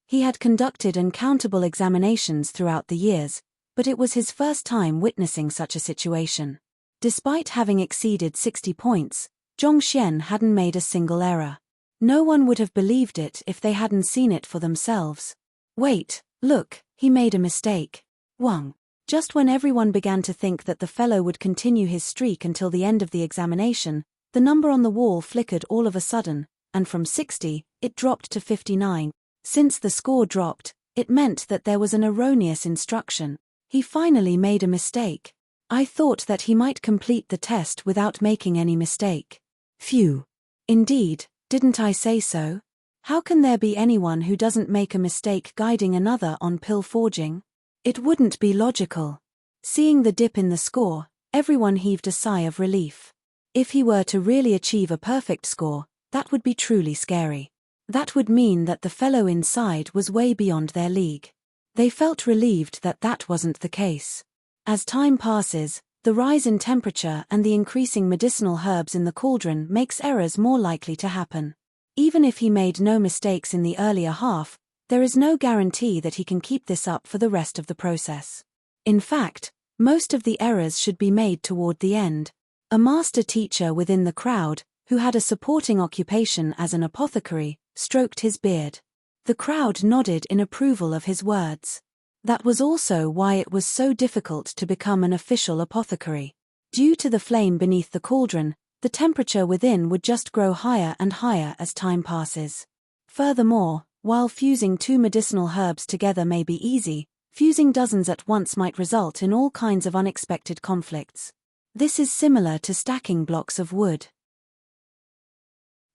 He had conducted uncountable examinations throughout the years, but it was his first time witnessing such a situation. Despite having exceeded 60 points, Zhong Xian hadn't made a single error. No one would have believed it if they hadn't seen it for themselves. Wait, look, he made a mistake. Wang. Just when everyone began to think that the fellow would continue his streak until the end of the examination, the number on the wall flickered all of a sudden, and from 60, it dropped to 59. Since the score dropped, it meant that there was an erroneous instruction. He finally made a mistake. I thought that he might complete the test without making any mistake. Phew. Indeed, didn't I say so? How can there be anyone who doesn't make a mistake guiding another on pill forging? It wouldn't be logical. Seeing the dip in the score, everyone heaved a sigh of relief. If he were to really achieve a perfect score, that would be truly scary. That would mean that the fellow inside was way beyond their league. They felt relieved that that wasn't the case. As time passes, the rise in temperature and the increasing medicinal herbs in the cauldron makes errors more likely to happen. Even if he made no mistakes in the earlier half, there is no guarantee that he can keep this up for the rest of the process. In fact, most of the errors should be made toward the end. A master teacher within the crowd, who had a supporting occupation as an apothecary, stroked his beard. The crowd nodded in approval of his words. That was also why it was so difficult to become an official apothecary. Due to the flame beneath the cauldron, the temperature within would just grow higher and higher as time passes. Furthermore, while fusing two medicinal herbs together may be easy, fusing dozens at once might result in all kinds of unexpected conflicts. This is similar to stacking blocks of wood.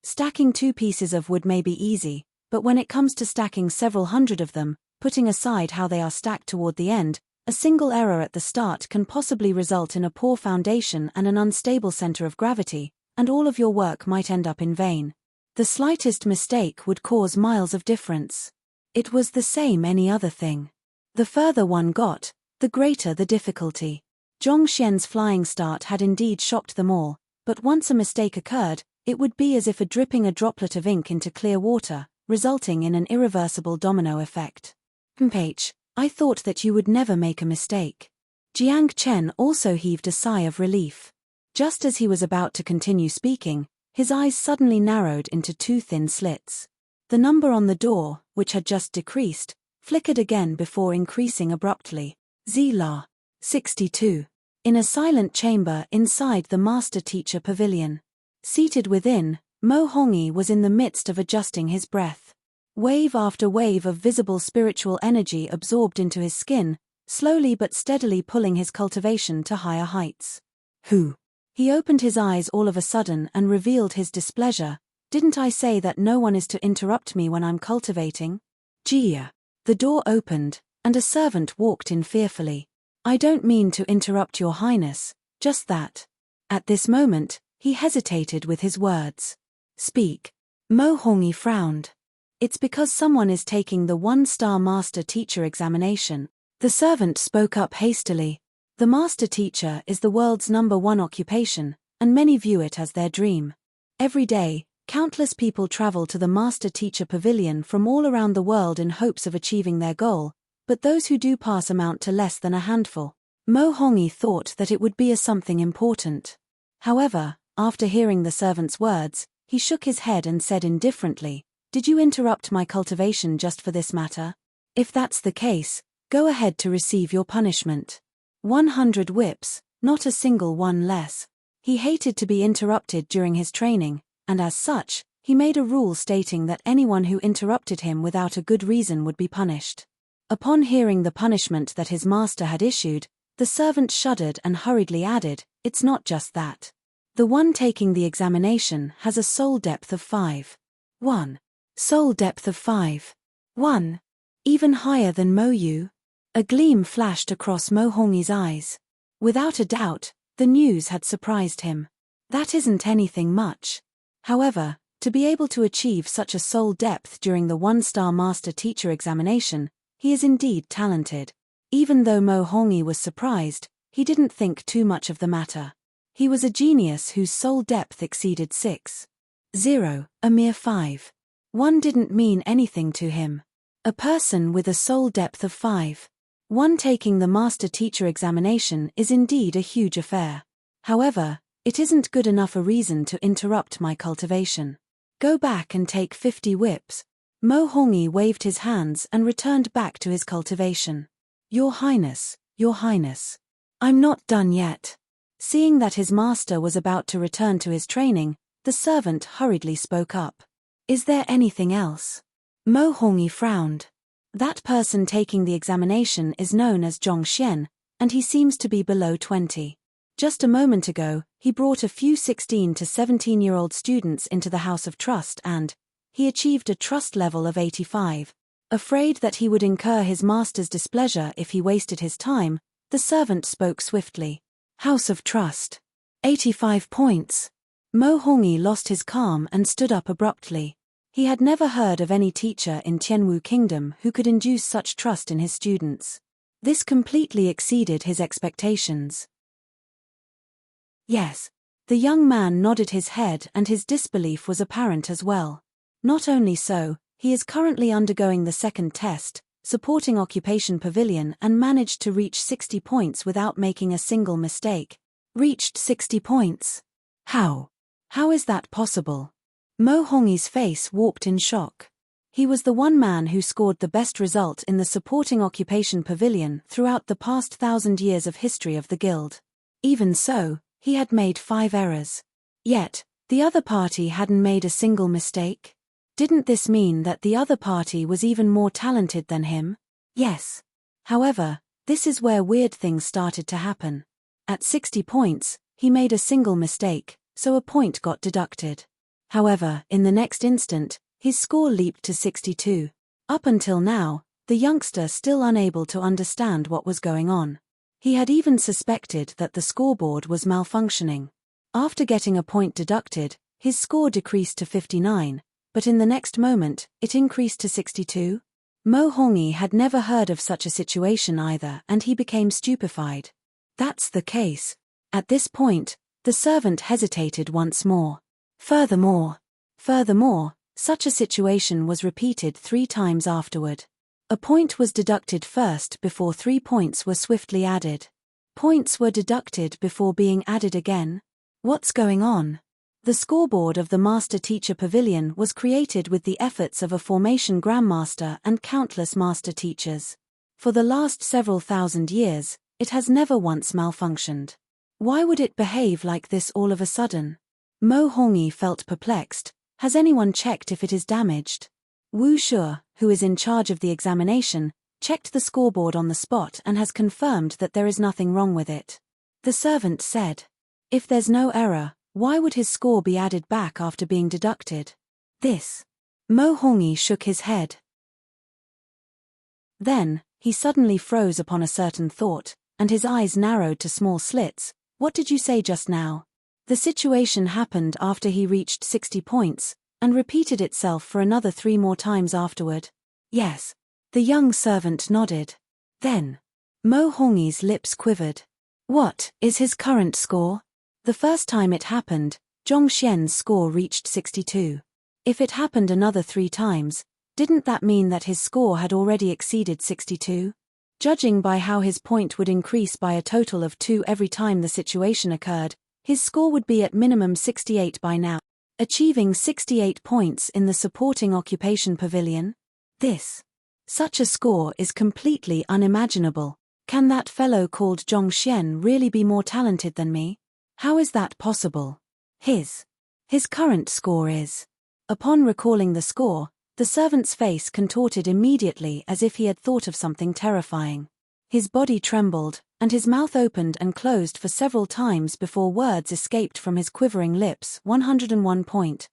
Stacking 2 pieces of wood may be easy, but when it comes to stacking several hundred of them, putting aside how they are stacked toward the end, a single error at the start can possibly result in a poor foundation and an unstable center of gravity, and all of your work might end up in vain. The slightest mistake would cause miles of difference. It was the same any other thing. The further one got, the greater the difficulty. Zhong Xian's flying start had indeed shocked them all, but once a mistake occurred, it would be as if dripping a droplet of ink into clear water, resulting in an irreversible domino effect. I thought that you would never make a mistake. Jiang Chen also heaved a sigh of relief. Just as he was about to continue speaking, his eyes suddenly narrowed into 2 thin slits. The number on the door, which had just decreased, flickered again before increasing abruptly. Zila. 62. In a silent chamber inside the master teacher pavilion. Seated within, Mo Hongyi was in the midst of adjusting his breath. Wave after wave of visible spiritual energy absorbed into his skin, slowly but steadily pulling his cultivation to higher heights. Who? He opened his eyes all of a sudden and revealed his displeasure. Didn't I say that no one is to interrupt me when I'm cultivating? Jia. The door opened, and a servant walked in fearfully. I don't mean to interrupt your highness, just that. At this moment, he hesitated with his words. Speak. Mo Hongyi frowned. It's because someone is taking the 1-star master teacher examination. The servant spoke up hastily. The master teacher is the world's #1 occupation, and many view it as their dream. Every day, countless people travel to the master teacher pavilion from all around the world in hopes of achieving their goal, but those who do pass amount to less than a handful. Mo Hongyi thought that it would be something important. However, after hearing the servant's words, he shook his head and said indifferently, "Did you interrupt my cultivation just for this matter? If that's the case, go ahead to receive your punishment. 100 whips, not a single one less." He hated to be interrupted during his training, and as such, he made a rule stating that anyone who interrupted him without a good reason would be punished. Upon hearing the punishment that his master had issued, the servant shuddered and hurriedly added, "It's not just that. The one taking the examination has a soul depth of 5. 1. Soul depth of 5. 1. Even higher than Mo Yu? A gleam flashed across Mo Hongyi's eyes. Without a doubt, the news had surprised him. That isn't anything much. However, to be able to achieve such a soul depth during the 1-star master teacher examination, he is indeed talented. Even though Mo Hongyi was surprised, he didn't think too much of the matter. He was a genius whose soul depth exceeded 6. 0, a mere 5. 1 didn't mean anything to him. A person with a soul depth of 5. 1 taking the master teacher examination is indeed a huge affair. However, it isn't good enough a reason to interrupt my cultivation. Go back and take 50 whips. Mo Hongyi waved his hands and returned back to his cultivation. Your Highness, Your Highness. I'm not done yet. Seeing that his master was about to return to his training, the servant hurriedly spoke up. Is there anything else? Mo Hongyi frowned. That person taking the examination is known as Zhong Xian, and he seems to be below 20. Just a moment ago, he brought a few 16 to 17-year-old students into the House of Trust and he achieved a trust level of 85. Afraid that he would incur his master's displeasure if he wasted his time, the servant spoke swiftly. House of Trust. 85 points. Mo Hongyi lost his calm and stood up abruptly. He had never heard of any teacher in Tianwu Kingdom who could induce such trust in his students. This completely exceeded his expectations. Yes. The young man nodded his head and his disbelief was apparent as well. Not only so, he is currently undergoing the second test, supporting Occupation Pavilion, and managed to reach 60 points without making a single mistake. Reached 60 points? How? How is that possible? Mo Hongyi's face warped in shock. He was the one man who scored the best result in the supporting Occupation Pavilion throughout the past 1,000 years of history of the guild. Even so, he had made 5 errors. Yet, the other party hadn't made a single mistake. Didn't this mean that the other party was even more talented than him? Yes. However, this is where weird things started to happen. At 60 points, he made a single mistake, so a point got deducted. However, in the next instant, his score leaped to 62. Up until now, the youngster still unable to understand what was going on. He had even suspected that the scoreboard was malfunctioning. After getting a point deducted, his score decreased to 59, but in the next moment, it increased to 62. Mo Hongyi had never heard of such a situation either, and he became stupefied. That's the case. At this point, the servant hesitated once more. Furthermore, such a situation was repeated 3 times afterward. A point was deducted first before 3 points were swiftly added. Points were deducted before being added again. What's going on? The scoreboard of the Master Teacher Pavilion was created with the efforts of a formation Grandmaster and countless Master Teachers. For the last several thousand years, it has never once malfunctioned. Why would it behave like this all of a sudden? Mo Hongyi felt perplexed. Has anyone checked if it is damaged? Wu Shu, who is in charge of the examination, checked the scoreboard on the spot and has confirmed that there is nothing wrong with it. The servant said, if there's no error, why would his score be added back after being deducted? This. Mo Hongyi shook his head. Then, he suddenly froze upon a certain thought, and his eyes narrowed to small slits. What did you say just now? The situation happened after he reached 60 points, and repeated itself for another 3 more times afterward. Yes. The young servant nodded. Then, Mo Hongyi's lips quivered. What is his current score? The first time it happened, Zhong Xian's score reached 62. If it happened another 3 times, didn't that mean that his score had already exceeded 62? Judging by how his point would increase by a total of 2 every time the situation occurred, his score would be at minimum 68 by now. Achieving 68 points in the supporting occupation pavilion? Such a score is completely unimaginable. Can that fellow called Zhong Xian really be more talented than me? How is that possible? His current score is. Upon recalling the score, the servant's face contorted immediately as if he had thought of something terrifying. His body trembled, and his mouth opened and closed for several times before words escaped from his quivering lips. 101 point.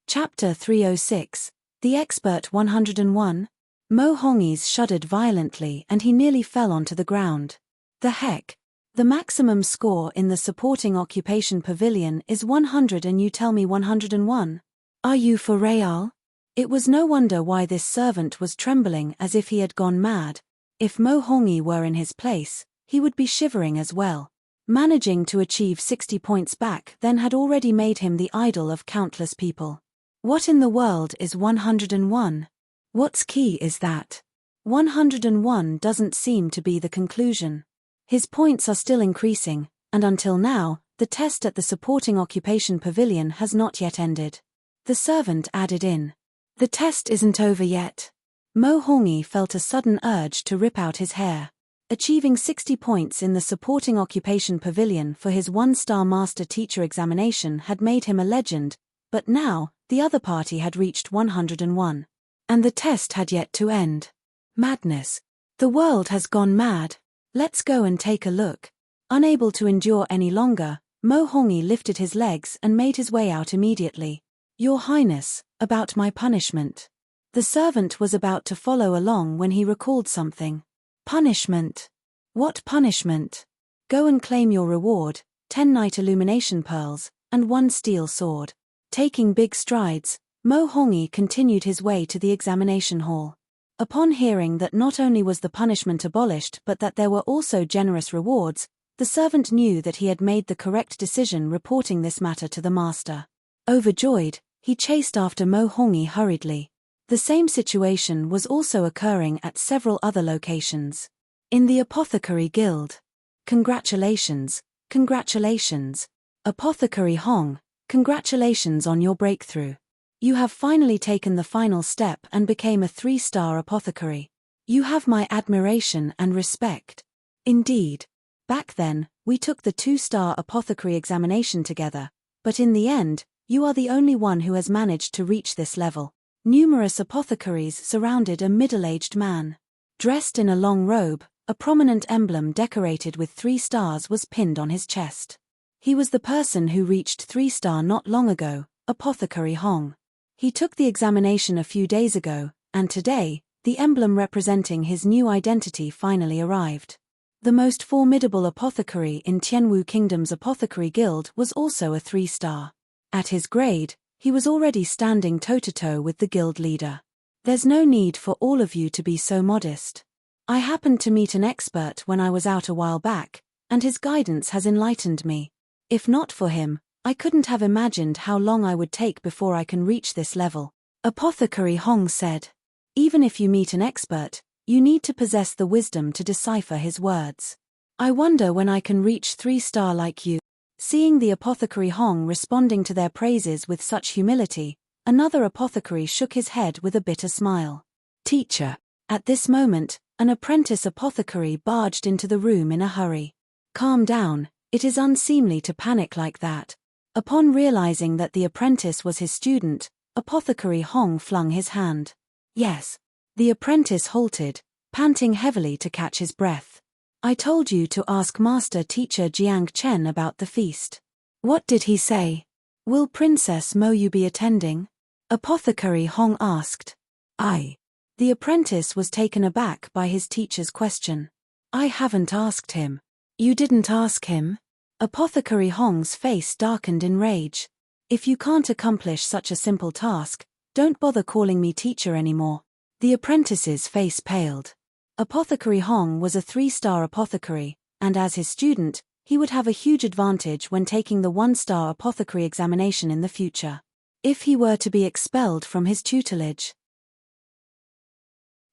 Chapter 306. The Expert 101. Mo Hongyi's shuddered violently and he nearly fell onto the ground. The heck? The maximum score in the supporting occupation pavilion is 100 and you tell me 101? Are you for real? It was no wonder why this servant was trembling as if he had gone mad. If Mo Hongyi were in his place, he would be shivering as well. Managing to achieve 60 points back then had already made him the idol of countless people. What in the world is 101? What's key is that 101 doesn't seem to be the conclusion. His points are still increasing, and until now, the test at the supporting occupation pavilion has not yet ended. The servant added in. The test isn't over yet. Mo Hongyi felt a sudden urge to rip out his hair. Achieving 60 points in the supporting occupation pavilion for his 1-star master teacher examination had made him a legend, but now, the other party had reached 101. And the test had yet to end. Madness. The world has gone mad. Let's go and take a look. Unable to endure any longer, Mo Hongyi lifted his legs and made his way out immediately. Your Highness, about my punishment. The servant was about to follow along when he recalled something. Punishment? What punishment? Go and claim your reward, 10 night illumination pearls, and 1 steel sword. Taking big strides, Mo Hongyi continued his way to the examination hall. Upon hearing that not only was the punishment abolished but that there were also generous rewards, the servant knew that he had made the correct decision reporting this matter to the master. Overjoyed, he chased after Mo Hongyi hurriedly. The same situation was also occurring at several other locations. In the Apothecary Guild. Congratulations, congratulations. Apothecary Hong, congratulations on your breakthrough. You have finally taken the final step and became a 3-star apothecary. You have my admiration and respect. Indeed. Back then, we took the 2-star apothecary examination together, but in the end, you are the only one who has managed to reach this level. Numerous apothecaries surrounded a middle-aged man. Dressed in a long robe, a prominent emblem decorated with 3 stars was pinned on his chest. He was the person who reached 3-star not long ago, Apothecary Hong. He took the examination a few days ago, and today, the emblem representing his new identity finally arrived. The most formidable apothecary in Tianwu Kingdom's Apothecary Guild was also a 3-star. At his grade, he was already standing toe-to-toe with the guild leader. There's no need for all of you to be so modest. I happened to meet an expert when I was out a while back, and his guidance has enlightened me. If not for him, I couldn't have imagined how long I would take before I can reach this level. Apothecary Hong said. Even if you meet an expert, you need to possess the wisdom to decipher his words. I wonder when I can reach 3-star like you. Seeing the Apothecary Hong responding to their praises with such humility, another apothecary shook his head with a bitter smile. Teacher. At this moment, an apprentice apothecary barged into the room in a hurry. Calm down, it is unseemly to panic like that. Upon realizing that the apprentice was his student, Apothecary Hong flung his hand. Yes. The apprentice halted, panting heavily to catch his breath. I told you to ask Master Teacher Jiang Chen about the feast. What did he say? Will Princess Mo Yu be attending? Apothecary Hong asked. The apprentice was taken aback by his teacher's question. I haven't asked him. You didn't ask him? Apothecary Hong's face darkened in rage. If you can't accomplish such a simple task, don't bother calling me teacher anymore. The apprentice's face paled. Apothecary Hong was a 3-star apothecary, and as his student, he would have a huge advantage when taking the 1-star apothecary examination in the future. If he were to be expelled from his tutelage,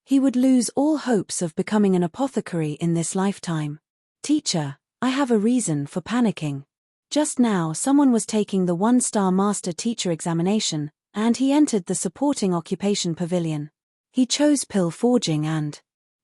he would lose all hopes of becoming an apothecary in this lifetime. Teacher, I have a reason for panicking. Just now someone was taking the 1-star master teacher examination, and he entered the supporting occupation pavilion. He chose pill forging and...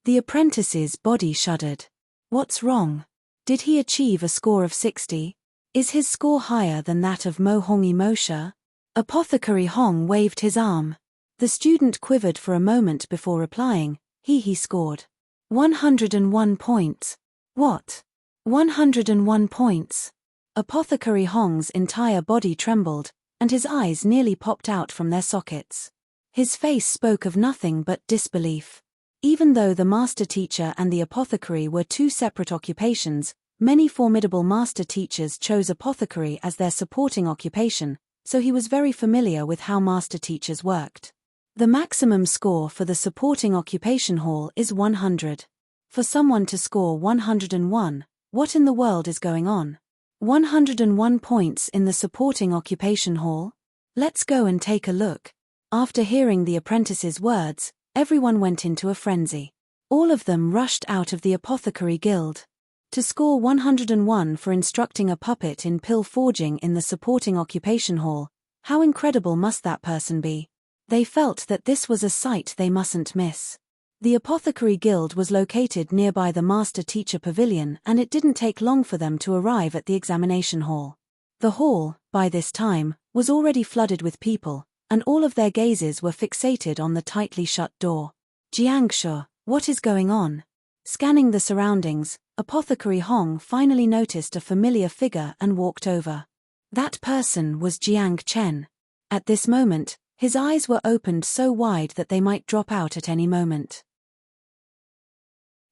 The apprentice's body shuddered. What's wrong? Did he achieve a score of 60? Is his score higher than that of Mo Hongi Moshe? Apothecary Hong waved his arm. The student quivered for a moment before replying. He scored 101 points. What? 101 points? Apothecary Hong's entire body trembled, and his eyes nearly popped out from their sockets. His face spoke of nothing but disbelief. Even though the master teacher and the apothecary were 2 separate occupations, many formidable master teachers chose apothecary as their supporting occupation, so he was very familiar with how master teachers worked. The maximum score for the supporting occupation hall is 100. For someone to score 101, what in the world is going on? 101 points in the supporting occupation hall? Let's go and take a look. After hearing the apprentice's words, everyone went into a frenzy. All of them rushed out of the apothecary guild. To score 101 for instructing a puppet in pill forging in the supporting occupation hall, how incredible must that person be? They felt that this was a sight they mustn't miss. The apothecary guild was located nearby the master teacher pavilion, and it didn't take long for them to arrive at the examination hall. The hall, by this time, was already flooded with people, and all of their gazes were fixated on the tightly shut door. Jiangshu, what is going on? Scanning the surroundings, Apothecary Hong finally noticed a familiar figure and walked over. That person was Jiang Chen. At this moment, his eyes were opened so wide that they might drop out at any moment.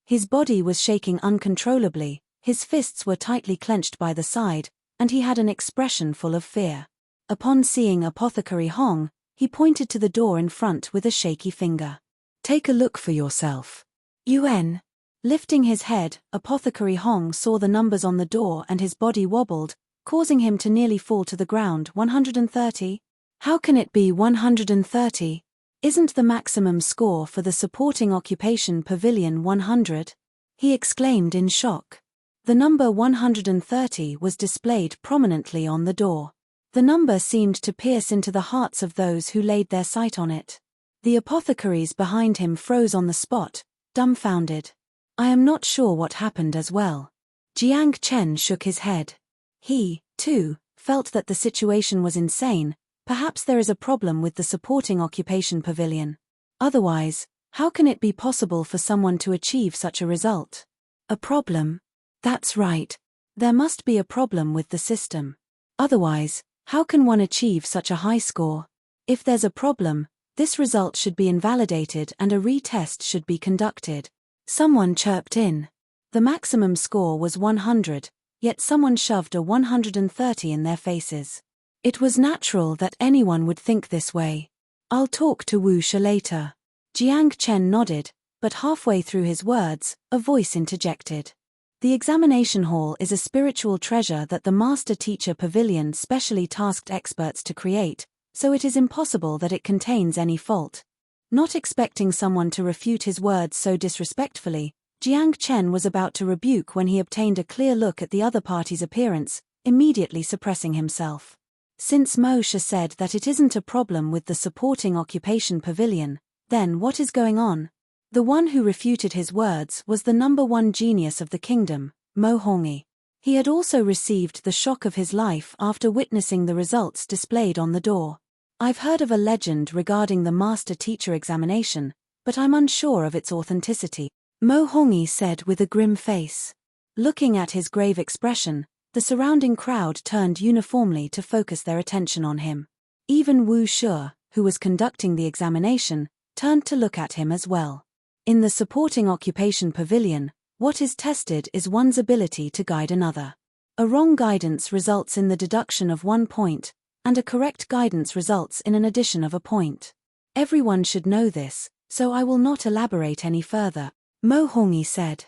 His body was shaking uncontrollably, his fists were tightly clenched by the side, and he had an expression full of fear. Upon seeing Apothecary Hong, he pointed to the door in front with a shaky finger. Take a look for yourself. UN. Lifting his head, Apothecary Hong saw the numbers on the door and his body wobbled, causing him to nearly fall to the ground. 130? How can it be 130? Isn't the maximum score for the supporting occupation pavilion 100? He exclaimed in shock. The number 130 was displayed prominently on the door. The number seemed to pierce into the hearts of those who laid their sight on it. The apothecaries behind him froze on the spot, dumbfounded. I am not sure what happened as well. Jiang Chen shook his head. He, too, felt that the situation was insane. Perhaps there is a problem with the supporting occupation pavilion. Otherwise, how can it be possible for someone to achieve such a result? A problem? That's right. There must be a problem with the system. Otherwise, how can one achieve such a high score? If there's a problem, this result should be invalidated and a retest should be conducted. Someone chirped in. The maximum score was 100, yet someone shoved a 130 in their faces. It was natural that anyone would think this way. I'll talk to Wu Shi later. Jiang Chen nodded, but halfway through his words, a voice interjected. The examination hall is a spiritual treasure that the Master Teacher Pavilion specially tasked experts to create, so it is impossible that it contains any fault. Not expecting someone to refute his words so disrespectfully, Jiang Chen was about to rebuke when he obtained a clear look at the other party's appearance, immediately suppressing himself. Since Moshe said that it isn't a problem with the supporting occupation pavilion, then what is going on? The one who refuted his words was the number 1 genius of the kingdom, Mo Hongi. He had also received the shock of his life after witnessing the results displayed on the door. I've heard of a legend regarding the master teacher examination, but I'm unsure of its authenticity, Mo Hongi said with a grim face. Looking at his grave expression, the surrounding crowd turned uniformly to focus their attention on him. Even Wu Shi, who was conducting the examination, turned to look at him as well. In the supporting occupation pavilion, what is tested is one's ability to guide another. A wrong guidance results in the deduction of 1 point, and a correct guidance results in an addition of a point. Everyone should know this, so I will not elaborate any further, Mo Hongi said.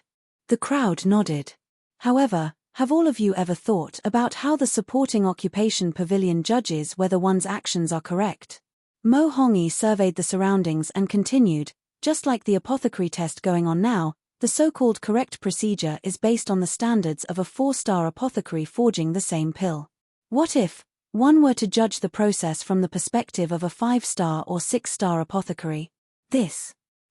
The crowd nodded. However, have all of you ever thought about how the supporting occupation pavilion judges whether one's actions are correct? Mo Hongi surveyed the surroundings and continued, just like the apothecary test going on now, the so-called correct procedure is based on the standards of a 4-star apothecary forging the same pill. What if one were to judge the process from the perspective of a 5-star or 6-star apothecary?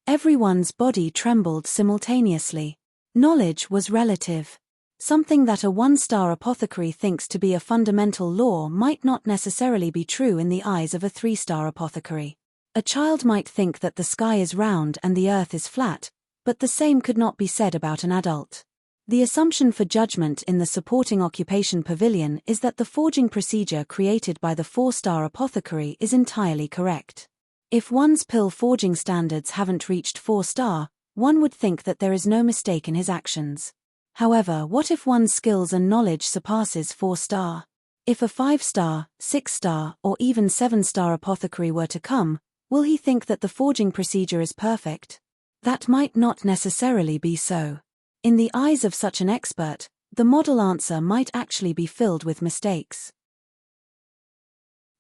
Everyone's body trembled simultaneously. Knowledge was relative. Something that a 1-star apothecary thinks to be a fundamental law might not necessarily be true in the eyes of a 3-star apothecary. A child might think that the sky is round and the earth is flat, but the same could not be said about an adult. The assumption for judgment in the supporting occupation pavilion is that the forging procedure created by the 4-star apothecary is entirely correct. If one's pill forging standards haven't reached 4-star, one would think that there is no mistake in his actions. However, what if one's skills and knowledge surpasses 4-star? If a 5-star, 6-star, or even 7-star apothecary were to come, will he think that the forging procedure is perfect? That might not necessarily be so. In the eyes of such an expert, the model answer might actually be filled with mistakes.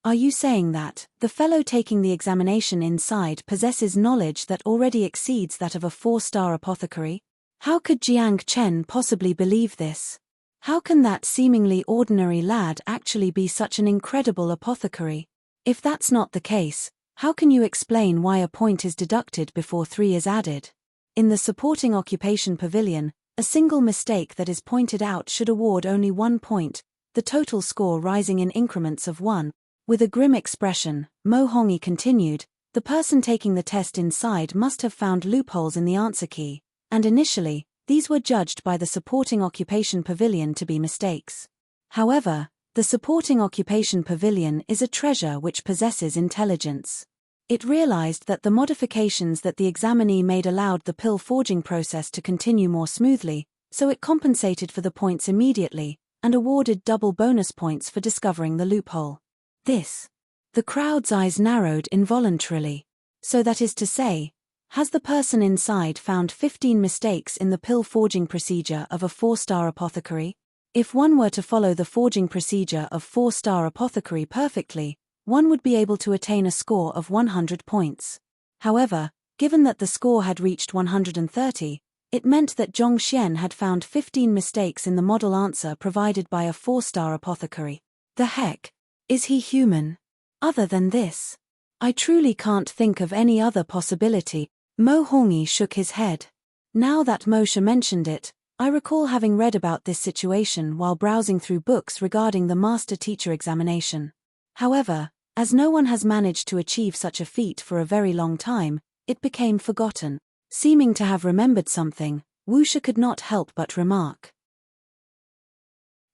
Are you saying that the fellow taking the examination inside possesses knowledge that already exceeds that of a 4-star apothecary? How could Jiang Chen possibly believe this? How can that seemingly ordinary lad actually be such an incredible apothecary? If that's not the case, how can you explain why a point is deducted before 3 is added? In the supporting occupation pavilion, a single mistake that is pointed out should award only 1 point, the total score rising in increments of 1. With a grim expression, Mo Hongi continued, the person taking the test inside must have found loopholes in the answer key, and initially, these were judged by the supporting occupation pavilion to be mistakes. However, the supporting occupation pavilion is a treasure which possesses intelligence. It realized that the modifications that the examinee made allowed the pill forging process to continue more smoothly, so it compensated for the points immediately, and awarded double bonus points for discovering the loophole. The crowd's eyes narrowed involuntarily. So that is to say, has the person inside found 15 mistakes in the pill forging procedure of a 4-star apothecary? If one were to follow the forging procedure of 4-star apothecary perfectly, one would be able to attain a score of 100 points. However, given that the score had reached 130, it meant that Zhong Xian had found 15 mistakes in the model answer provided by a 4-star apothecary. The heck? Is he human? Other than this, I truly can't think of any other possibility. Mo Hongi shook his head. Now that Moshe mentioned it, I recall having read about this situation while browsing through books regarding the master-teacher examination. However, as no one has managed to achieve such a feat for a very long time, it became forgotten. Seeming to have remembered something, Wuxia could not help but remark.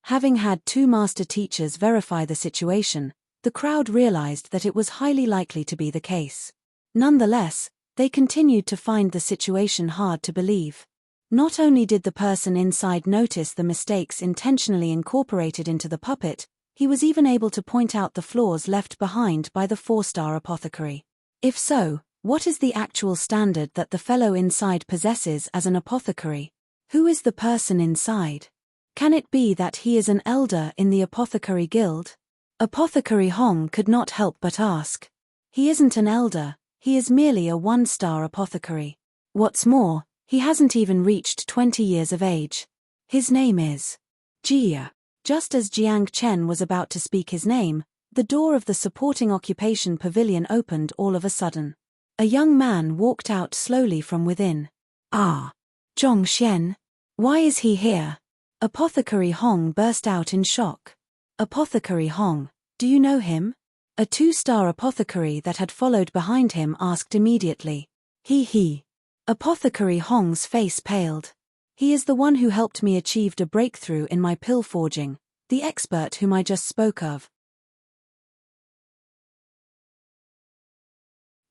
Having had 2 master teachers verify the situation, the crowd realized that it was highly likely to be the case. Nonetheless, they continued to find the situation hard to believe. Not only did the person inside notice the mistakes intentionally incorporated into the puppet, he was even able to point out the flaws left behind by the 4-star apothecary. If so, what is the actual standard that the fellow inside possesses as an apothecary? Who is the person inside? Can it be that he is an elder in the apothecary guild? Apothecary Hong could not help but ask. He isn't an elder, he is merely a 1-star apothecary. What's more, he hasn't even reached 20 years of age. His name is Jia. Just as Jiang Chen was about to speak his name, the door of the supporting occupation pavilion opened all of a sudden. A young man walked out slowly from within. Ah! Zhong Xian? Why is he here? Apothecary Hong burst out in shock. Apothecary Hong, do you know him? A 2-star apothecary that had followed behind him asked immediately. He. Apothecary Hong's face paled. He is the one who helped me achieve a breakthrough in my pill forging, the expert whom I just spoke of.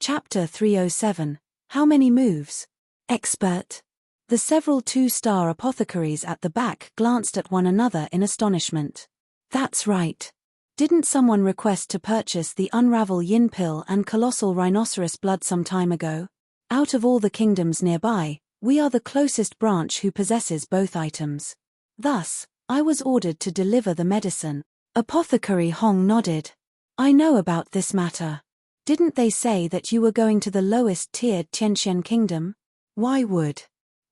Chapter 307. How many moves? Expert. The several 2-star apothecaries at the back glanced at one another in astonishment. That's right. Didn't someone request to purchase the unravel yin pill and colossal rhinoceros blood some time ago? Out of all the kingdoms nearby, we are the closest branch who possesses both items. Thus, I was ordered to deliver the medicine. Apothecary Hong nodded. I know about this matter. Didn't they say that you were going to the lowest-tiered Tianxian kingdom? Why would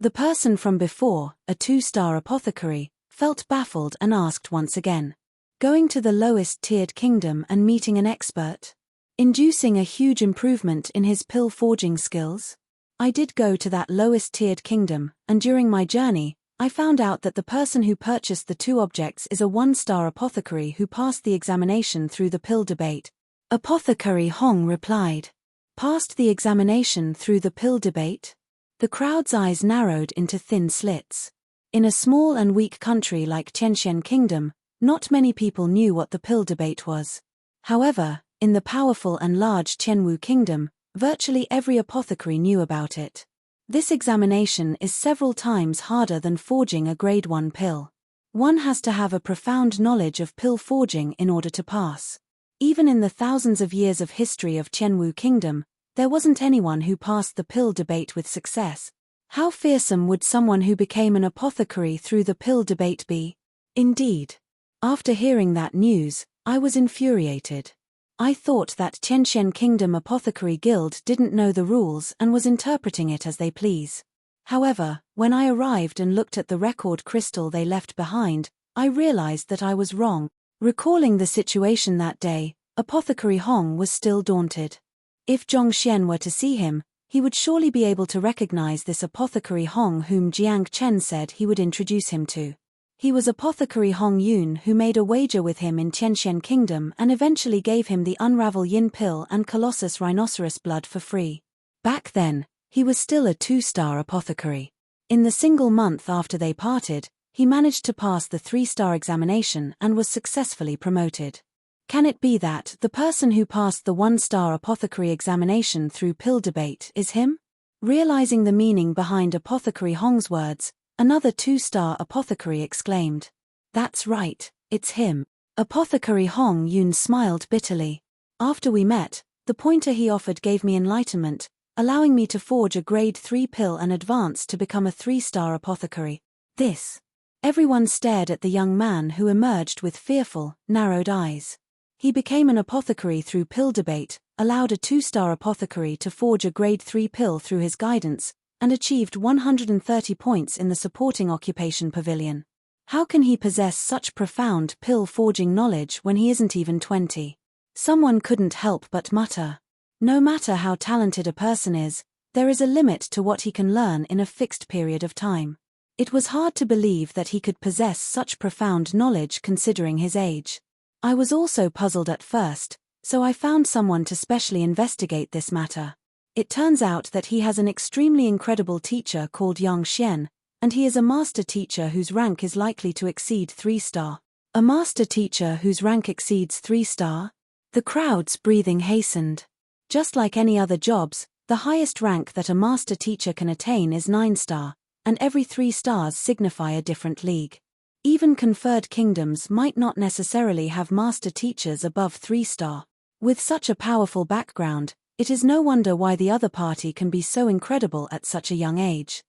the person from before, a 2-star apothecary, felt baffled and asked once again. Going to the lowest-tiered kingdom and meeting an expert? Inducing a huge improvement in his pill forging skills? I did go to that lowest-tiered kingdom, and during my journey, I found out that the person who purchased the 2 objects is a 1-star apothecary who passed the examination through the pill debate. Apothecary Hong replied. Passed the examination through the pill debate? The crowd's eyes narrowed into thin slits. In a small and weak country like Tianxian Kingdom, not many people knew what the pill debate was. However, in the powerful and large Tianwu Kingdom, virtually every apothecary knew about it. This examination is several times harder than forging a grade 1 pill. One has to have a profound knowledge of pill forging in order to pass. Even in the thousands of years of history of Tianwu Kingdom, there wasn't anyone who passed the pill debate with success. How fearsome would someone who became an apothecary through the pill debate be? Indeed. After hearing that news, I was infuriated. I thought that Tianxian Kingdom Apothecary Guild didn't know the rules and was interpreting it as they please. However, when I arrived and looked at the record crystal they left behind, I realized that I was wrong. Recalling the situation that day, Apothecary Hong was still daunted. If Zhongxian were to see him, he would surely be able to recognize this Apothecary Hong whom Jiang Chen said he would introduce him to. He was Apothecary Hong Yun who made a wager with him in Tianxian Kingdom and eventually gave him the unravel yin pill and colossus rhinoceros blood for free. Back then, he was still a 2-star apothecary. In the single month after they parted, he managed to pass the 3-star examination and was successfully promoted. Can it be that the person who passed the 1-star apothecary examination through pill debate is him? Realizing the meaning behind Apothecary Hong's words, another 2-star apothecary exclaimed. That's right, it's him. Apothecary Hong Yun smiled bitterly. After we met, the pointer he offered gave me enlightenment, allowing me to forge a grade 3 pill and advance to become a 3-star apothecary. This. Everyone stared at the young man who emerged with fearful, narrowed eyes. He became an apothecary through pill debate, allowed a 2-star apothecary to forge a grade 3 pill through his guidance, and achieved 130 points in the supporting occupation pavilion. How can he possess such profound pill forging knowledge when he isn't even 20? Someone couldn't help but mutter. No matter how talented a person is, there is a limit to what he can learn in a fixed period of time. It was hard to believe that he could possess such profound knowledge considering his age. I was also puzzled at first, so I found someone to specially investigate this matter. It turns out that he has an extremely incredible teacher called Yang Xian, and he is a master teacher whose rank is likely to exceed 3-star. A master teacher whose rank exceeds 3-star? The crowd's breathing hastened. Just like any other jobs, the highest rank that a master teacher can attain is 9-star, and every 3 stars signify a different league. Even conferred kingdoms might not necessarily have master teachers above 3-star. With such a powerful background, it is no wonder why the other party can be so incredible at such a young age.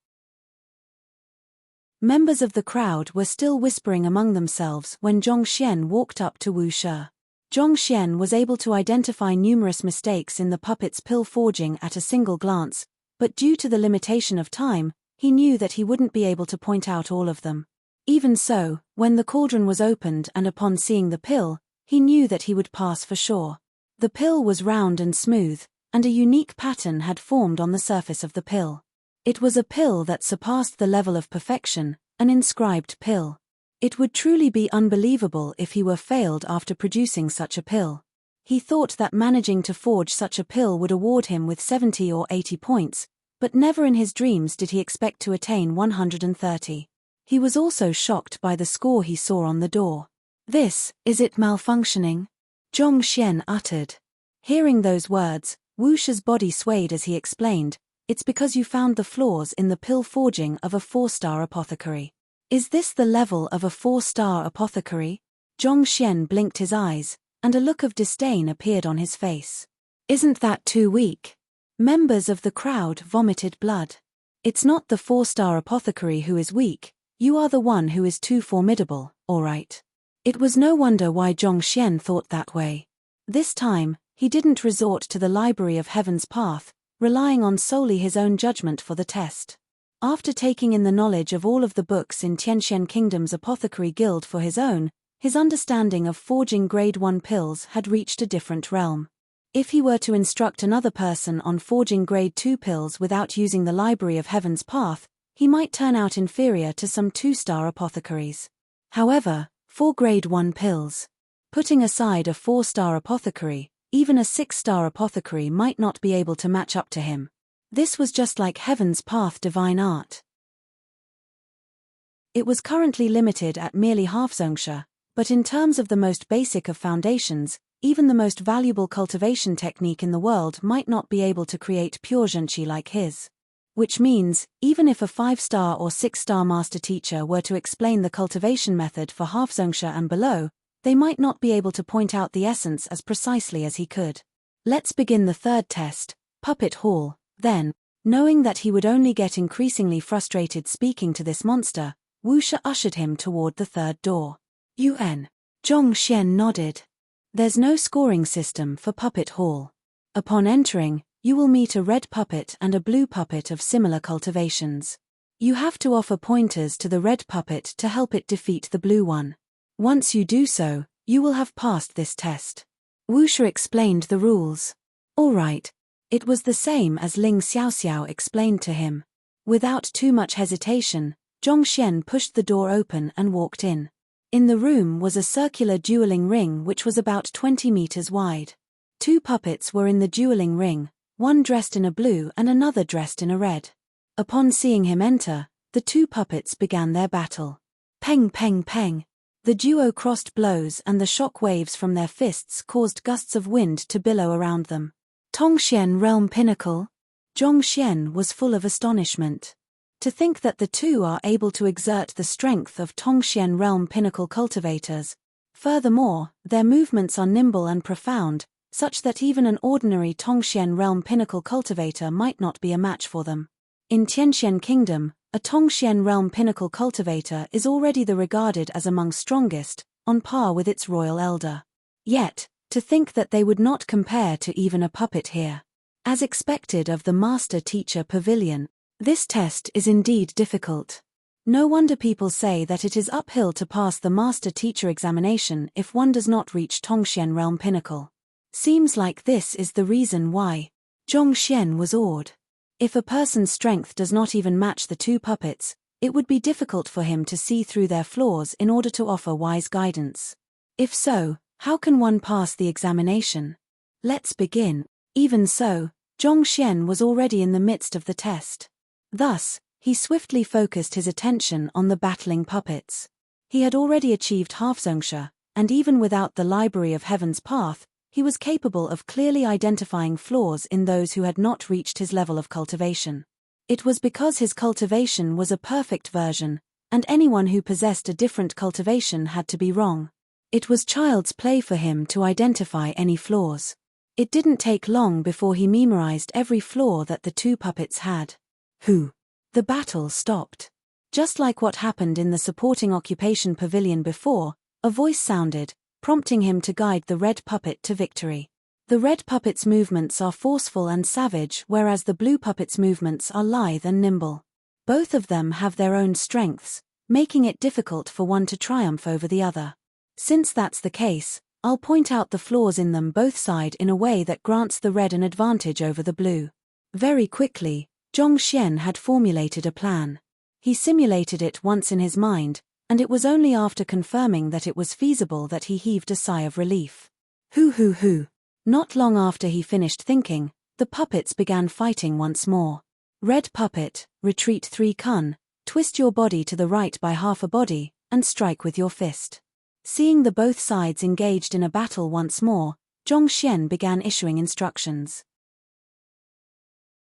Members of the crowd were still whispering among themselves when Zhongxian walked up to Wu Shi. Zhongxian was able to identify numerous mistakes in the puppet's pill forging at a single glance, but due to the limitation of time, he knew that he wouldn't be able to point out all of them. Even so, when the cauldron was opened and upon seeing the pill, he knew that he would pass for sure. The pill was round and smooth, and a unique pattern had formed on the surface of the pill. It was a pill that surpassed the level of perfection, an inscribed pill. It would truly be unbelievable if he were failed after producing such a pill. He thought that managing to forge such a pill would award him with 70 or 80 points, but never in his dreams did he expect to attain 130. He was also shocked by the score he saw on the door. Is it malfunctioning? Zhongxian uttered. Hearing those words, Wu Shi's body swayed as he explained, It's because you found the flaws in the pill forging of a 4-star apothecary. Is this the level of a 4-star apothecary? Zhongxian blinked his eyes, and a look of disdain appeared on his face. Isn't that too weak? Members of the crowd vomited blood. It's not the 4-star apothecary who is weak, you are the one who is too formidable, all right. It was no wonder why Zhongxian thought that way. This time, he didn't resort to the Library of Heaven's Path, relying on solely his own judgment for the test. After taking in the knowledge of all of the books in Tianxian Kingdom's Apothecary Guild for his own, his understanding of forging Grade 1 pills had reached a different realm. If he were to instruct another person on forging Grade 2 pills without using the Library of Heaven's Path, he might turn out inferior to some 2-star apothecaries. However, for Grade 1 pills, putting aside a 4-star apothecary, even a 6-star apothecary might not be able to match up to him. This was just like Heaven's Path divine art. It was currently limited at merely half Zhongsha, but in terms of the most basic of foundations, even the most valuable cultivation technique in the world might not be able to create pure Zhenqi like his. Which means, even if a 5-star or 6-star master teacher were to explain the cultivation method for half Zhongsha and below, they might not be able to point out the essence as precisely as he could. Let's begin the third test, Puppet Hall. Then, knowing that he would only get increasingly frustrated speaking to this monster, Wuxia ushered him toward the third door. UN. Zhongxian nodded. There's no scoring system for Puppet Hall. Upon entering, you will meet a red puppet and a blue puppet of similar cultivations. You have to offer pointers to the red puppet to help it defeat the blue one. Once you do so, you will have passed this test. Wuxia explained the rules. All right. It was the same as Ling Xiaoxiao explained to him. Without too much hesitation, Zhongxian pushed the door open and walked in. In the room was a circular dueling ring which was about 20 meters wide. 2 puppets were in the dueling ring, one dressed in a blue and another dressed in a red. Upon seeing him enter, the 2 puppets began their battle. Peng peng peng. The duo crossed blows and the shock waves from their fists caused gusts of wind to billow around them. Tongxian Realm Pinnacle? Zhongxian was full of astonishment. To think that the two are able to exert the strength of Tongxian Realm Pinnacle cultivators. Furthermore, their movements are nimble and profound, such that even an ordinary Tongxian Realm Pinnacle cultivator might not be a match for them. In Tianxian Kingdom, a Tongxian Realm Pinnacle cultivator is already regarded as among strongest, on par with its royal elder. Yet, to think that they would not compare to even a puppet here. As expected of the Master-Teacher Pavilion, this test is indeed difficult. No wonder people say that it is uphill to pass the Master-Teacher examination if one does not reach Tongxian Realm Pinnacle. Seems like this is the reason why. Zhongxian was awed. If a person's strength does not even match the 2 puppets, it would be difficult for him to see through their flaws in order to offer wise guidance. If so, how can one pass the examination? Let's begin. Even so, Zhongxian was already in the midst of the test. Thus, he swiftly focused his attention on the battling puppets. He had already achieved half Zhongsha, and even without the Library of Heaven's Path, he was capable of clearly identifying flaws in those who had not reached his level of cultivation. It was because his cultivation was a perfect version, and anyone who possessed a different cultivation had to be wrong. It was child's play for him to identify any flaws. It didn't take long before he memorized every flaw that the 2 puppets had. The battle stopped. Just like what happened in the supporting occupation pavilion before, a voice sounded, prompting him to guide the red puppet to victory. The red puppet's movements are forceful and savage, whereas the blue puppet's movements are lithe and nimble. Both of them have their own strengths, making it difficult for one to triumph over the other. Since that's the case, I'll point out the flaws in them both sides in a way that grants the red an advantage over the blue. Very quickly, Zhongxian had formulated a plan. He simulated it once in his mind, and it was only after confirming that it was feasible that he heaved a sigh of relief. Hoo. Not long after he finished thinking, the puppets began fighting once more. Red puppet, retreat 3 kun, twist your body to the right by half a body, and strike with your fist. Seeing the both sides engaged in a battle once more, Zhongxian began issuing instructions.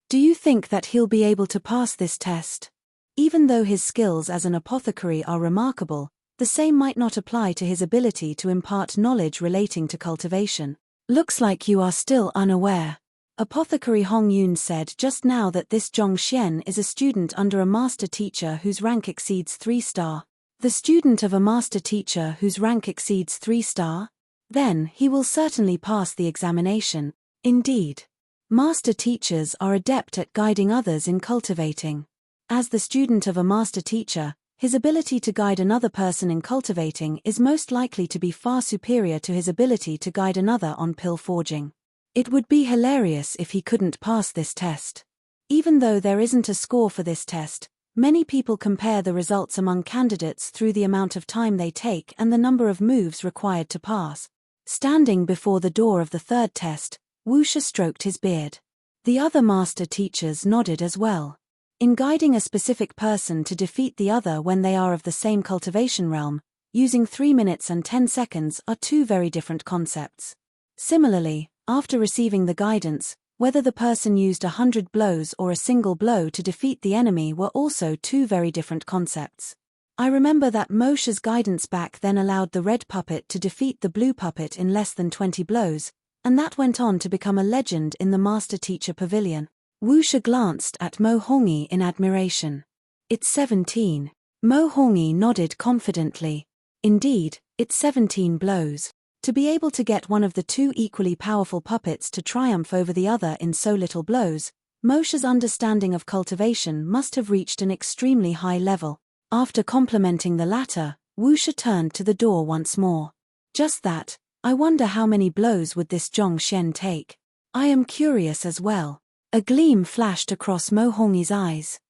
Do you think that he'll be able to pass this test? Even though his skills as an apothecary are remarkable, the same might not apply to his ability to impart knowledge relating to cultivation. Looks like you are still unaware. Apothecary Hong Yun said just now that this Zhong Xian is a student under a master teacher whose rank exceeds 3-star. The student of a master teacher whose rank exceeds 3-star? Then, he will certainly pass the examination. Indeed. Master teachers are adept at guiding others in cultivating. As the student of a master teacher, his ability to guide another person in cultivating is most likely to be far superior to his ability to guide another on pill forging. It would be hilarious if he couldn't pass this test. Even though there isn't a score for this test, many people compare the results among candidates through the amount of time they take and the number of moves required to pass. Standing before the door of the third test, Wu Shi stroked his beard. The other master teachers nodded as well. In guiding a specific person to defeat the other when they are of the same cultivation realm, using 3 minutes and 10 seconds are two very different concepts. Similarly, after receiving the guidance, whether the person used 100 blows or a single blow to defeat the enemy were also two very different concepts. I remember that Moshe's guidance back then allowed the red puppet to defeat the blue puppet in less than 20 blows, and that went on to become a legend in the Master Teacher Pavilion. Wu Shi glanced at Mo Hongyi in admiration. It's 17. Mo Hongyi nodded confidently. Indeed, it's 17 blows. To be able to get one of the two equally powerful puppets to triumph over the other in so little blows, Moshe's understanding of cultivation must have reached an extremely high level. After complimenting the latter, Wu Shi turned to the door once more. Just that, I wonder how many blows would this Zhong Xian take? I am curious as well. A gleam flashed across Mo Hongyi's eyes.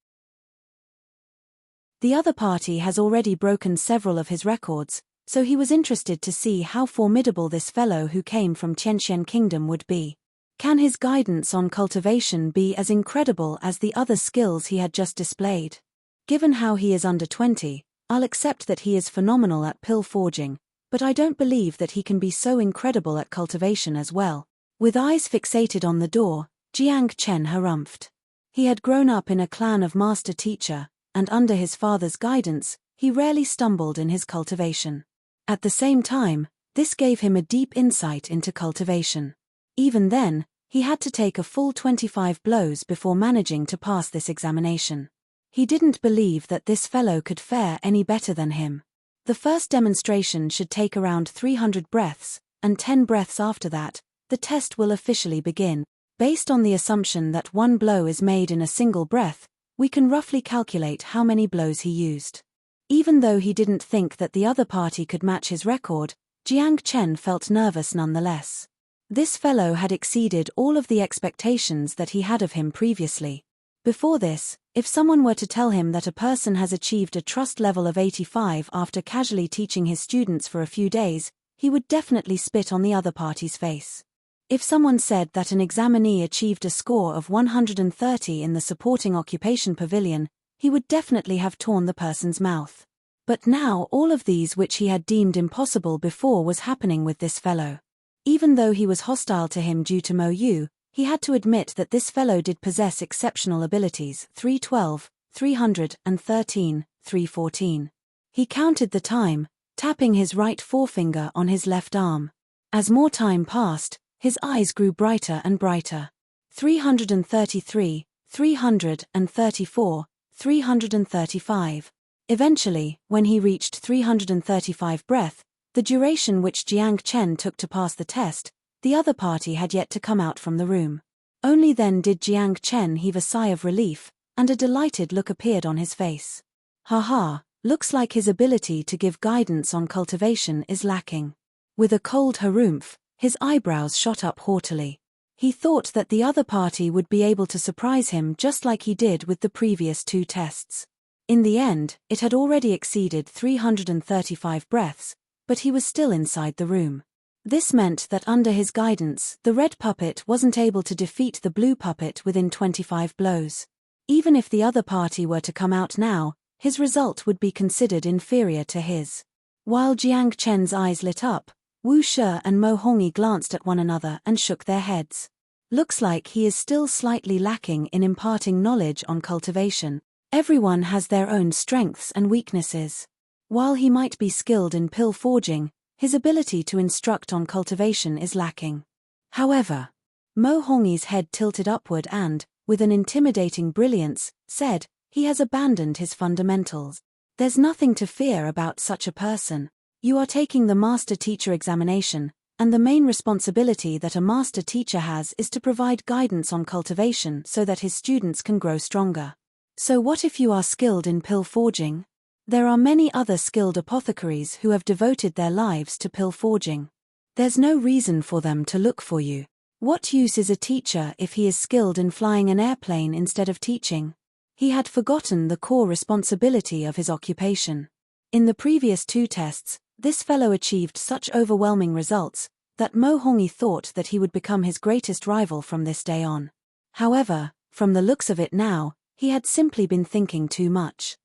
The other party has already broken several of his records, so he was interested to see how formidable this fellow who came from Tianxian Kingdom would be. Can his guidance on cultivation be as incredible as the other skills he had just displayed? Given how he is under 20, I'll accept that he is phenomenal at pill forging, but I don't believe that he can be so incredible at cultivation as well. With eyes fixated on the door, Jiang Chen harumphed. He had grown up in a clan of master teacher, and under his father's guidance, he rarely stumbled in his cultivation. At the same time, this gave him a deep insight into cultivation. Even then, he had to take a full 25 blows before managing to pass this examination. He didn't believe that this fellow could fare any better than him. The first demonstration should take around 300 breaths, and 10 breaths after that, the test will officially begin. Based on the assumption that one blow is made in a single breath, we can roughly calculate how many blows he used. Even though he didn't think that the other party could match his record, Jiang Chen felt nervous nonetheless. This fellow had exceeded all of the expectations that he had of him previously. Before this, if someone were to tell him that a person has achieved a trust level of 85 after casually teaching his students for a few days, he would definitely spit on the other party's face. If someone said that an examinee achieved a score of 130 in the supporting occupation pavilion, he would definitely have torn the person's mouth. But now all of these which he had deemed impossible before was happening with this fellow. Even though he was hostile to him due to Mo Yu, he had to admit that this fellow did possess exceptional abilities. 312, 313, 314. He counted the time, tapping his right forefinger on his left arm. As more time passed, his eyes grew brighter and brighter. 333, 334, 335. Eventually, when he reached 335 breath, the duration which Jiang Chen took to pass the test, the other party had yet to come out from the room. Only then did Jiang Chen heave a sigh of relief, and a delighted look appeared on his face. Haha, looks like his ability to give guidance on cultivation is lacking. With a cold harumph, his eyebrows shot up haughtily. He thought that the other party would be able to surprise him just like he did with the previous two tests. In the end, it had already exceeded 335 breaths, but he was still inside the room. This meant that under his guidance, the red puppet wasn't able to defeat the blue puppet within 25 blows. Even if the other party were to come out now, his result would be considered inferior to his. While Jiang Chen's eyes lit up, Wu Shi and Mo Hongyi glanced at one another and shook their heads. Looks like he is still slightly lacking in imparting knowledge on cultivation. Everyone has their own strengths and weaknesses. While he might be skilled in pill forging, his ability to instruct on cultivation is lacking. However, Mo Hongyi's head tilted upward and, with an intimidating brilliance, said, he has abandoned his fundamentals. There's nothing to fear about such a person. You are taking the master teacher examination, and the main responsibility that a master teacher has is to provide guidance on cultivation so that his students can grow stronger. So what if you are skilled in pill forging? There are many other skilled apothecaries who have devoted their lives to pill forging. There's no reason for them to look for you. What use is a teacher if he is skilled in flying an airplane instead of teaching? He had forgotten the core responsibility of his occupation. In the previous 2 tests, this fellow achieved such overwhelming results that Mo Hongyi thought that he would become his greatest rival from this day on. However, from the looks of it now, he had simply been thinking too much.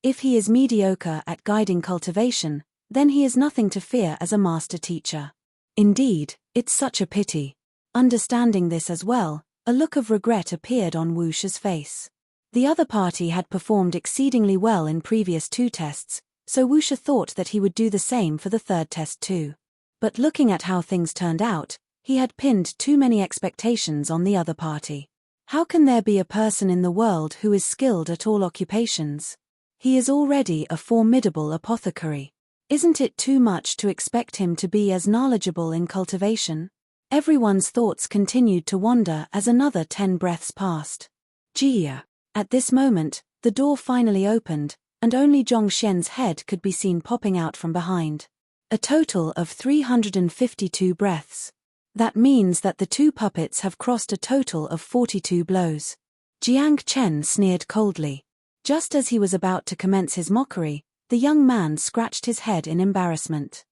If he is mediocre at guiding cultivation, then he is nothing to fear as a master teacher. Indeed, it's such a pity. Understanding this as well, a look of regret appeared on Wu Shi's face. The other party had performed exceedingly well in previous 2 tests, so Wu Shi thought that he would do the same for the 3rd test too. But looking at how things turned out, he had pinned too many expectations on the other party. How can there be a person in the world who is skilled at all occupations? He is already a formidable apothecary. Isn't it too much to expect him to be as knowledgeable in cultivation? Everyone's thoughts continued to wander as another 10 breaths passed. Jia. At this moment, the door finally opened, and only Zhong Xian's head could be seen popping out from behind. A total of 352 breaths. That means that the 2 puppets have crossed a total of 42 blows. Jiang Chen sneered coldly. Just as he was about to commence his mockery, the young man scratched his head in embarrassment.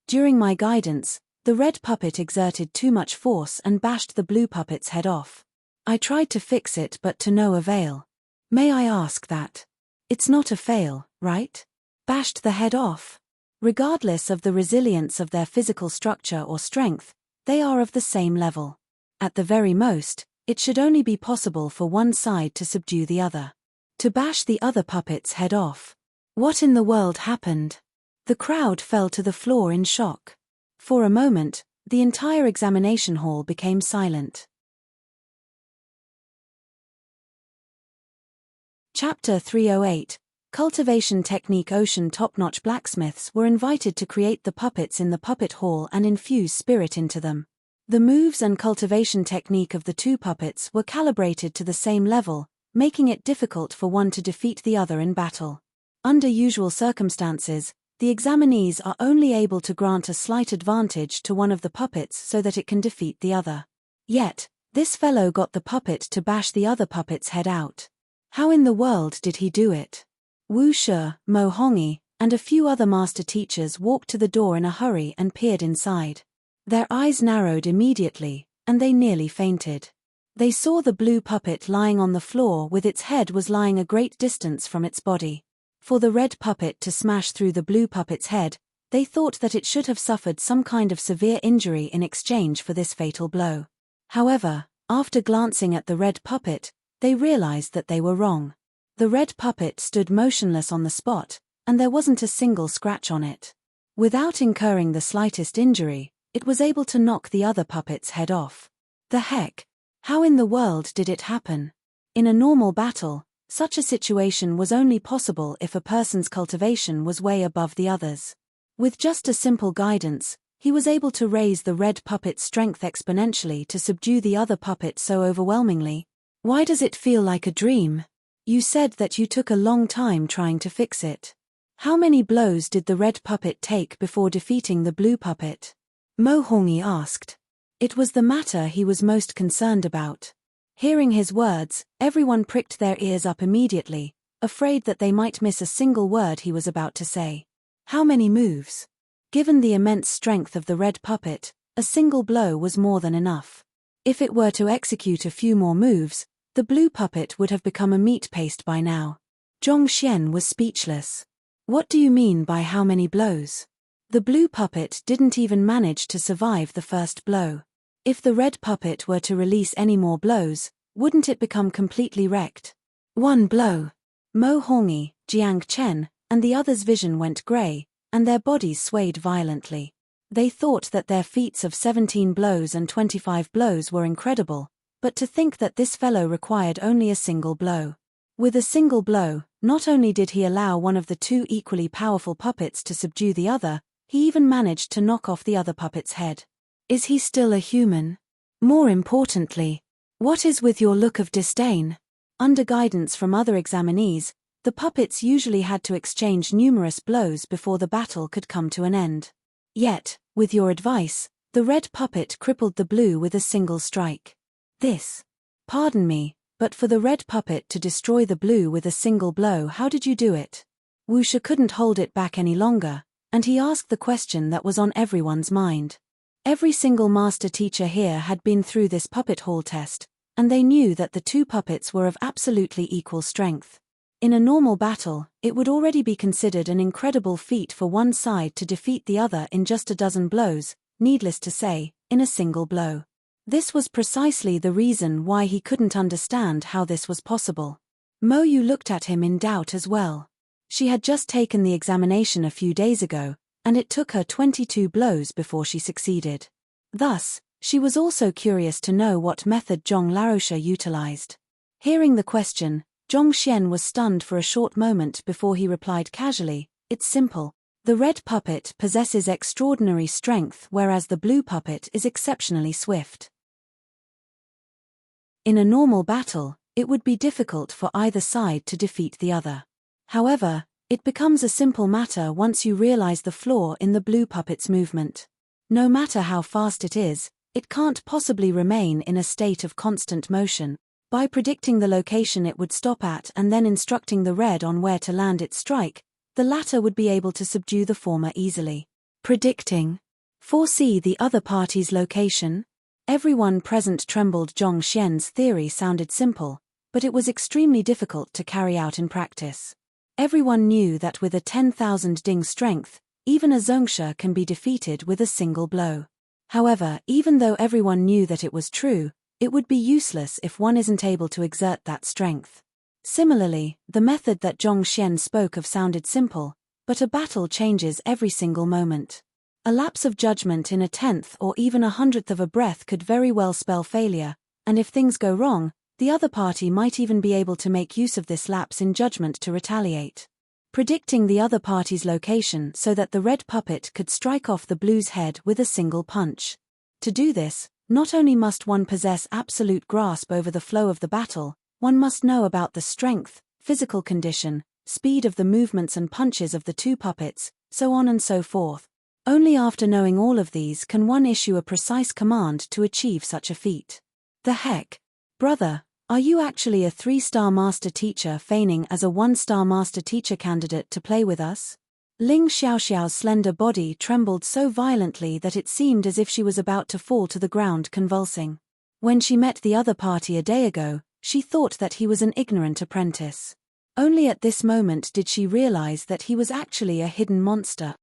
During my guidance, the red puppet exerted too much force and bashed the blue puppet's head off. I tried to fix it but to no avail. May I ask that? It's not a fail, right? Bashed the head off. Regardless of the resilience of their physical structure or strength, they are of the same level. At the very most, it should only be possible for one side to subdue the other. To bash the other puppet's head off. What in the world happened? The crowd fell to the floor in shock. For a moment, the entire examination hall became silent. Chapter 308. Cultivation Technique. Ocean top-notch blacksmiths were invited to create the puppets in the puppet hall and infuse spirit into them. The moves and cultivation technique of the 2 puppets were calibrated to the same level, making it difficult for one to defeat the other in battle. Under usual circumstances, the examinees are only able to grant a slight advantage to one of the puppets so that it can defeat the other. Yet, this fellow got the puppet to bash the other puppet's head out. How in the world did he do it? Wu Shi, Mo Hongyi, and a few other master teachers walked to the door in a hurry and peered inside. Their eyes narrowed immediately, and they nearly fainted. They saw the blue puppet lying on the floor with its head was lying a great distance from its body. For the red puppet to smash through the blue puppet's head, they thought that it should have suffered some kind of severe injury in exchange for this fatal blow. However, after glancing at the red puppet, they realized that they were wrong. The red puppet stood motionless on the spot, and there wasn't a single scratch on it. Without incurring the slightest injury, it was able to knock the other puppet's head off. The heck? How in the world did it happen? In a normal battle, such a situation was only possible if a person's cultivation was way above the others. With just a simple guidance, he was able to raise the red puppet's strength exponentially to subdue the other puppet so overwhelmingly. Why does it feel like a dream? You said that you took a long time trying to fix it. How many blows did the red puppet take before defeating the blue puppet? Mo Hongyi asked. It was the matter he was most concerned about. Hearing his words, everyone pricked their ears up immediately, afraid that they might miss a single word he was about to say. How many moves? Given the immense strength of the red puppet, a single blow was more than enough. If it were to execute a few more moves, the blue puppet would have become a meat paste by now. Zhong Xian was speechless. What do you mean by how many blows? The blue puppet didn't even manage to survive the first blow. If the red puppet were to release any more blows, wouldn't it become completely wrecked? One blow. Mo Hongyi, Jiang Chen, and the others' vision went grey, and their bodies swayed violently. They thought that their feats of 17 blows and 25 blows were incredible, but to think that this fellow required only a single blow. With a single blow, not only did he allow one of the two equally powerful puppets to subdue the other, he even managed to knock off the other puppet's head. Is he still a human? More importantly, what is with your look of disdain? Under guidance from other examinees, the puppets usually had to exchange numerous blows before the battle could come to an end. Yet, with your advice, the red puppet crippled the blue with a single strike. Pardon me, but for the red puppet to destroy the blue with a single blow, how did you do it? Wuxia couldn't hold it back any longer, and he asked the question that was on everyone's mind. Every single master teacher here had been through this puppet hall test, and they knew that the two puppets were of absolutely equal strength. In a normal battle, it would already be considered an incredible feat for one side to defeat the other in just a dozen blows, needless to say, in a single blow. This was precisely the reason why he couldn't understand how this was possible. Mo Yu looked at him in doubt as well. She had just taken the examination a few days ago, and it took her 22 blows before she succeeded. Thus, she was also curious to know what method Zhong Laroche utilized. Hearing the question, Zhong Xian was stunned for a short moment before he replied casually, "It's simple. The red puppet possesses extraordinary strength, whereas the blue puppet is exceptionally swift." In a normal battle, it would be difficult for either side to defeat the other. However, it becomes a simple matter once you realize the flaw in the blue puppet's movement. No matter how fast it is, it can't possibly remain in a state of constant motion. By predicting the location it would stop at and then instructing the red on where to land its strike, the latter would be able to subdue the former easily. Predicting. Foresee the other party's location? Everyone present trembled. Zhong Xian's theory sounded simple, but it was extremely difficult to carry out in practice. Everyone knew that with a 10,000 ding strength, even a Zhongsha can be defeated with a single blow. However, even though everyone knew that it was true, it would be useless if one isn't able to exert that strength. Similarly, the method that Zhong Xian spoke of sounded simple, but a battle changes every single moment. A lapse of judgment in a tenth or even a hundredth of a breath could very well spell failure, and if things go wrong, the other party might even be able to make use of this lapse in judgment to retaliate. Predicting the other party's location so that the red puppet could strike off the blue's head with a single punch. To do this, not only must one possess absolute grasp over the flow of the battle, one must know about the strength, physical condition, speed of the movements and punches of the two puppets, so on and so forth. Only after knowing all of these can one issue a precise command to achieve such a feat. The heck? Brother, are you actually a 3-star master teacher feigning as a 1-star master teacher candidate to play with us? Ling Xiaoxiao's slender body trembled so violently that it seemed as if she was about to fall to the ground convulsing. When she met the other party a day ago, she thought that he was an ignorant apprentice. Only at this moment did she realize that he was actually a hidden monster.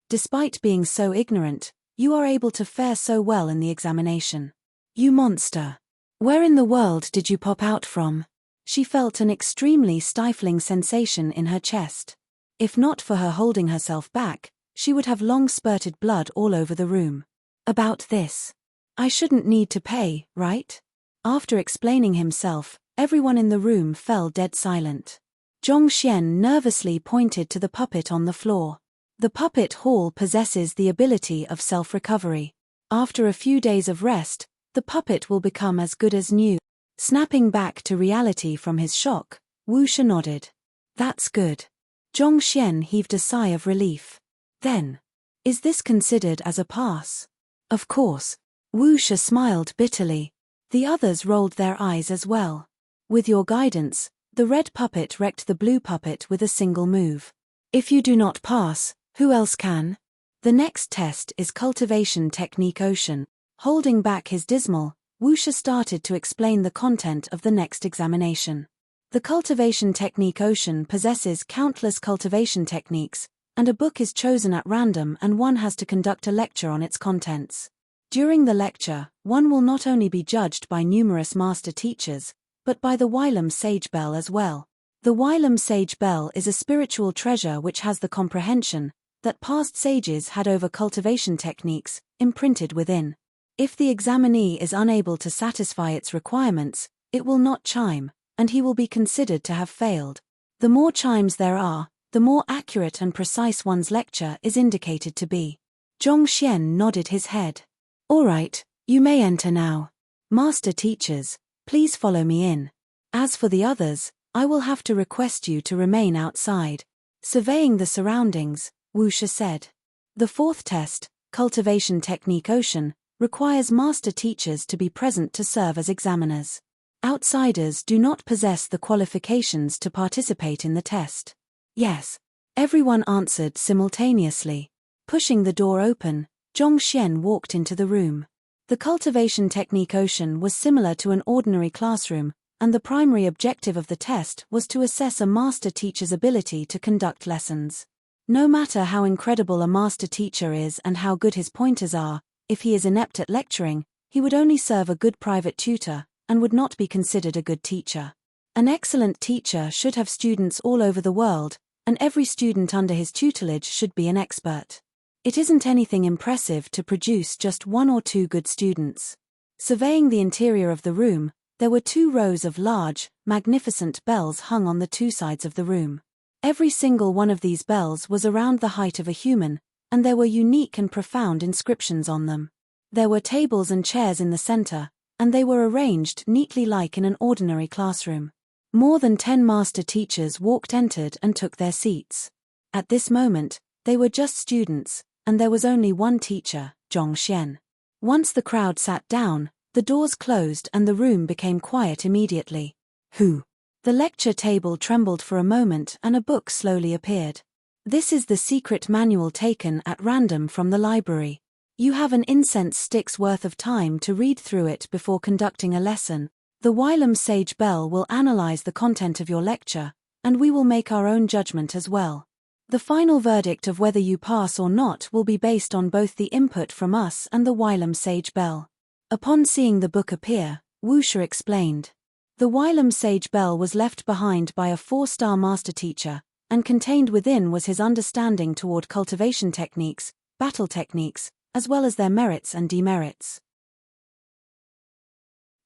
Despite being so ignorant, you are able to fare so well in the examination. You monster! Where in the world did you pop out from? She felt an extremely stifling sensation in her chest. If not for her holding herself back, she would have long spurted blood all over the room. About this. I shouldn't need to pay, right? After explaining himself, everyone in the room fell dead silent. Zhong Xian nervously pointed to the puppet on the floor. The puppet hall possesses the ability of self-recovery. After a few days of rest, the puppet will become as good as new. Snapping back to reality from his shock, Wuxia nodded. That's good. Zhong Xian heaved a sigh of relief. Then, is this considered as a pass? Of course. Wuxia smiled bitterly. The others rolled their eyes as well. With your guidance, the red puppet wrecked the blue puppet with a single move. If you do not pass, who else can? The next test is cultivation technique ocean. Holding back his dismal, Wuxia started to explain the content of the next examination. The cultivation technique ocean possesses countless cultivation techniques, and a book is chosen at random and one has to conduct a lecture on its contents. During the lecture, one will not only be judged by numerous master teachers, but by the whilom sage bell as well. The whilom sage bell is a spiritual treasure which has the comprehension that past sages had over cultivation techniques imprinted within. If the examinee is unable to satisfy its requirements, it will not chime, and he will be considered to have failed. The more chimes there are, the more accurate and precise one's lecture is indicated to be. Zhongxian nodded his head. All right, you may enter now. Master teachers, please follow me in. As for the others, I will have to request you to remain outside. Surveying the surroundings, Wu Shi said. The fourth test, Cultivation Technique Ocean, requires master teachers to be present to serve as examiners. Outsiders do not possess the qualifications to participate in the test. Yes. Everyone answered simultaneously. Pushing the door open, Zhongxian walked into the room. The Cultivation Technique Ocean was similar to an ordinary classroom, and the primary objective of the test was to assess a master teacher's ability to conduct lessons. No matter how incredible a master teacher is and how good his pointers are, if he is inept at lecturing, he would only serve a good private tutor, and would not be considered a good teacher. An excellent teacher should have students all over the world, and every student under his tutelage should be an expert. It isn't anything impressive to produce just one or two good students. Surveying the interior of the room, there were 2 rows of large, magnificent bells hung on the 2 sides of the room. Every single one of these bells was around the height of a human, and there were unique and profound inscriptions on them. There were tables and chairs in the center, and they were arranged neatly like in an ordinary classroom. More than 10 master teachers entered and took their seats. At this moment, they were just students, and there was only one teacher, Zhongxian. Once the crowd sat down, the doors closed and the room became quiet immediately. Who? The lecture table trembled for a moment and a book slowly appeared. This is the secret manual taken at random from the library. You have an incense stick's worth of time to read through it before conducting a lesson. The whilom sage bell will analyze the content of your lecture, and we will make our own judgment as well. The final verdict of whether you pass or not will be based on both the input from us and the whilom sage bell. Upon seeing the book appear, Wu Shi explained. The whilom sage bell was left behind by a 4-star master teacher, and contained within was his understanding toward cultivation techniques, battle techniques, as well as their merits and demerits.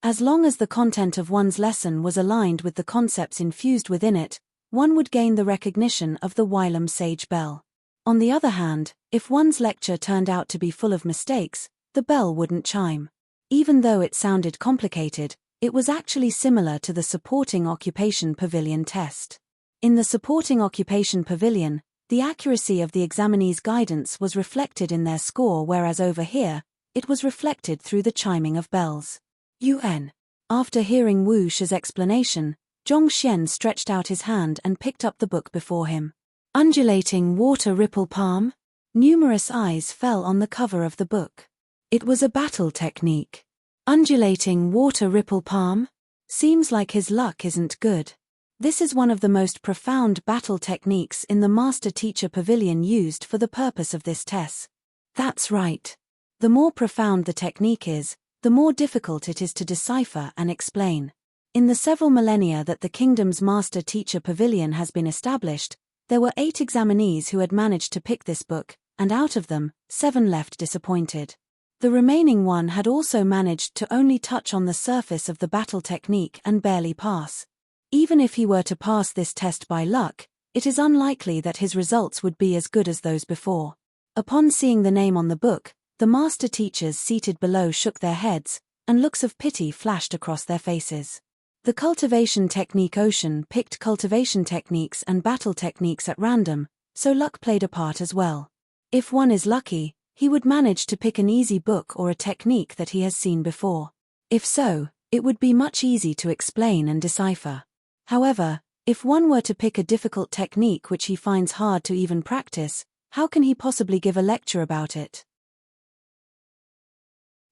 As long as the content of one's lesson was aligned with the concepts infused within it, one would gain the recognition of the whilom sage bell. On the other hand, if one's lecture turned out to be full of mistakes, the bell wouldn't chime. Even though it sounded complicated, it was actually similar to the supporting occupation pavilion test. In the supporting occupation pavilion, the accuracy of the examinee's guidance was reflected in their score, whereas over here, it was reflected through the chiming of bells. UN. After hearing Wu Shi's explanation, Zhongxian stretched out his hand and picked up the book before him. Undulating water ripple palm? Numerous eyes fell on the cover of the book. It was a battle technique. Undulating water ripple palm? Seems like his luck isn't good. This is one of the most profound battle techniques in the Master Teacher Pavilion used for the purpose of this test. That's right. The more profound the technique is, the more difficult it is to decipher and explain. In the several millennia that the kingdom's Master Teacher Pavilion has been established, there were 8 examinees who had managed to pick this book, and out of them, 7 left disappointed. The remaining one had also managed to only touch on the surface of the battle technique and barely pass. Even if he were to pass this test by luck, it is unlikely that his results would be as good as those before. Upon seeing the name on the book, the master teachers seated below shook their heads, and looks of pity flashed across their faces. The Cultivation Technique Ocean picked cultivation techniques and battle techniques at random, so luck played a part as well. If one is lucky, he would manage to pick an easy book or a technique that he has seen before. If so, it would be much easier to explain and decipher. However, if one were to pick a difficult technique which he finds hard to even practice, how can he possibly give a lecture about it?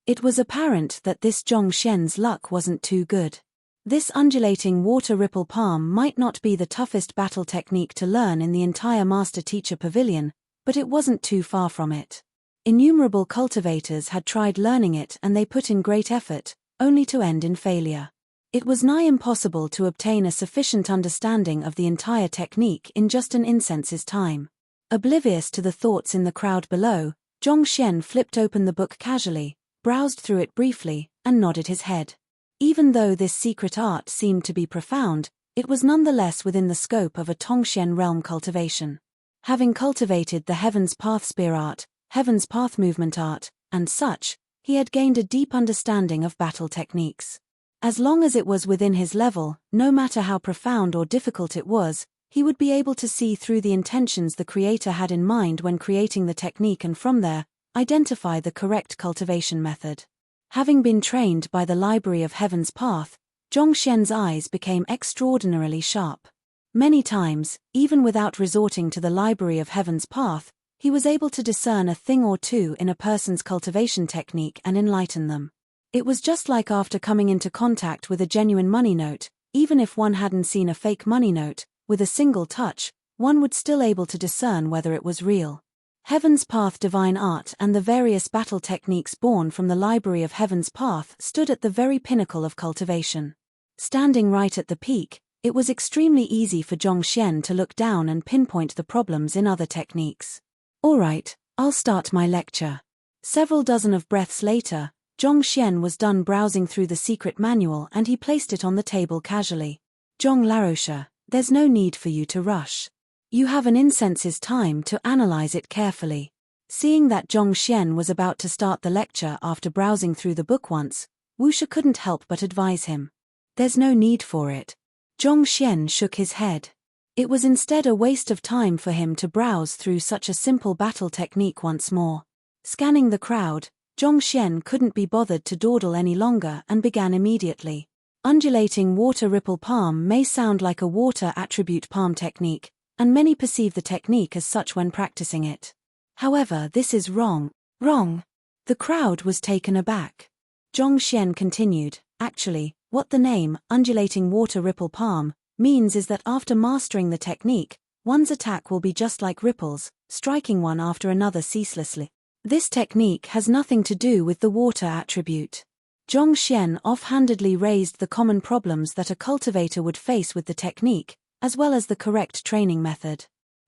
It was apparent that this Zhongxian's luck wasn't too good. This undulating water ripple palm might not be the toughest battle technique to learn in the entire Master-Teacher Pavilion, but it wasn't too far from it. Innumerable cultivators had tried learning it and they put in great effort, only to end in failure. It was nigh impossible to obtain a sufficient understanding of the entire technique in just an incense's time. Oblivious to the thoughts in the crowd below, Zhongxian flipped open the book casually, browsed through it briefly, and nodded his head. Even though this secret art seemed to be profound, it was nonetheless within the scope of a Tongxian realm cultivation. Having cultivated the Heaven's Path Spear art, Heaven's Path movement art, and such, he had gained a deep understanding of battle techniques. As long as it was within his level, no matter how profound or difficult it was, he would be able to see through the intentions the creator had in mind when creating the technique and from there, identify the correct cultivation method. Having been trained by the Library of Heaven's Path, Zhongxian's eyes became extraordinarily sharp. Many times, even without resorting to the Library of Heaven's Path, he was able to discern a thing or two in a person's cultivation technique and enlighten them. It was just like after coming into contact with a genuine money note, even if one hadn't seen a fake money note, with a single touch, one would still able to discern whether it was real. Heaven's Path divine art and the various battle techniques born from the Library of Heaven's Path stood at the very pinnacle of cultivation. Standing right at the peak, it was extremely easy for Zhongxian to look down and pinpoint the problems in other techniques. Alright, I'll start my lecture. Several dozen of breaths later, Zhongxian was done browsing through the secret manual and he placed it on the table casually. Zhong Laroche, there's no need for you to rush. You have an incense's time to analyze it carefully. Seeing that Zhongxian was about to start the lecture after browsing through the book once, Wuxia couldn't help but advise him. There's no need for it. Zhongxian shook his head. It was instead a waste of time for him to browse through such a simple battle technique once more. Scanning the crowd, Zhongxian couldn't be bothered to dawdle any longer and began immediately. Undulating water ripple palm may sound like a water attribute palm technique, and many perceive the technique as such when practicing it. However, this is wrong. Wrong. The crowd was taken aback. Zhongxian continued, actually, what the name, undulating water ripple palm, means is that after mastering the technique, one's attack will be just like ripples, striking one after another ceaselessly. This technique has nothing to do with the water attribute. Zhongxian offhandedly raised the common problems that a cultivator would face with the technique, as well as the correct training method.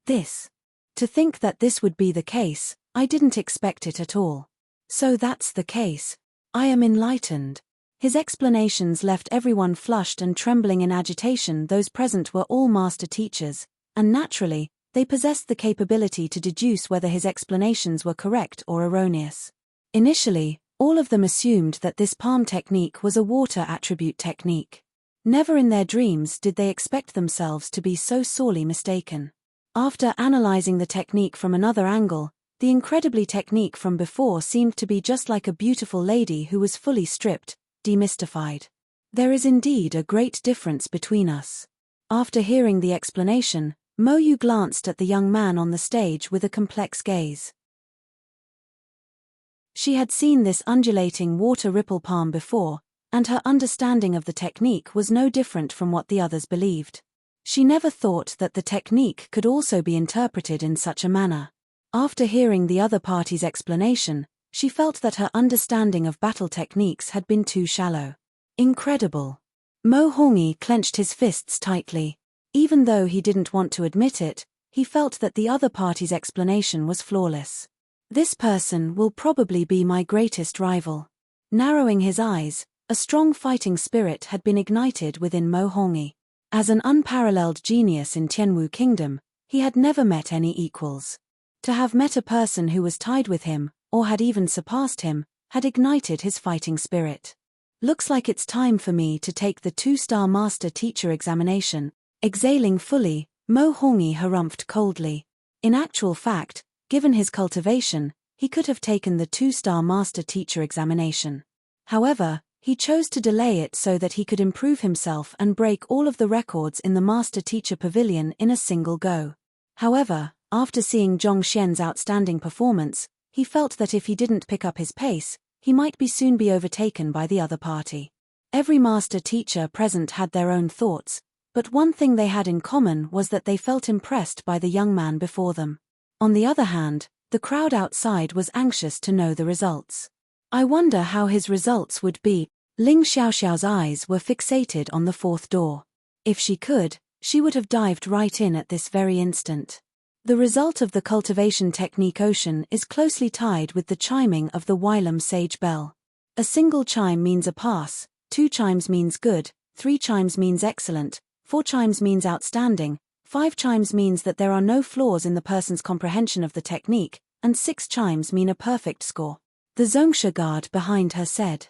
To think that this would be the case, I didn't expect it at all. So that's the case. I am enlightened. His explanations left everyone flushed and trembling in agitation. Those present were all master teachers, and naturally, they possessed the capability to deduce whether his explanations were correct or erroneous. Initially, all of them assumed that this palm technique was a water attribute technique. Never in their dreams did they expect themselves to be so sorely mistaken. After analyzing the technique from another angle, the incredibly technique from before seemed to be just like a beautiful lady who was fully stripped, demystified. There is indeed a great difference between us. After hearing the explanation, Mo Yu glanced at the young man on the stage with a complex gaze. She had seen this undulating water ripple palm before, and her understanding of the technique was no different from what the others believed. She never thought that the technique could also be interpreted in such a manner. After hearing the other party's explanation, she felt that her understanding of battle techniques had been too shallow. Incredible. Mo Hongyi clenched his fists tightly. Even though he didn't want to admit it, he felt that the other party's explanation was flawless. This person will probably be my greatest rival. Narrowing his eyes, a strong fighting spirit had been ignited within Mo Hongyi. As an unparalleled genius in Tianwu Kingdom, he had never met any equals. To have met a person who was tied with him, or had even surpassed him, had ignited his fighting spirit. Looks like it's time for me to take the 2-star master teacher examination. Exhaling fully, Mo Hongyi harumphed coldly. In actual fact, given his cultivation, he could have taken the 2-star master teacher examination. However, he chose to delay it so that he could improve himself and break all of the records in the Master Teacher Pavilion in a single go. However, after seeing Zhongxian's outstanding performance, he felt that if he didn't pick up his pace, he might soon be overtaken by the other party. Every master teacher present had their own thoughts, but one thing they had in common was that they felt impressed by the young man before them. On the other hand, the crowd outside was anxious to know the results. I wonder how his results would be. Ling Xiaoxiao's eyes were fixated on the fourth door. If she could, she would have dived right in at this very instant. The result of the cultivation technique ocean is closely tied with the chiming of the Wylam sage bell. A single chime means a pass, 2 chimes means good, 3 chimes means excellent, 4 chimes means outstanding, 5 chimes means that there are no flaws in the person's comprehension of the technique, and 6 chimes mean a perfect score. The Zhongsha guard behind her said.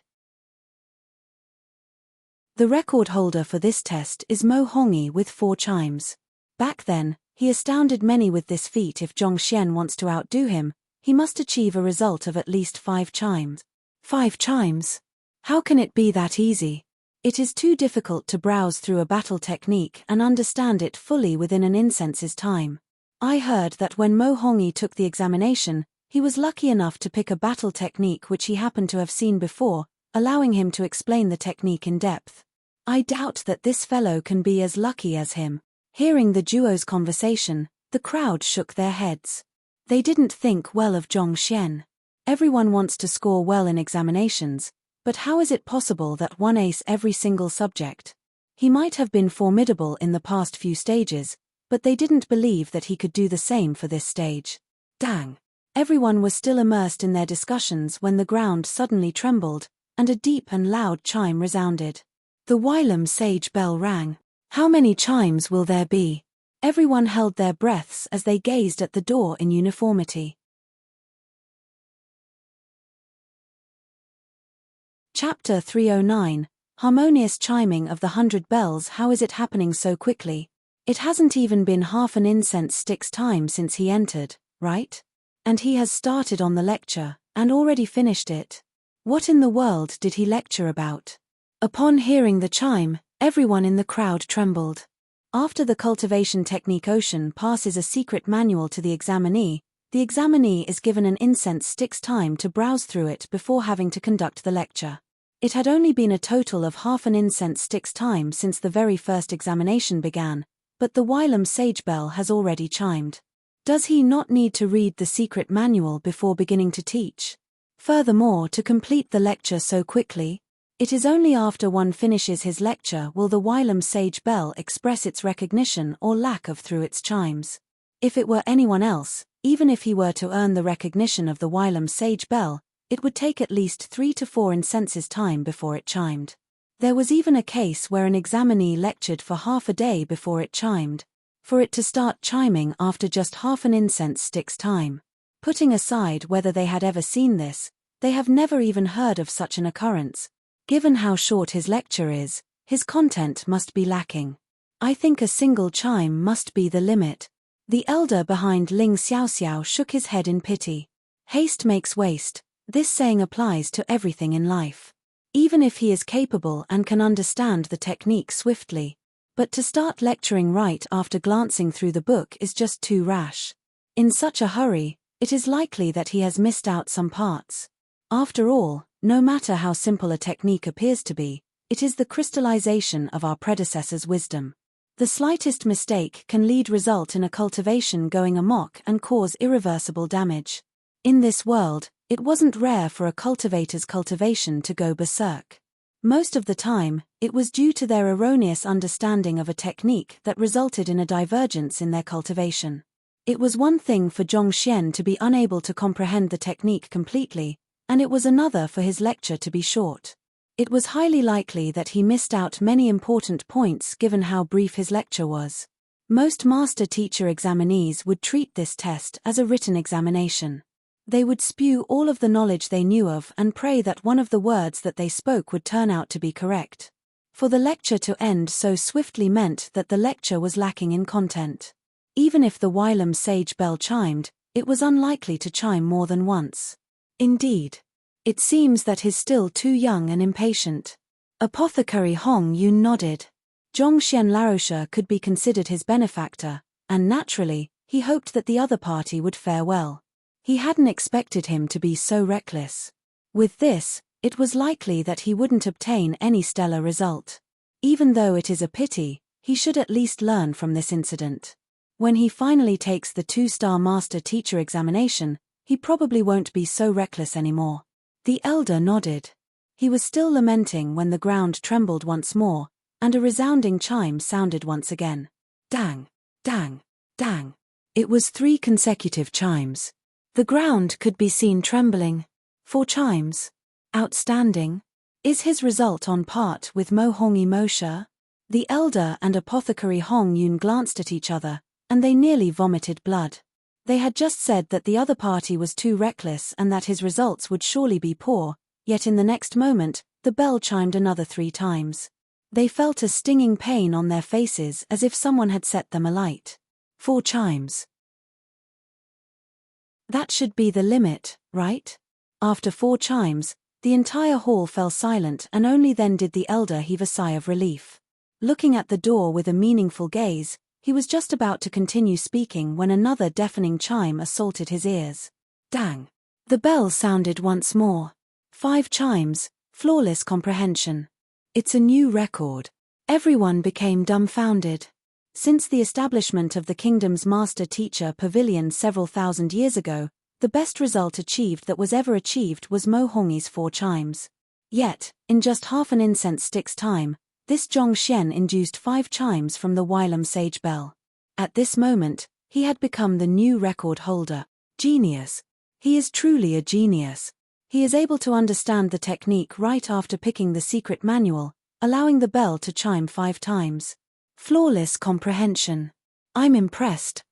The record holder for this test is Mo Hongyi with 4 chimes. Back then, he astounded many with this feat. If Zhongxian wants to outdo him, he must achieve a result of at least 5 chimes. 5 chimes? How can it be that easy? It is too difficult to browse through a battle technique and understand it fully within an incense's time. I heard that when Mo Hongyi took the examination, he was lucky enough to pick a battle technique which he happened to have seen before, allowing him to explain the technique in depth. I doubt that this fellow can be as lucky as him. Hearing the duo's conversation, the crowd shook their heads. They didn't think well of Zhongxian. Everyone wants to score well in examinations, but how is it possible that one ace every single subject? He might have been formidable in the past few stages, but they didn't believe that he could do the same for this stage. Dang! Everyone was still immersed in their discussions when the ground suddenly trembled, and a deep and loud chime resounded. The Wylam sage bell rang. How many chimes will there be? Everyone held their breaths as they gazed at the door in uniformity. Chapter 309, Harmonious Chiming of the 100 Bells. How is it happening so quickly? It hasn't even been half an incense stick's time since he entered, right? And he has started on the lecture, and already finished it. What in the world did he lecture about? Upon hearing the chime, everyone in the crowd trembled. After the cultivation technique ocean passes a secret manual to the examinee is given an incense stick's time to browse through it before having to conduct the lecture. It had only been a total of half an incense stick's time since the very first examination began, but the Wylam sage bell has already chimed. Does he not need to read the secret manual before beginning to teach? Furthermore, to complete the lecture so quickly, it is only after one finishes his lecture will the Wylam sage bell express its recognition or lack of through its chimes. If it were anyone else, even if he were to earn the recognition of the Wylam sage bell, it would take at least 3 to 4 incenses time before it chimed. There was even a case where an examinee lectured for half a day before it chimed. For it to start chiming after just half an incense stick's time. Putting aside whether they had ever seen this, they have never even heard of such an occurrence. Given how short his lecture is, his content must be lacking. I think a single chime must be the limit. The elder behind Ling Xiaoxiao shook his head in pity. Haste makes waste. This saying applies to everything in life. Even if he is capable and can understand the technique swiftly. But to start lecturing right after glancing through the book is just too rash. In such a hurry, it is likely that he has missed out some parts. After all, no matter how simple a technique appears to be, it is the crystallization of our predecessors' wisdom. The slightest mistake can result in a cultivation going amok and cause irreversible damage. In this world, it wasn't rare for a cultivator's cultivation to go berserk. Most of the time, it was due to their erroneous understanding of a technique that resulted in a divergence in their cultivation. It was one thing for Zhongxian to be unable to comprehend the technique completely, and it was another for his lecture to be short. It was highly likely that he missed out many important points given how brief his lecture was. Most master-teacher examinees would treat this test as a written examination. They would spew all of the knowledge they knew of and pray that one of the words that they spoke would turn out to be correct. For the lecture to end so swiftly meant that the lecture was lacking in content. Even if the Wylam sage bell chimed, it was unlikely to chime more than once. Indeed. It seems that he's still too young and impatient. Apothecary Hong Yun nodded. Zhongxian Laosha could be considered his benefactor, and naturally, he hoped that the other party would fare well. He hadn't expected him to be so reckless. With this, It was likely that he wouldn't obtain any stellar result. Even though it is a pity, he should at least learn from this incident. When he finally takes the 2-star master teacher examination, he probably won't be so reckless anymore. The elder nodded. He was still lamenting when the ground trembled once more, and a resounding chime sounded once again. Dang, dang, dang. It was 3 consecutive chimes. The ground could be seen trembling. 4 chimes. Outstanding. Is his result on par with Mo Hongi Moshe? The elder and apothecary Hong Yun glanced at each other, and they nearly vomited blood. They had just said that the other party was too reckless and that his results would surely be poor, yet in the next moment, the bell chimed another 3 times. They felt a stinging pain on their faces as if someone had set them alight. 4 chimes. That should be the limit, right? After 4 chimes, the entire hall fell silent, and only then did the elder heave a sigh of relief. Looking at the door with a meaningful gaze, he was just about to continue speaking when another deafening chime assaulted his ears. Dang! The bell sounded once more. 5 chimes, flawless comprehension. It's a new record. Everyone became dumbfounded. Since the establishment of the kingdom's master-teacher pavilion several thousand years ago, the best result achieved that was ever achieved was Mo Hongi's 4 chimes. Yet, in just half an incense stick's time, this Zhong Xian induced 5 chimes from the Wylam sage bell. At this moment, he had become the new record holder. Genius. He is truly a genius. He is able to understand the technique right after picking the secret manual, allowing the bell to chime 5 times. Flawless comprehension. I'm impressed,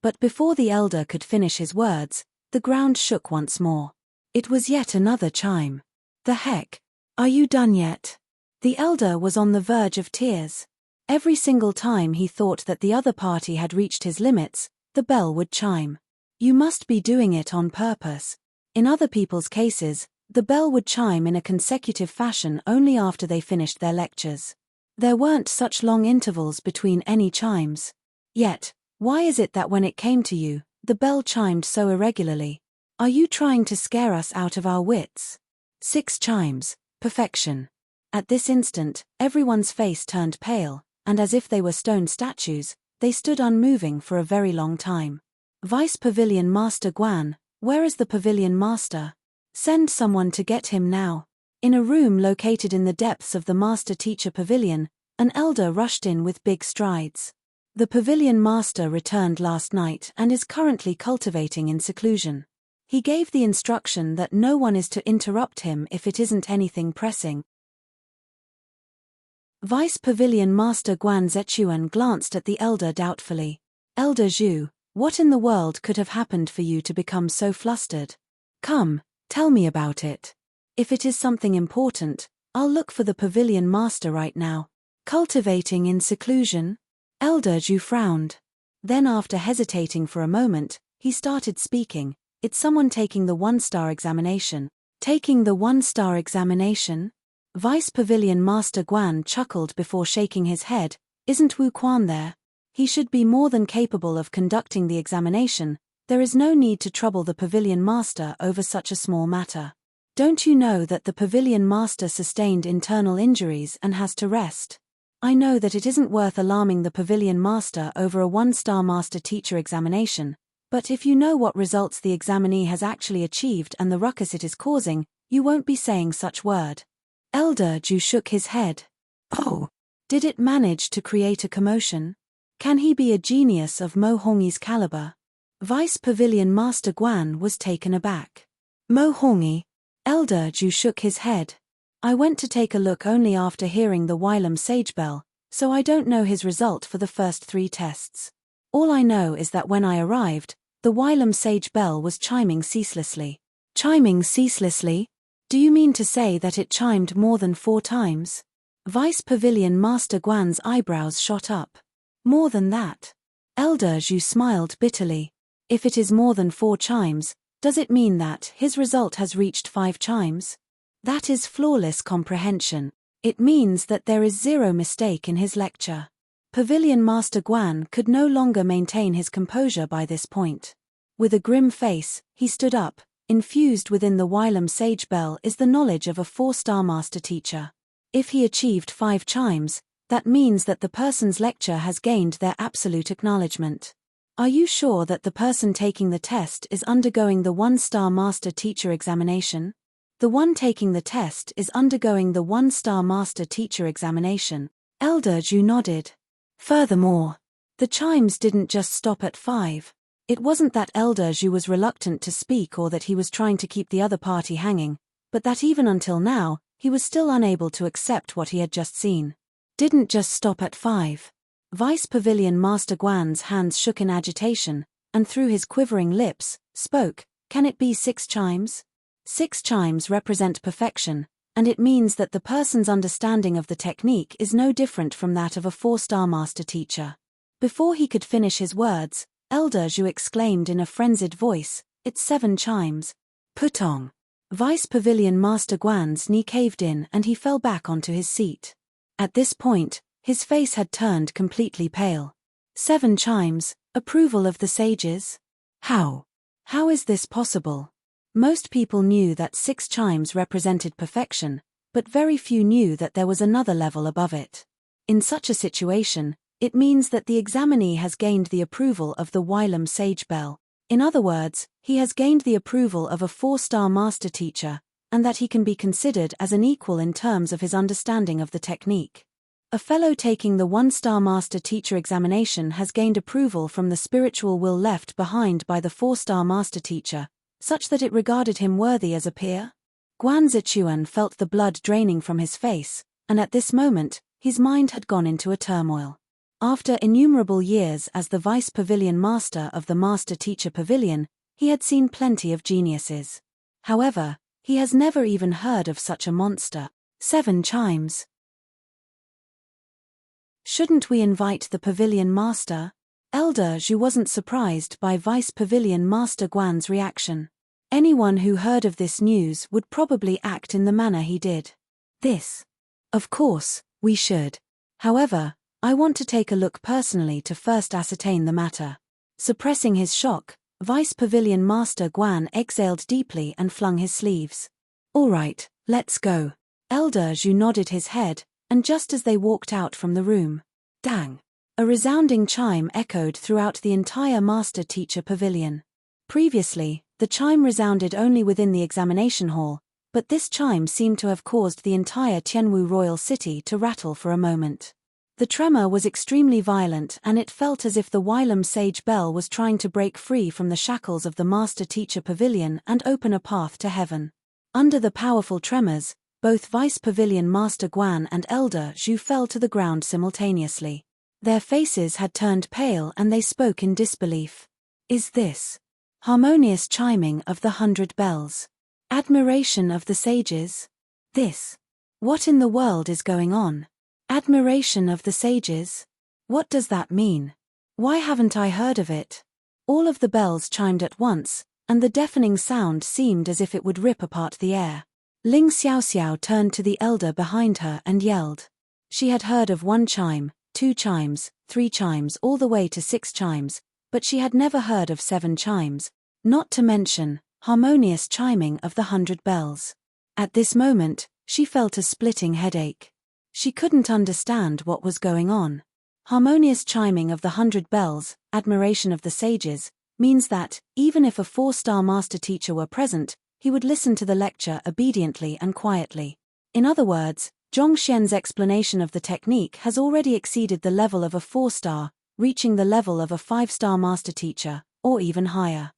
But before the elder could finish his words, the ground shook once more. It was yet another chime. The heck? Are you done yet? The elder was on the verge of tears. Every single time he thought that the other party had reached his limits, the bell would chime. You must be doing it on purpose. In other people's cases, the bell would chime in a consecutive fashion only after they finished their lectures. There weren't such long intervals between any chimes. Yet, why is it that when it came to you, the bell chimed so irregularly? Are you trying to scare us out of our wits? 6 chimes. Perfection. At this instant, everyone's face turned pale, and as if they were stone statues, they stood unmoving for a very long time. Vice Pavilion Master Guan, where is the Pavilion Master? Send someone to get him now. In a room located in the depths of the Master Teacher Pavilion, an elder rushed in with big strides. The Pavilion Master returned last night and is currently cultivating in seclusion. He gave the instruction that no one is to interrupt him if it isn't anything pressing. Vice Pavilion Master Guan Zechuan glanced at the elder doubtfully. Elder Zhu, what in the world could have happened for you to become so flustered? Come, tell me about it. If it is something important, I'll look for the Pavilion Master right now. Cultivating in seclusion? Elder Zhu frowned. Then after hesitating for a moment, he started speaking. It's someone taking the 1-star examination. Taking the 1-star examination? Vice Pavilion Master Guan chuckled before shaking his head. Isn't Wu Quan there? He should be more than capable of conducting the examination. There is no need to trouble the Pavilion Master over such a small matter. Don't you know that the Pavilion Master sustained internal injuries and has to rest? I know that it isn't worth alarming the Pavilion Master over a 1-star Master Teacher examination, but if you know what results the examinee has actually achieved and the ruckus it is causing, you won't be saying such word. Elder Zhu shook his head. Oh, did it manage to create a commotion? Can he be a genius of Mo Hongi's caliber? Vice Pavilion Master Guan was taken aback. Mo Hongi? Elder Zhu shook his head. I went to take a look only after hearing the Wylam sage bell, so I don't know his result for the first 3 tests. All I know is that when I arrived, the Wylam sage bell was chiming ceaselessly. Chiming ceaselessly? Do you mean to say that it chimed more than 4 times? Vice Pavilion Master Guan's eyebrows shot up. More than that? Elder Zhu smiled bitterly. If it is more than 4 chimes, does it mean that his result has reached 5 chimes? That is flawless comprehension. It means that there is 0 mistake in his lecture. Pavilion Master Guan could no longer maintain his composure by this point. With a grim face, he stood up. Infused within the Wylam Sage Bell is the knowledge of a 4-star master teacher. If he achieved 5 chimes, that means that the person's lecture has gained their absolute acknowledgement. Are you sure that the person taking the test is undergoing the 1-star master teacher examination? The one taking the test is undergoing the 1-star master teacher examination. Elder Zhu nodded. Furthermore, the chimes didn't just stop at 5. It wasn't that Elder Zhu was reluctant to speak or that he was trying to keep the other party hanging, but that even until now, he was still unable to accept what he had just seen. Didn't just stop at 5. Vice Pavilion Master Guan's hands shook in agitation, and through his quivering lips, spoke, "Can it be 6 chimes? 6 chimes represent perfection, and it means that the person's understanding of the technique is no different from that of a 4-star master teacher." Before he could finish his words, Elder Zhu exclaimed in a frenzied voice, "It's 7 chimes. Putong." Vice Pavilion Master Guan's knee caved in and he fell back onto his seat. At this point, his face had turned completely pale. 7 chimes, approval of the sages? How? How is this possible? Most people knew that 6 chimes represented perfection, but very few knew that there was another level above it. In such a situation, it means that the examinee has gained the approval of the Wylam Sage Bell. In other words, he has gained the approval of a 4-star master teacher, and that he can be considered as an equal in terms of his understanding of the technique. A fellow taking the 1-star master teacher examination has gained approval from the spiritual will left behind by the 4-star master teacher, such that it regarded him worthy as a peer? Guan Zichuan felt the blood draining from his face, and at this moment, his mind had gone into a turmoil. After innumerable years as the Vice Pavilion Master of the Master Teacher Pavilion, he had seen plenty of geniuses. However, he has never even heard of such a monster. 7 chimes. Shouldn't we invite the Pavilion Master? Elder Zhu wasn't surprised by Vice Pavilion Master Guan's reaction. Anyone who heard of this news would probably act in the manner he did. This. Of course, we should. However, I want to take a look personally to first ascertain the matter. Suppressing his shock, Vice Pavilion Master Guan exhaled deeply and flung his sleeves. All right, let's go. Elder Zhu nodded his head, and just as they walked out from the room, dang! A resounding chime echoed throughout the entire Master Teacher Pavilion. Previously, the chime resounded only within the examination hall, but this chime seemed to have caused the entire Tianwu royal city to rattle for a moment. The tremor was extremely violent and it felt as if the Wylam Sage Bell was trying to break free from the shackles of the Master Teacher Pavilion and open a path to heaven. Under the powerful tremors, both Vice Pavilion Master Guan and Elder Zhu fell to the ground simultaneously. Their faces had turned pale and they spoke in disbelief. Is this harmonious chiming of the 100 bells? Admiration of the sages? This? What in the world is going on? Admiration of the sages? What does that mean? Why haven't I heard of it? All of the bells chimed at once, and the deafening sound seemed as if it would rip apart the air. Ling Xiaoxiao turned to the elder behind her and yelled. She had heard of 1 chime, 2 chimes, 3 chimes all the way to 6 chimes, but she had never heard of 7 chimes, not to mention harmonious chiming of the 100 bells. At this moment, she felt a splitting headache. She couldn't understand what was going on. Harmonious chiming of the 100 bells, admiration of the sages, means that, even if a 4-star master teacher were present, he would listen to the lecture obediently and quietly. In other words, Zhong Xian's explanation of the technique has already exceeded the level of a 4-star, reaching the level of a 5-star master teacher, or even higher.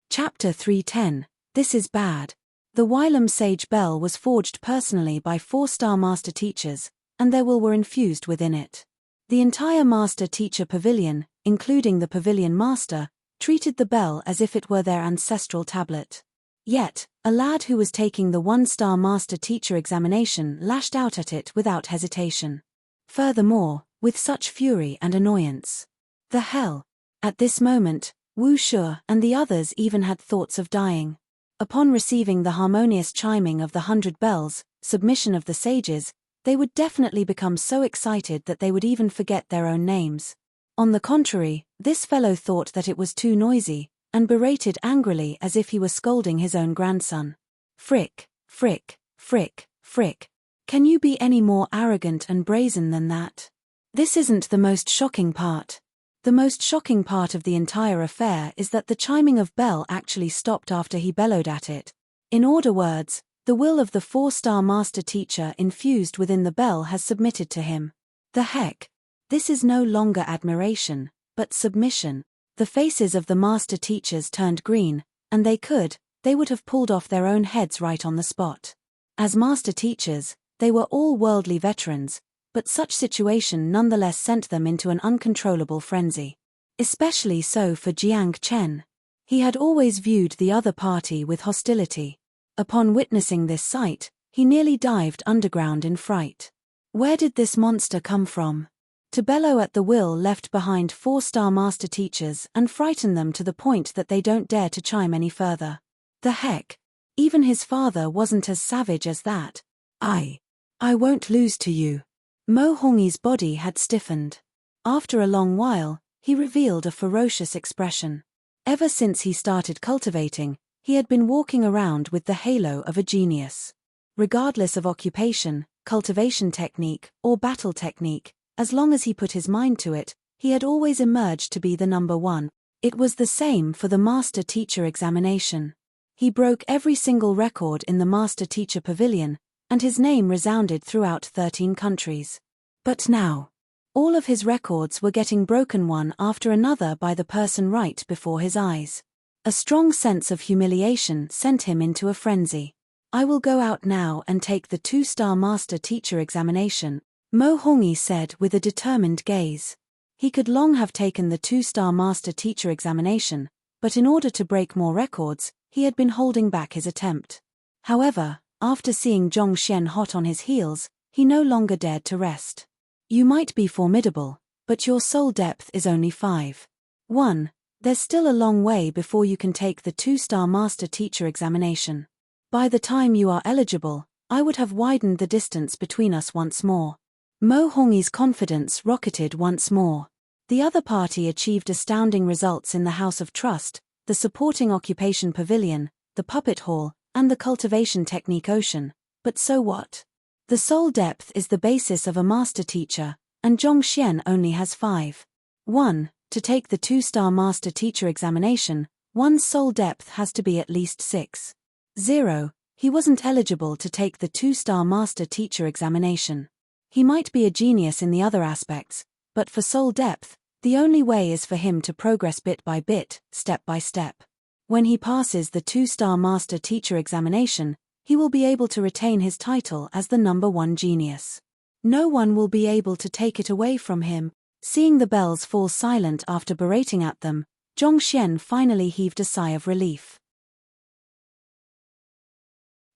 Chapter 310. This is bad. The Wylam Sage Bell was forged personally by 4-star master teachers, and their will were infused within it. The entire Master Teacher Pavilion, including the Pavilion Master, treated the bell as if it were their ancestral tablet. Yet, a lad who was taking the 1-star Master Teacher examination lashed out at it without hesitation. Furthermore, with such fury and annoyance. The hell! At this moment, Wu Shu and the others even had thoughts of dying. Upon receiving the harmonious chiming of the 100 bells, submission of the sages, they would definitely become so excited that they would even forget their own names. On the contrary, this fellow thought that it was too noisy, and berated angrily as if he were scolding his own grandson. Frick, frick, frick, frick. Can you be any more arrogant and brazen than that? This isn't the most shocking part. The most shocking part of the entire affair is that the chiming of bell actually stopped after he bellowed at it. In other words, the will of the 4-star master teacher infused within the bell has submitted to him. The heck? This is no longer admiration, but submission. The faces of the master teachers turned green, and they would have pulled off their own heads right on the spot. As master teachers, they were all worldly veterans, but such situation nonetheless sent them into an uncontrollable frenzy. Especially so for Jiang Chen. He had always viewed the other party with hostility. Upon witnessing this sight, he nearly dived underground in fright. Where did this monster come from? To bellow at the will left behind 4-star master teachers and frighten them to the point that they don't dare to chime any further. The heck? Even his father wasn't as savage as that. I won't lose to you. Mo Hongyi's body had stiffened. After a long while, he revealed a ferocious expression. Ever since he started cultivating, he had been walking around with the halo of a genius. Regardless of occupation, cultivation technique, or battle technique, as long as he put his mind to it, he had always emerged to be the number one. It was the same for the master teacher examination. He broke every single record in the master teacher pavilion, and his name resounded throughout 13 countries. But now, all of his records were getting broken one after another by the person right before his eyes. A strong sense of humiliation sent him into a frenzy. I will go out now and take the 2-star master teacher examination, Mo Hongyi said with a determined gaze. He could long have taken the 2-star master teacher examination, but in order to break more records, he had been holding back his attempt. However, after seeing Zhong Xian hot on his heels, he no longer dared to rest. You might be formidable, but your soul depth is only 5. 1. There's still a long way before you can take the 2-star master teacher examination. By the time you are eligible, I would have widened the distance between us once more. Mo Hongyi's confidence rocketed once more. The other party achieved astounding results in the House of Trust, the supporting occupation pavilion, the puppet hall, and the cultivation technique ocean. But so what? The soul depth is the basis of a master teacher, and Zhong Xian only has 5. 1. To take the 2-star master teacher examination, one's soul depth has to be at least 6. 0. He wasn't eligible to take the 2-star master teacher examination. He might be a genius in the other aspects, but for soul depth, the only way is for him to progress bit by bit, step by step. When he passes the 2-star master teacher examination, he will be able to retain his title as the number 1 genius. No one will be able to take it away from him. Seeing the bells fall silent after berating at them, Zhong Xian finally heaved a sigh of relief.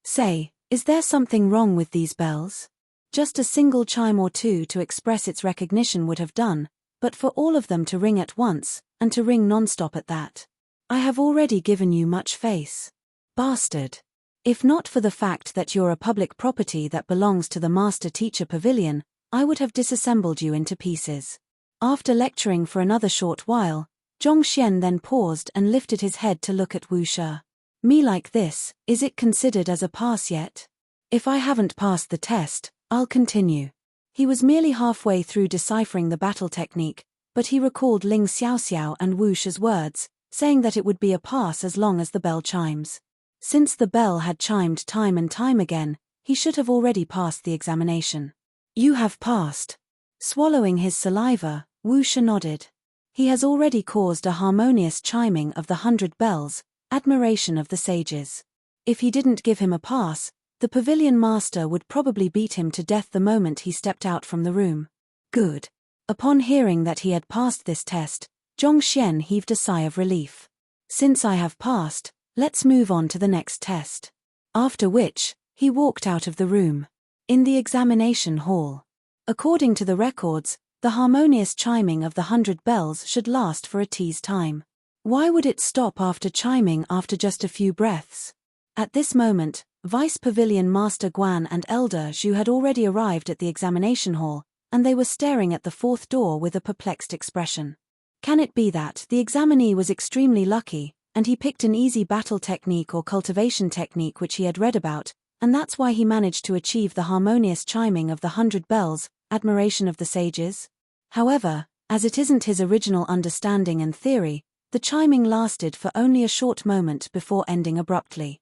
Say, is there something wrong with these bells? Just a single chime or two to express its recognition would have done, but for all of them to ring at once, and to ring non-stop at that. I have already given you much face. Bastard. If not for the fact that you're a public property that belongs to the master teacher pavilion, I would have disassembled you into pieces. After lecturing for another short while, Zhong Xian then paused and lifted his head to look at Wu Shi. Me like this, is it considered as a pass yet? If I haven't passed the test, I'll continue. He was merely halfway through deciphering the battle technique, but he recalled Ling Xiaoxiao and Wu Shi's words, saying that it would be a pass as long as the bell chimes. Since the bell had chimed time and time again, he should have already passed the examination. You have passed. Swallowing his saliva, Wu Shi nodded. He has already caused a harmonious chiming of the 100 bells, admiration of the sages. If he didn't give him a pass, the pavilion master would probably beat him to death the moment he stepped out from the room. Good. Upon hearing that he had passed this test, Zhong Xian heaved a sigh of relief. Since I have passed, let's move on to the next test. After which, he walked out of the room. In the examination hall. According to the records, the harmonious chiming of the 100 bells should last for a tea's time. Why would it stop after chiming after just a few breaths? At this moment, Vice Pavilion Master Guan and Elder Zhu had already arrived at the examination hall, and they were staring at the fourth door with a perplexed expression. Can it be that the examinee was extremely lucky, and he picked an easy battle technique or cultivation technique which he had read about, and that's why he managed to achieve the harmonious chiming of the 100 bells, admiration of the sages? However, as it isn't his original understanding and theory, the chiming lasted for only a short moment before ending abruptly.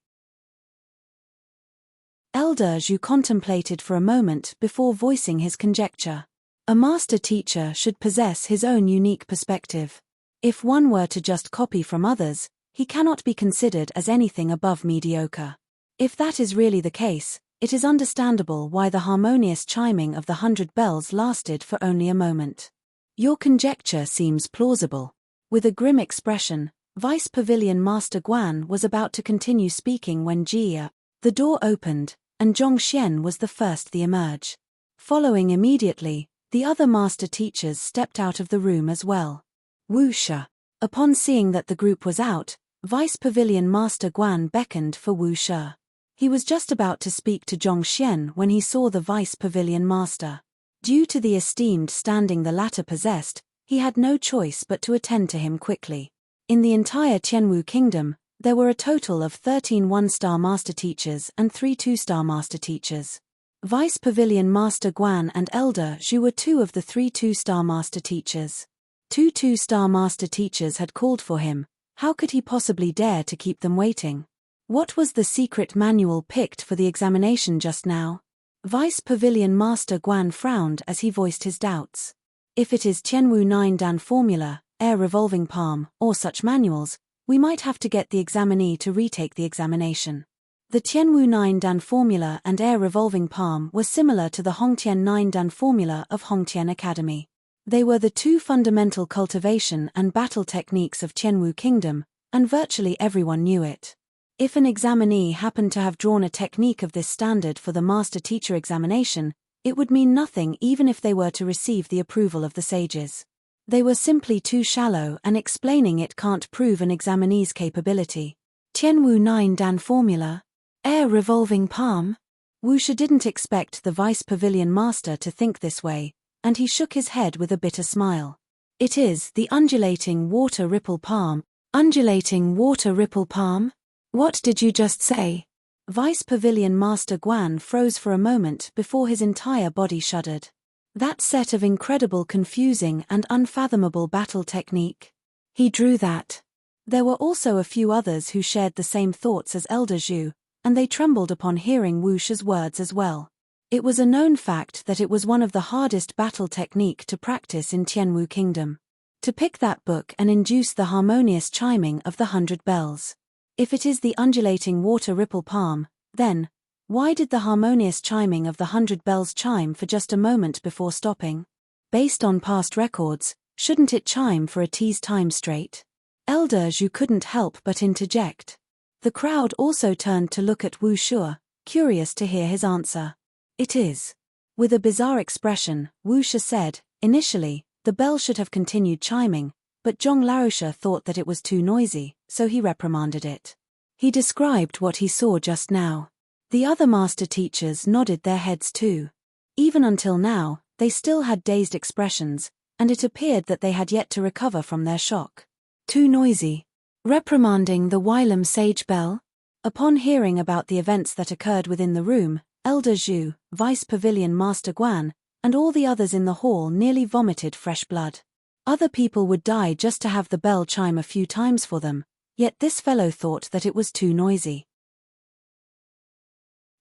Elder Zhu contemplated for a moment before voicing his conjecture. A master teacher should possess his own unique perspective. If one were to just copy from others, he cannot be considered as anything above mediocre. If that is really the case, it is understandable why the harmonious chiming of the 100 bells lasted for only a moment. Your conjecture seems plausible. With a grim expression, Vice Pavilion Master Guan was about to continue speaking when the door opened, and Zhongxian was the first to emerge. Following immediately, the other master teachers stepped out of the room as well. Wuxia. Upon seeing that the group was out, Vice Pavilion Master Guan beckoned for Wuxia. He was just about to speak to Zhongxian when he saw the Vice Pavilion Master. Due to the esteemed standing the latter possessed, he had no choice but to attend to him quickly. In the entire Tianwu Kingdom, there were a total of 13 one-star master teachers and 3 two-star master teachers. Vice Pavilion Master Guan and Elder Zhu were 2 of the 3 two-star master teachers. 2 two-star master teachers had called for him. How could he possibly dare to keep them waiting? What was the secret manual picked for the examination just now? Vice Pavilion Master Guan frowned as he voiced his doubts. If it is Tianwu 9 Dan formula, air revolving palm, or such manuals, we might have to get the examinee to retake the examination. The Tianwu 9 Dan formula and air revolving palm were similar to the Hongtian 9 Dan formula of Hongtian Academy. They were the 2 fundamental cultivation and battle techniques of Tianwu Kingdom, and virtually everyone knew it. If an examinee happened to have drawn a technique of this standard for the master teacher examination, it would mean nothing even if they were to receive the approval of the sages. They were simply too shallow, and explaining it can't prove an examinee's capability. Tianwu 9 Dan formula? Air revolving palm? Wuxia didn't expect the Vice Pavilion Master to think this way, and he shook his head with a bitter smile. It is the undulating water ripple palm. Undulating water ripple palm? What did you just say? Vice Pavilion Master Guan froze for a moment before his entire body shuddered. That set of incredible, confusing and unfathomable battle technique. He drew that. There were also a few others who shared the same thoughts as Elder Zhu, and they trembled upon hearing Wuxia's words as well. It was a known fact that it was one of the hardest battle technique to practice in Tianwu Kingdom. To pick that book and induce the harmonious chiming of the 100 bells. If it is the undulating water ripple palm, then, why did the harmonious chiming of the 100 bells chime for just a moment before stopping? Based on past records, shouldn't it chime for a t's time straight? Elder Zhu couldn't help but interject. The crowd also turned to look at Wuxia, curious to hear his answer. It is. With a bizarre expression, Wuxia said, initially, the bell should have continued chiming, but Zhong Laosha thought that it was too noisy, so he reprimanded it. He described what he saw just now. The other master teachers nodded their heads too. Even until now, they still had dazed expressions, and it appeared that they had yet to recover from their shock. Too noisy. Reprimanding the Wylam sage bell? Upon hearing about the events that occurred within the room, Elder Zhu, Vice Pavilion Master Guan, and all the others in the hall nearly vomited fresh blood. Other people would die just to have the bell chime a few times for them, yet this fellow thought that it was too noisy.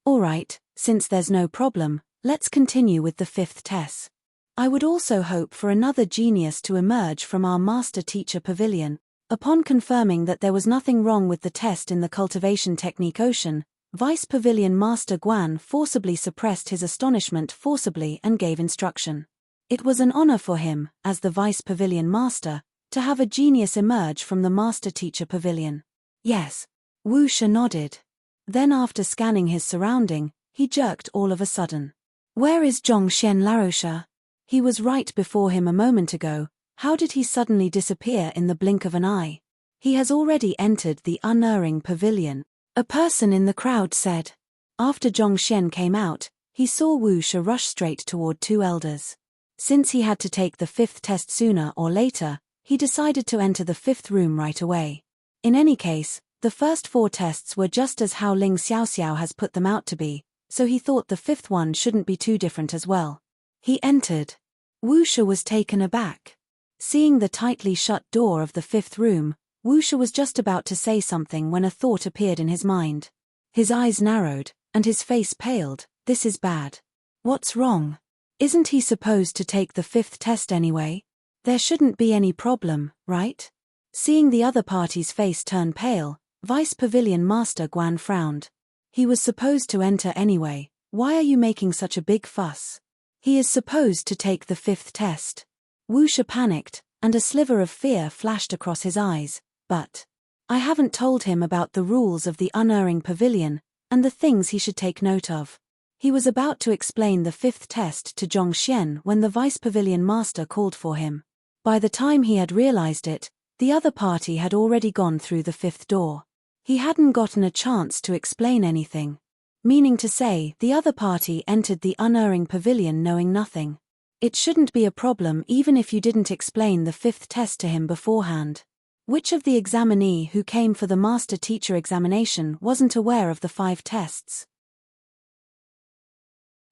Alright, since there's no problem, let's continue with the 5th test. I would also hope for another genius to emerge from our master teacher pavilion. Upon confirming that there was nothing wrong with the test in the cultivation technique ocean, Vice Pavilion Master Guan forcibly suppressed his astonishment and gave instruction. It was an honor for him, as the Vice Pavilion Master, to have a genius emerge from the Master Teacher Pavilion. Yes. Wuxia nodded. Then after scanning his surrounding, he jerked all of a sudden. Where is Zhongxian Laosha? He was right before him a moment ago. How did he suddenly disappear in the blink of an eye? He has already entered the unerring pavilion. A person in the crowd said. After Zhongxian came out, he saw Wu Shi rush straight toward two elders. Since he had to take the fifth test sooner or later, he decided to enter the fifth room right away. In any case, the first four tests were just as how Ling Xiaoxiao has put them out to be, so he thought the fifth one shouldn't be too different as well. He entered. Wu Shi was taken aback. Seeing the tightly shut door of the fifth room, Wu Shi was just about to say something when a thought appeared in his mind. His eyes narrowed, and his face paled. This is bad. What's wrong? Isn't he supposed to take the fifth test anyway? There shouldn't be any problem, right? Seeing the other party's face turn pale, Vice Pavilion Master Guan frowned. He was supposed to enter anyway. Why are you making such a big fuss? He is supposed to take the fifth test. Wu Shi panicked, and a sliver of fear flashed across his eyes. But I haven't told him about the rules of the unerring pavilion, and the things he should take note of. He was about to explain the fifth test to Zhongxian when the Vice Pavilion Master called for him. By the time he had realized it, the other party had already gone through the fifth door. He hadn't gotten a chance to explain anything. Meaning to say, the other party entered the unerring pavilion knowing nothing. It shouldn't be a problem even if you didn't explain the fifth test to him beforehand. Which of the examinee who came for the master teacher examination wasn't aware of the 5 tests?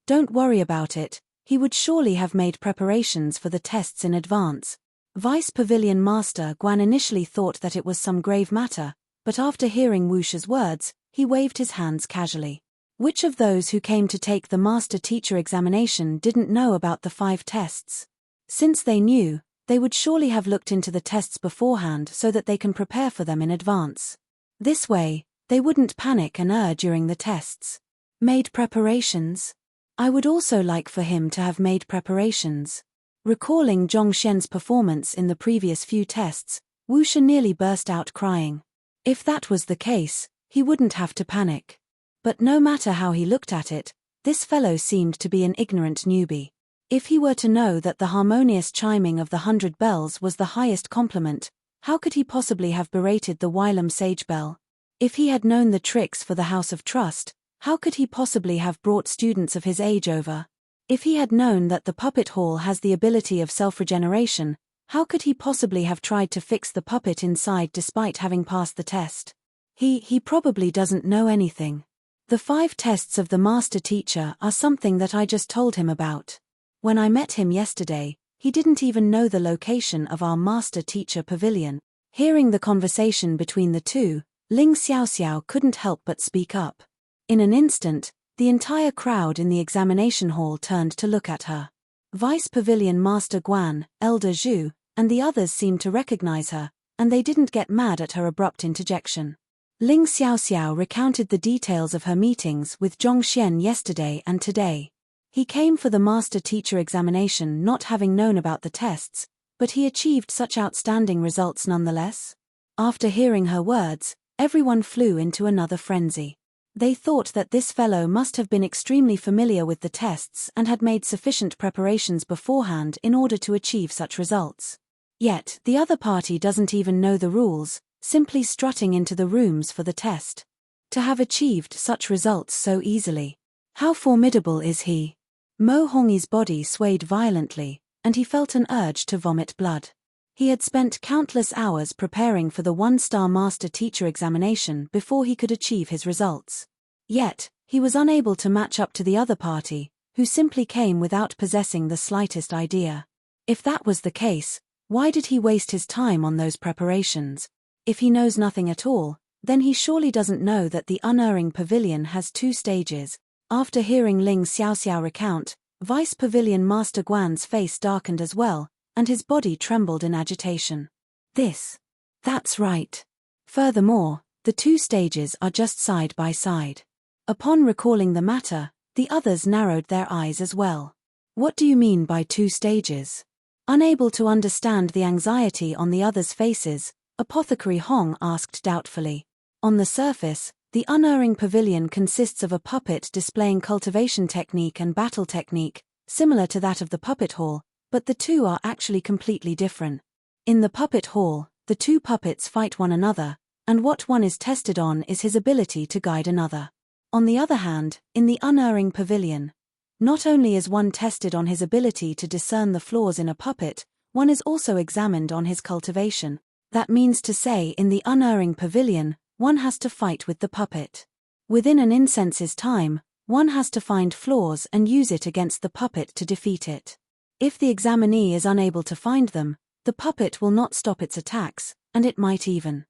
Don't worry about it, he would surely have made preparations for the tests in advance. Vice Pavilion Master Guan initially thought that it was some grave matter, but after hearing Wu Shi's words, he waved his hands casually. Which of those who came to take the master teacher examination didn't know about the 5 tests? Since they knew, they would surely have looked into the tests beforehand so that they can prepare for them in advance. This way, they wouldn't panic and err during the tests. Made preparations? I would also like for him to have made preparations. Recalling Zhongxian's performance in the previous few tests, Wu Shi nearly burst out crying. If that was the case, he wouldn't have to panic. But no matter how he looked at it, this fellow seemed to be an ignorant newbie. If he were to know that the harmonious chiming of the 100 bells was the highest compliment, how could he possibly have berated the whilom sage bell? If he had known the tricks for the House of Trust, how could he possibly have brought students of his age over? If he had known that the puppet hall has the ability of self-regeneration, how could he possibly have tried to fix the puppet inside despite having passed the test? He probably doesn't know anything. The 5 tests of the master teacher are something that I just told him about. When I met him yesterday, he didn't even know the location of our master teacher pavilion. Hearing the conversation between the two, Ling Xiaoxiao couldn't help but speak up. In an instant, the entire crowd in the examination hall turned to look at her. Vice Pavilion Master Guan, Elder Zhu, and the others seemed to recognize her, and they didn't get mad at her abrupt interjection. Ling Xiaoxiao recounted the details of her meetings with Zhongxian yesterday and today. He came for the master teacher examination not having known about the tests, but he achieved such outstanding results nonetheless. After hearing her words, everyone flew into another frenzy. They thought that this fellow must have been extremely familiar with the tests and had made sufficient preparations beforehand in order to achieve such results. Yet, the other party doesn't even know the rules, simply strutting into the rooms for the test. To have achieved such results so easily. How formidable is he? Mo Hongyi's body swayed violently, and he felt an urge to vomit blood. He had spent countless hours preparing for the 1-star master teacher examination before he could achieve his results. Yet, he was unable to match up to the other party, who simply came without possessing the slightest idea. If that was the case, why did he waste his time on those preparations? If he knows nothing at all, then he surely doesn't know that the unerring pavilion has 2 stages. After hearing Ling Xiaoxiao recount, Vice Pavilion Master Guan's face darkened as well, and his body trembled in agitation. That's right. Furthermore, the 2 stages are just side by side. Upon recalling the matter, the others narrowed their eyes as well. What do you mean by 2 stages? Unable to understand the anxiety on the others' faces, Apothecary Hong asked doubtfully. On the surface, the unerring pavilion consists of a puppet displaying cultivation technique and battle technique, similar to that of the puppet hall, but the 2 are actually completely different. In the puppet hall, the 2 puppets fight one another, and what one is tested on is his ability to guide another. On the other hand, in the unerring pavilion, not only is one tested on his ability to discern the flaws in a puppet, one is also examined on his cultivation. That means to say, in the unerring pavilion, one has to fight with the puppet. Within an incense's time, one has to find flaws and use it against the puppet to defeat it. If the examinee is unable to find them, the puppet will not stop its attacks, and it might even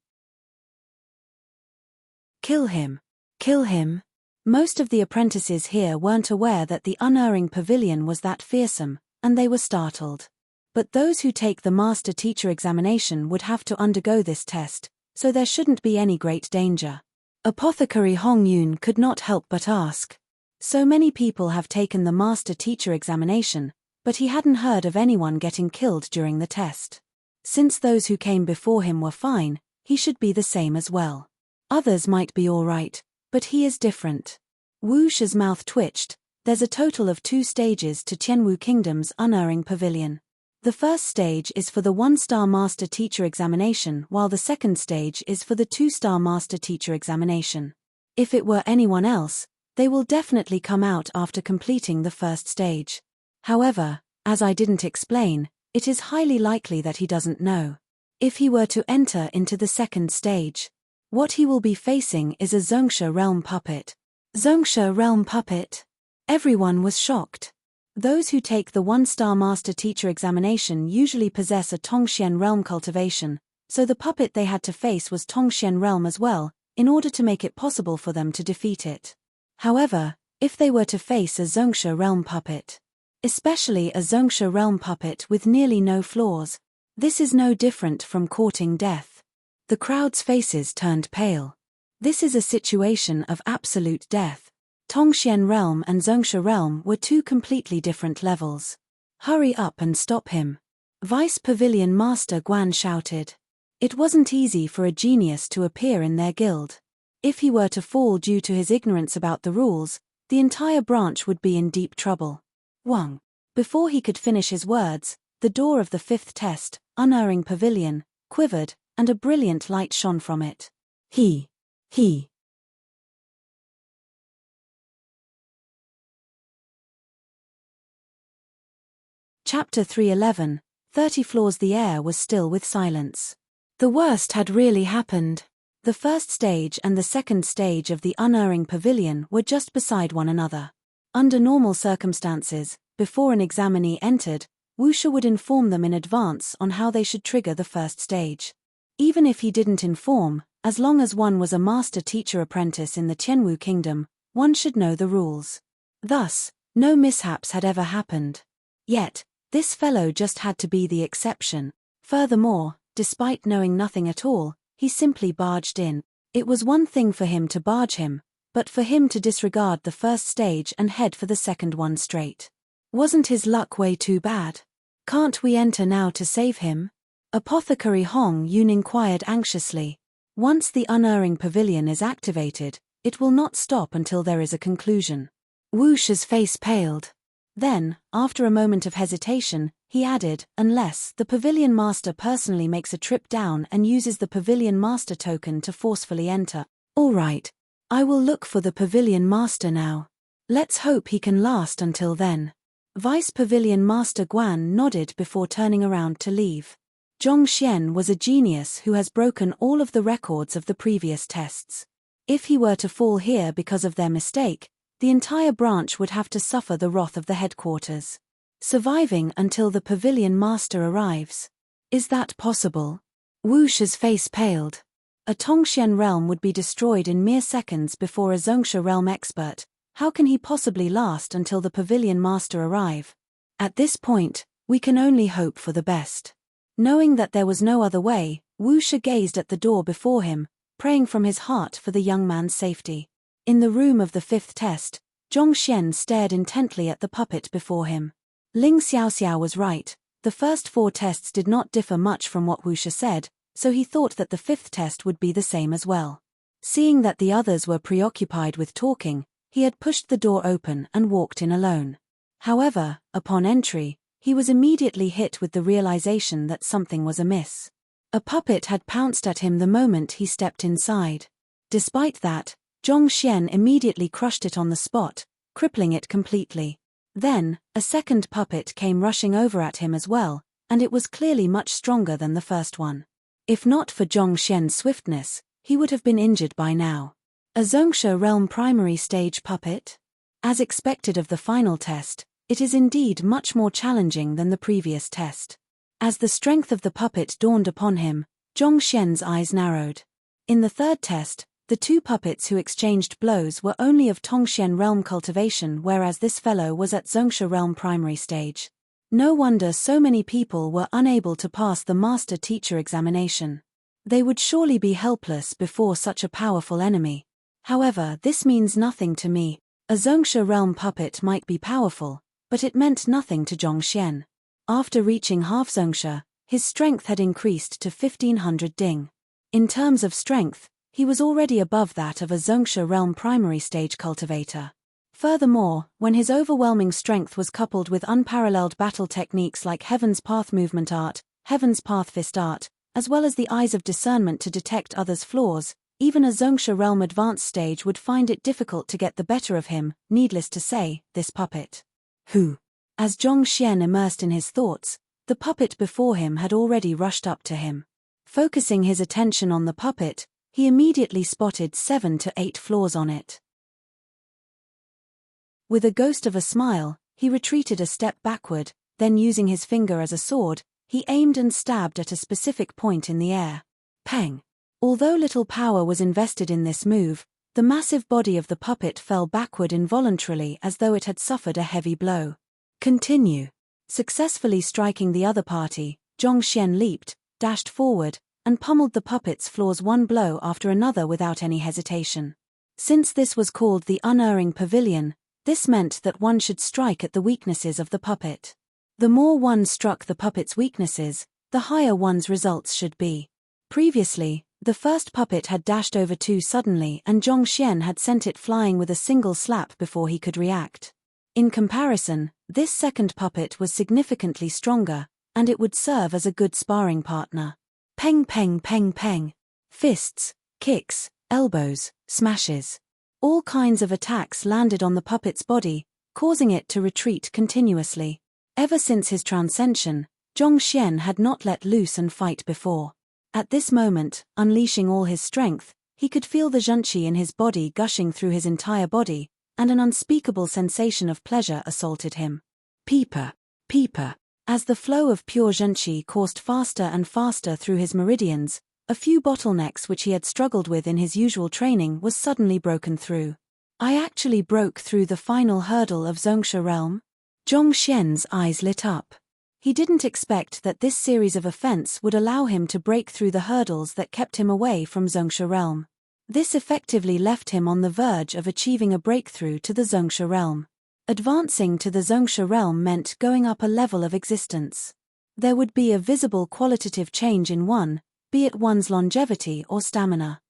kill him. Kill him? Most of the apprentices here weren't aware that the unerring pavilion was that fearsome, and they were startled. But those who take the master-teacher examination would have to undergo this test, so there shouldn't be any great danger. Apothecary Hong Yun could not help but ask. So many people have taken the master-teacher examination, but he hadn't heard of anyone getting killed during the test. Since those who came before him were fine, he should be the same as well. Others might be all right, but he is different. Wu Shi's mouth twitched. There's a total of 2 stages to Qianwu Kingdom's unerring pavilion. The first stage is for the 1-star master-teacher examination, while the second stage is for the 2-star master-teacher examination. If it were anyone else, they will definitely come out after completing the first stage. However, as I didn't explain, it is highly likely that he doesn't know. If he were to enter into the second stage, what he will be facing is a Zhongsha realm puppet. Zhongsha realm puppet? Everyone was shocked. Those who take the 1-star master-teacher examination usually possess a Tongxian realm cultivation, so the puppet they had to face was Tongxian realm as well, in order to make it possible for them to defeat it. However, if they were to face a Zhongsha realm puppet, especially a Zhongsha realm puppet with nearly no flaws, this is no different from courting death. The crowd's faces turned pale. This is a situation of absolute death. Tongxian realm and Zhongsha realm were 2 completely different levels. Hurry up and stop him. Vice Pavilion Master Guan shouted. It wasn't easy for a genius to appear in their guild. If he were to fall due to his ignorance about the rules, the entire branch would be in deep trouble. Wang. Before he could finish his words, the door of the 5th test, unerring pavilion, quivered, and a brilliant light shone from it. He. Chapter 311, 30 Floors. The air was still with silence. The worst had really happened. The first stage and the second stage of the unerring pavilion were just beside one another. Under normal circumstances, before an examinee entered, Wu Shi would inform them in advance on how they should trigger the first stage. Even if he didn't inform, as long as one was a master-teacher apprentice in the Qianwu Kingdom, one should know the rules. Thus, no mishaps had ever happened. Yet, this fellow just had to be the exception. Furthermore, despite knowing nothing at all, he simply barged in. It was one thing for him to barge him, but for him to disregard the first stage and head for the second one straight. Wasn't his luck way too bad? Can't we enter now to save him? Apothecary Hong Yun inquired anxiously. Once the unerring pavilion is activated, it will not stop until there is a conclusion. Wu Shi's face paled. Then, after a moment of hesitation, he added, unless the pavilion master personally makes a trip down and uses the pavilion master token to forcefully enter. All right. I will look for the pavilion master now. Let's hope he can last until then. Vice Pavilion Master Guan nodded before turning around to leave. Zhong Xian was a genius who has broken all of the records of the previous tests. If he were to fall here because of their mistake, the entire branch would have to suffer the wrath of the headquarters. Surviving until the pavilion master arrives. Is that possible? Wu Shi's face paled. A Tongxian realm would be destroyed in mere seconds before a Zhongsha realm expert. How can he possibly last until the pavilion master arrive? At this point, we can only hope for the best. Knowing that there was no other way, Wu Shi gazed at the door before him, praying from his heart for the young man's safety. In the room of the 5th test, Zhong Xian stared intently at the puppet before him. Ling Xiaoxiao was right. The first 4 tests did not differ much from what Wu Shi said, so he thought that the 5th test would be the same as well. Seeing that the others were preoccupied with talking, he had pushed the door open and walked in alone. However, upon entry, he was immediately hit with the realization that something was amiss. A puppet had pounced at him the moment he stepped inside. Despite that, Zhongxian immediately crushed it on the spot, crippling it completely. Then, a second puppet came rushing over at him as well, and it was clearly much stronger than the first one. If not for Zhongxian's swiftness, he would have been injured by now. A Zhongsha realm primary stage puppet? As expected of the final test, it is indeed much more challenging than the previous test. As the strength of the puppet dawned upon him, Zhongxian's eyes narrowed. In the third test, the two puppets who exchanged blows were only of Tongxian realm cultivation, whereas this fellow was at Zhongsha realm primary stage. No wonder so many people were unable to pass the master-teacher examination. They would surely be helpless before such a powerful enemy. However, this means nothing to me. A Zhongsha realm puppet might be powerful, but it meant nothing to Zhongxian. After reaching half Zhongsha, his strength had increased to 1500 ding. In terms of strength, he was already above that of a Zhongsha realm primary stage cultivator. Furthermore, when his overwhelming strength was coupled with unparalleled battle techniques like Heaven's Path movement art, Heaven's Path fist art, as well as the eyes of discernment to detect others' flaws, even a Zhongsha realm advanced stage would find it difficult to get the better of him. Needless to say, this puppet. Who? As Zhongxian immersed in his thoughts, the puppet before him had already rushed up to him. Focusing his attention on the puppet, he immediately spotted 7 to 8 flaws on it. With a ghost of a smile, he retreated a step backward, then using his finger as a sword, he aimed and stabbed at a specific point in the air. Peng! Although little power was invested in this move, the massive body of the puppet fell backward involuntarily as though it had suffered a heavy blow. Continue. Successfully striking the other party, Zhongxian leaped, dashed forward, and pummeled the puppet's flaws one blow after another without any hesitation. Since this was called the unerring pavilion, this meant that one should strike at the weaknesses of the puppet. The more one struck the puppet's weaknesses, the higher one's results should be. Previously, the first puppet had dashed over too suddenly and Zhongxian had sent it flying with a single slap before he could react. In comparison, this second puppet was significantly stronger, and it would serve as a good sparring partner. Peng peng peng peng. Fists, kicks, elbows, smashes. All kinds of attacks landed on the puppet's body, causing it to retreat continuously. Ever since his transcension, Zhongxian had not let loose and fight before. At this moment, unleashing all his strength, he could feel the zhenqi in his body gushing through his entire body, and an unspeakable sensation of pleasure assaulted him. Peeper, peeper. As the flow of pure zhenqi coursed faster and faster through his meridians, a few bottlenecks which he had struggled with in his usual training was suddenly broken through. I actually broke through the final hurdle of Zhongsha realm? Zhongxian's eyes lit up. He didn't expect that this series of events would allow him to break through the hurdles that kept him away from Zhongsha realm. This effectively left him on the verge of achieving a breakthrough to the Zhongsha realm. Advancing to the Zhongsha realm meant going up a level of existence. There would be a visible qualitative change in one, be it one's longevity or stamina.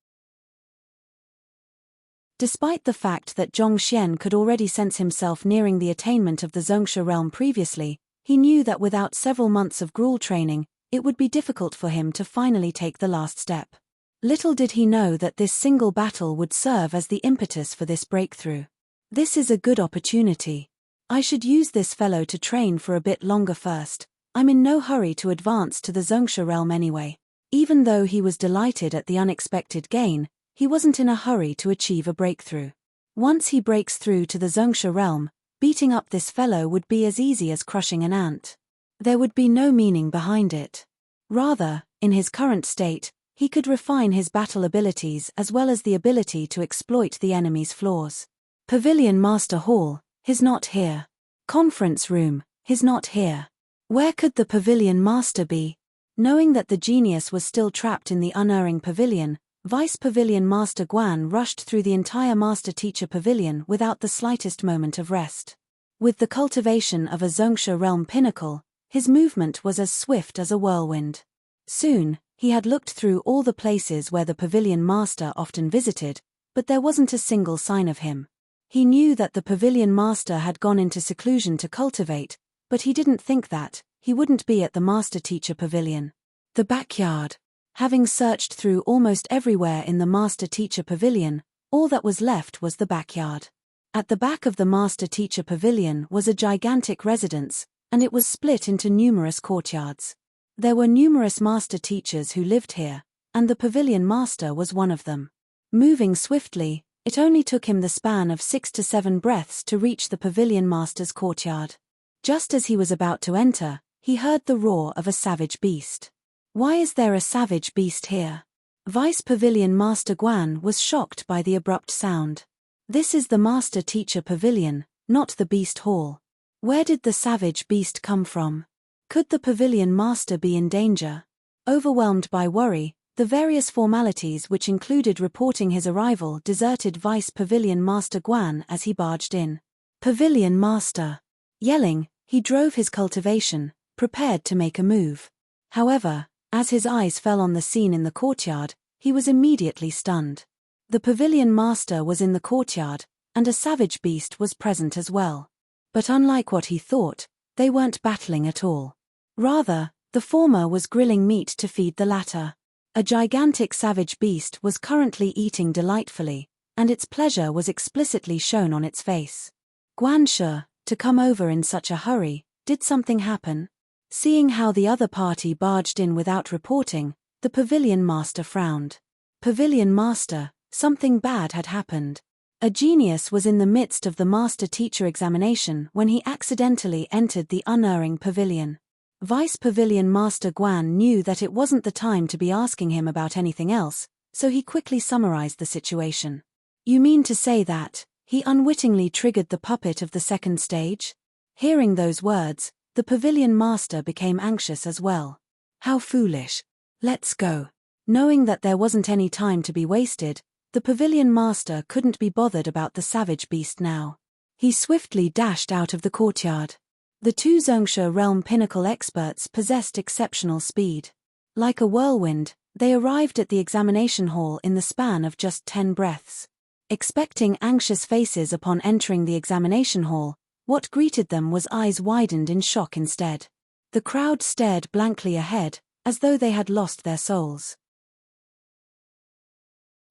Despite the fact that Zhongxian could already sense himself nearing the attainment of the Zhongsha realm previously, he knew that without several months of gruel training, it would be difficult for him to finally take the last step. Little did he know that this single battle would serve as the impetus for this breakthrough. This is a good opportunity. I should use this fellow to train for a bit longer first. I'm in no hurry to advance to the Zhongsha realm anyway. Even though he was delighted at the unexpected gain, he wasn't in a hurry to achieve a breakthrough. Once he breaks through to the Zhongsha realm, beating up this fellow would be as easy as crushing an ant. There would be no meaning behind it. Rather, in his current state, he could refine his battle abilities as well as the ability to exploit the enemy's flaws. Pavilion Master Hall, he's not here. Conference room, he's not here. Where could the Pavilion Master be? Knowing that the genius was still trapped in the unerring pavilion, Vice Pavilion Master Guan rushed through the entire Master-Teacher Pavilion without the slightest moment of rest. With the cultivation of a Zhongsha realm pinnacle, his movement was as swift as a whirlwind. Soon, he had looked through all the places where the Pavilion Master often visited, but there wasn't a single sign of him. He knew that the Pavilion Master had gone into seclusion to cultivate, but he didn't think that he wouldn't be at the Master-Teacher Pavilion. The backyard. Having searched through almost everywhere in the Master-Teacher Pavilion, All that was left was the backyard. At the back of the master-teacher pavilion was a gigantic residence, and it was split into numerous courtyards. There were numerous master-teachers who lived here, and the pavilion master was one of them. Moving swiftly, it only took him the span of 6 to 7 breaths to reach the pavilion master's courtyard. Just as he was about to enter, he heard the roar of a savage beast. Why is there a savage beast here? Vice Pavilion Master Guan was shocked by the abrupt sound. This is the master-teacher pavilion, not the beast hall. Where did the savage beast come from? Could the pavilion master be in danger? Overwhelmed by worry, the various formalities which included reporting his arrival deserted Vice Pavilion Master Guan as he barged in. Pavilion Master! Yelling, he drove his cultivation, prepared to make a move. However, as his eyes fell on the scene in the courtyard, he was immediately stunned. The pavilion master was in the courtyard, and a savage beast was present as well. But unlike what he thought, they weren't battling at all. Rather, the former was grilling meat to feed the latter. A gigantic savage beast was currently eating delightfully, and its pleasure was explicitly shown on its face. Guan Shi, to come over in such a hurry, did something happen? Seeing how the other party barged in without reporting, the pavilion master frowned. Pavilion master, something bad had happened. A genius was in the midst of the master-teacher examination when he accidentally entered the unerring pavilion. Vice Pavilion Master Guan knew that it wasn't the time to be asking him about anything else, so he quickly summarized the situation. You mean to say that he unwittingly triggered the puppet of the second stage? Hearing those words, the pavilion master became anxious as well. How foolish. Let's go. Knowing that there wasn't any time to be wasted, the pavilion master couldn't be bothered about the savage beast now. He swiftly dashed out of the courtyard. The two Zhongsha realm pinnacle experts possessed exceptional speed. Like a whirlwind, they arrived at the examination hall in the span of just 10 breaths. Expecting anxious faces upon entering the examination hall, what greeted them was eyes widened in shock instead. The crowd stared blankly ahead, as though they had lost their souls.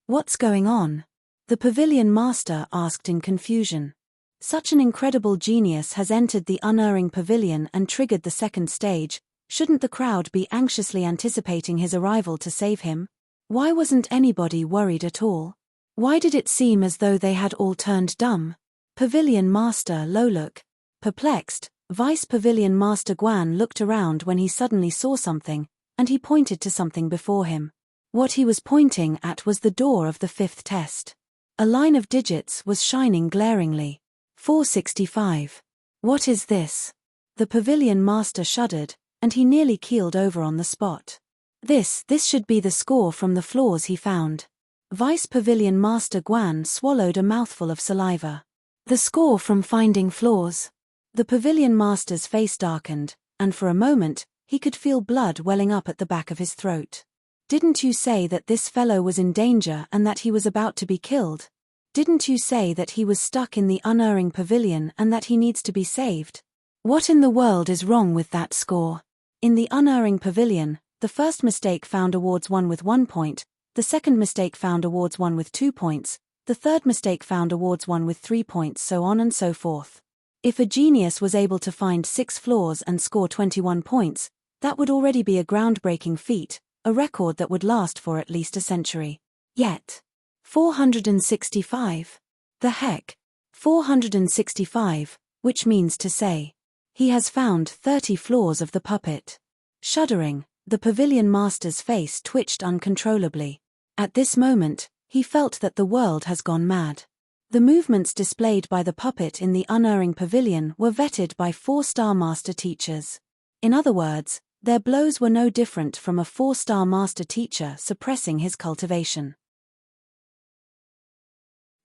What's going on? The pavilion master asked in confusion. Such an incredible genius has entered the unerring pavilion and triggered the second stage. Shouldn't the crowd be anxiously anticipating his arrival to save him? Why wasn't anybody worried at all? Why did it seem as though they had all turned dumb? Pavilion Master Loluk. Perplexed, Vice Pavilion Master Guan looked around when he suddenly saw something, and he pointed to something before him. What he was pointing at was the door of the 5th test. A line of digits was shining glaringly. 465. What is this? The pavilion master shuddered, and he nearly keeled over on the spot. This should be the score from the floors he found. Vice Pavilion Master Guan swallowed a mouthful of saliva. The score from finding flaws. The pavilion master's face darkened, and for a moment, he could feel blood welling up at the back of his throat. Didn't you say that this fellow was in danger and that he was about to be killed? Didn't you say that he was stuck in the unerring pavilion and that he needs to be saved? What in the world is wrong with that score? In the unerring pavilion, the first mistake found awards 1 with 1 point, the second mistake found awards 1 with 2 points, the third mistake found awards 1 with 3 points, so on and so forth. If a genius was able to find 6 flaws and score 21 points, that would already be a groundbreaking feat, a record that would last for at least a century. Yet, 465. The heck? 465, which means to say, he has found 30 flaws of the puppet. Shuddering, the pavilion master's face twitched uncontrollably. At this moment, he felt that the world has gone mad. The movements displayed by the puppet in the unerring pavilion were vetted by 4-star master teachers. In other words, their blows were no different from a 4-star master teacher suppressing his cultivation.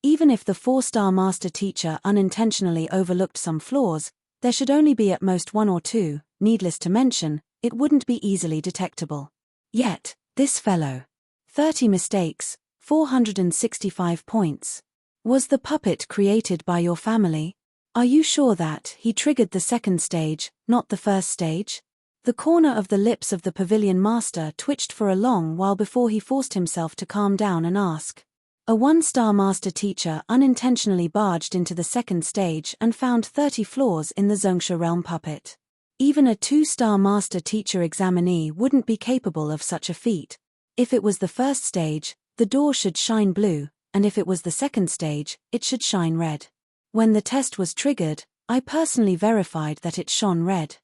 Even if the 4-star master teacher unintentionally overlooked some flaws, there should only be at most 1 or 2, needless to mention, it wouldn't be easily detectable. Yet, this fellow. 30 mistakes, 465 points. Was the puppet created by your family? Are you sure that he triggered the second stage, not the first stage? The corner of the lips of the pavilion master twitched for a long while before he forced himself to calm down and ask. A one-star master teacher unintentionally barged into the second stage and found 30 flaws in the Zhongsha realm puppet. Even a 2-star master teacher examinee wouldn't be capable of such a feat. If it was the first stage, the door should shine blue, and if it was the second stage, it should shine red. When the test was triggered, I personally verified that it shone red.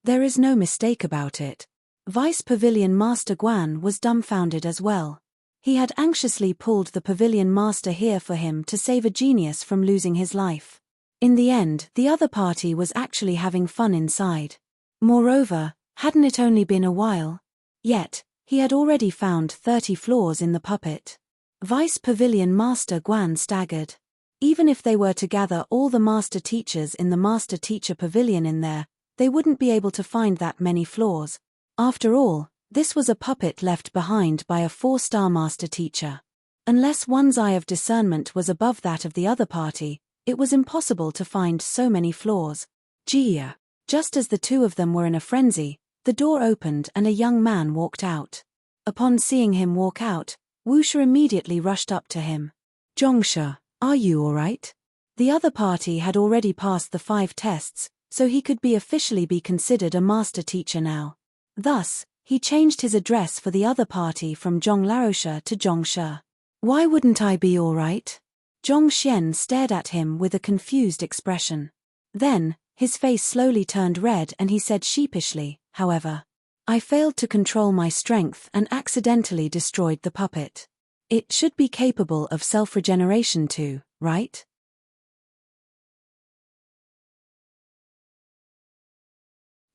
There is no mistake about it. Vice Pavilion Master Guan was dumbfounded as well. He had anxiously pulled the Pavilion Master here for him to save a genius from losing his life. In the end, the other party was actually having fun inside. Moreover, hadn't it only been a while? Yet, he had already found 30 flaws in the puppet. Vice Pavilion Master Guan staggered. Even if they were to gather all the master teachers in the Master Teacher Pavilion in there, they wouldn't be able to find that many flaws. After all, this was a puppet left behind by a 4-star master teacher. Unless one's eye of discernment was above that of the other party, it was impossible to find so many flaws. Gee. Just as the two of them were in a frenzy, the door opened and a young man walked out. Upon seeing him walk out, Wuxia immediately rushed up to him. "Zhongsha, are you alright?" The other party had already passed the 5 tests, so he could officially be considered a master teacher now. Thus, he changed his address for the other party from Zhong Laosha to Zhongsha. "Why wouldn't I be alright?" Zhong Xian stared at him with a confused expression. Then, his face slowly turned red and he said sheepishly, "However, I failed to control my strength and accidentally destroyed the puppet. It should be capable of self-regeneration too, right?"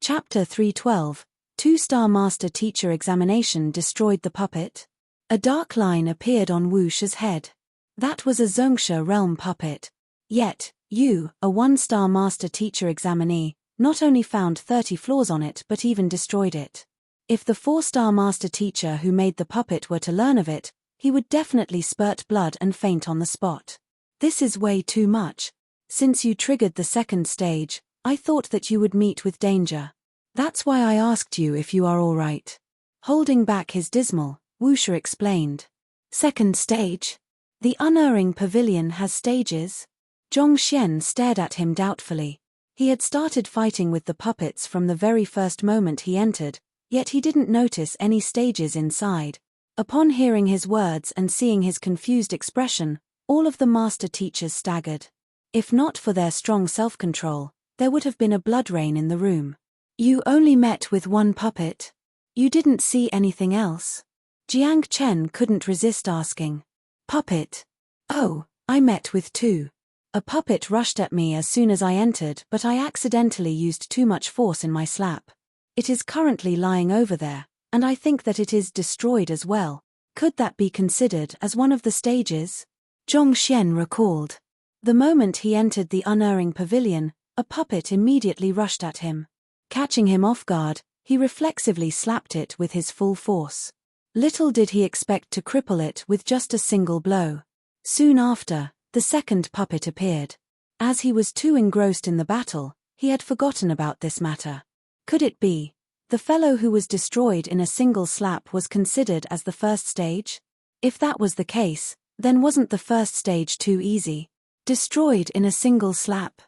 Chapter 312. 2-star master teacher examination destroyed the puppet. A dark line appeared on Wuxia's head. That was a Zhongsha realm puppet. Yet, you, a 1-star master teacher examinee, not only found 30 flaws on it but even destroyed it. If the 4-star master teacher who made the puppet were to learn of it, he would definitely spurt blood and faint on the spot. This is way too much. Since you triggered the second stage, I thought that you would meet with danger. That's why I asked you if you are alright. Holding back his dismal, Wuxia explained. Second stage? The unerring pavilion has stages? Zhong Xian stared at him doubtfully. He had started fighting with the puppets from the very first moment he entered, yet he didn't notice any stages inside. Upon hearing his words and seeing his confused expression, all of the master teachers staggered. If not for their strong self-control, there would have been a blood rain in the room. You only met with one puppet? You didn't see anything else? Jiang Chen couldn't resist asking. Puppet? Oh, I met with 2. A puppet rushed at me as soon as I entered, but I accidentally used too much force in my slap. It is currently lying over there, and I think that it is destroyed as well. Could that be considered as one of the stages? Zhong Xian recalled. The moment he entered the unerring pavilion, a puppet immediately rushed at him. Catching him off guard, he reflexively slapped it with his full force. Little did he expect to cripple it with just a single blow. Soon after, the second puppet appeared. As he was too engrossed in the battle, he had forgotten about this matter. Could it be? The fellow who was destroyed in a single slap was considered as the first stage? If that was the case, then wasn't the first stage too easy? Destroyed in a single slap.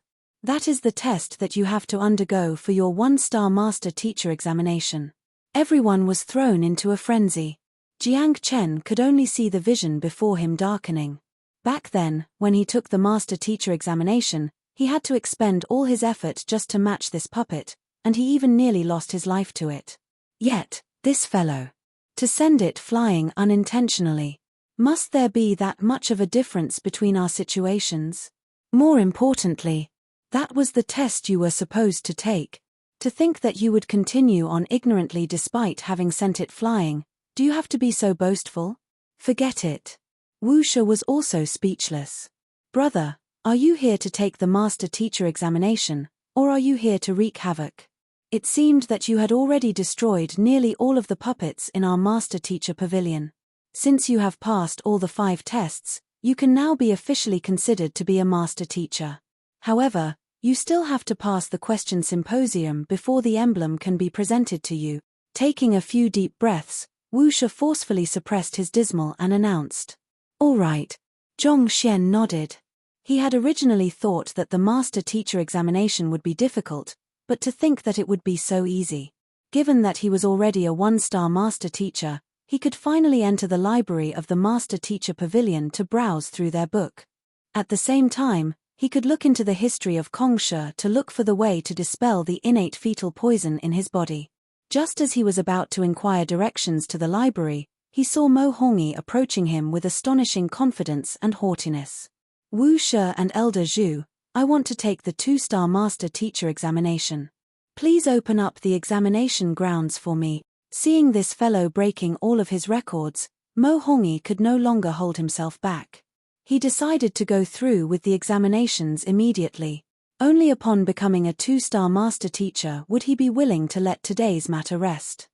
That is the test that you have to undergo for your 1-star master teacher examination. Everyone was thrown into a frenzy. Jiang Chen could only see the vision before him darkening. Back then, when he took the master teacher examination, he had to expend all his effort just to match this puppet, and he even nearly lost his life to it. Yet, this fellow. To send it flying unintentionally. Must there be that much of a difference between our situations? More importantly, that was the test you were supposed to take. To think that you would continue on ignorantly despite having sent it flying, do you have to be so boastful? Forget it. Wuxia was also speechless. Brother, are you here to take the master teacher examination, or are you here to wreak havoc? It seemed that you had already destroyed nearly all of the puppets in our master teacher pavilion. Since you have passed all the 5 tests, you can now be officially considered to be a master teacher. However, you still have to pass the question symposium before the emblem can be presented to you. Taking a few deep breaths, Wuxia forcefully suppressed his dismal and announced. All right, Zhong Xian nodded. He had originally thought that the master-teacher examination would be difficult, but to think that it would be so easy. Given that he was already a one-star master-teacher, he could finally enter the library of the master-teacher pavilion to browse through their book. At the same time, he could look into the history of Kongshe to look for the way to dispel the innate fetal poison in his body. Just as he was about to inquire directions to the library, he saw Mo Hongyi approaching him with astonishing confidence and haughtiness. Wu Shi and Elder Zhu, I want to take the 2-star master-teacher examination. Please open up the examination grounds for me. Seeing this fellow breaking all of his records, Mo Hongyi could no longer hold himself back. He decided to go through with the examinations immediately. Only upon becoming a 2-star master teacher would he be willing to let today's matter rest.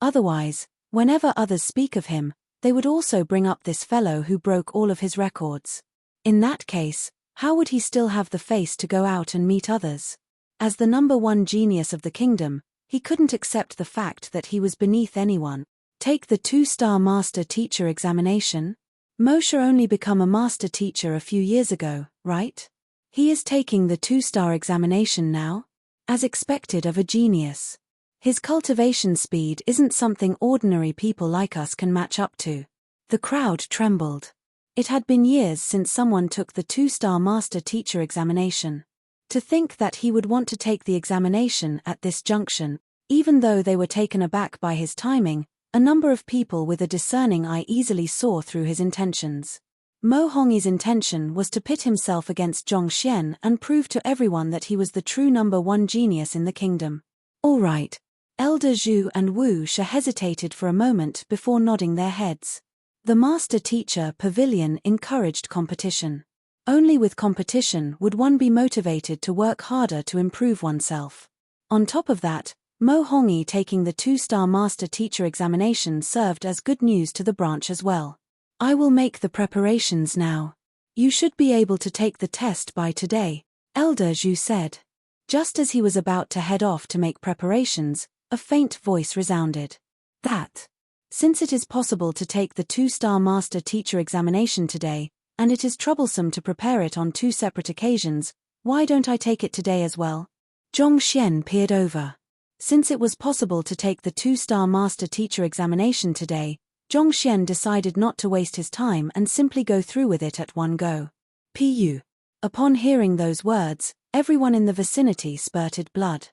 Otherwise, whenever others speak of him, they would also bring up this fellow who broke all of his records. In that case, how would he still have the face to go out and meet others? As the number 1 genius of the kingdom, he couldn't accept the fact that he was beneath anyone. Take the 2-star master teacher examination? Moshe only became a master teacher a few years ago, right? He is taking the 2-star examination now? As expected of a genius. His cultivation speed isn't something ordinary people like us can match up to. The crowd trembled. It had been years since someone took the 2-star master teacher examination. To think that he would want to take the examination at this junction, even though they were taken aback by his timing, a number of people with a discerning eye easily saw through his intentions. Mo Hongyi's intention was to pit himself against Zhong Xian and prove to everyone that he was the true number 1 genius in the kingdom. All right. Elder Zhu and Wu Shi hesitated for a moment before nodding their heads. The master teacher pavilion encouraged competition. Only with competition would one be motivated to work harder to improve oneself. On top of that, Mo Hongyi taking the 2-star master teacher examination served as good news to the branch as well. I will make the preparations now. You should be able to take the test by today, Elder Zhu said. Just as he was about to head off to make preparations, a faint voice resounded. That. Since it is possible to take the 2-star master teacher examination today, and it is troublesome to prepare it on 2 separate occasions, why don't I take it today as well? Zhong Xian peered over. Since it was possible to take the 2-star master teacher examination today, Zhong Xian decided not to waste his time and simply go through with it at one go. Pu. Upon hearing those words, everyone in the vicinity spurted blood.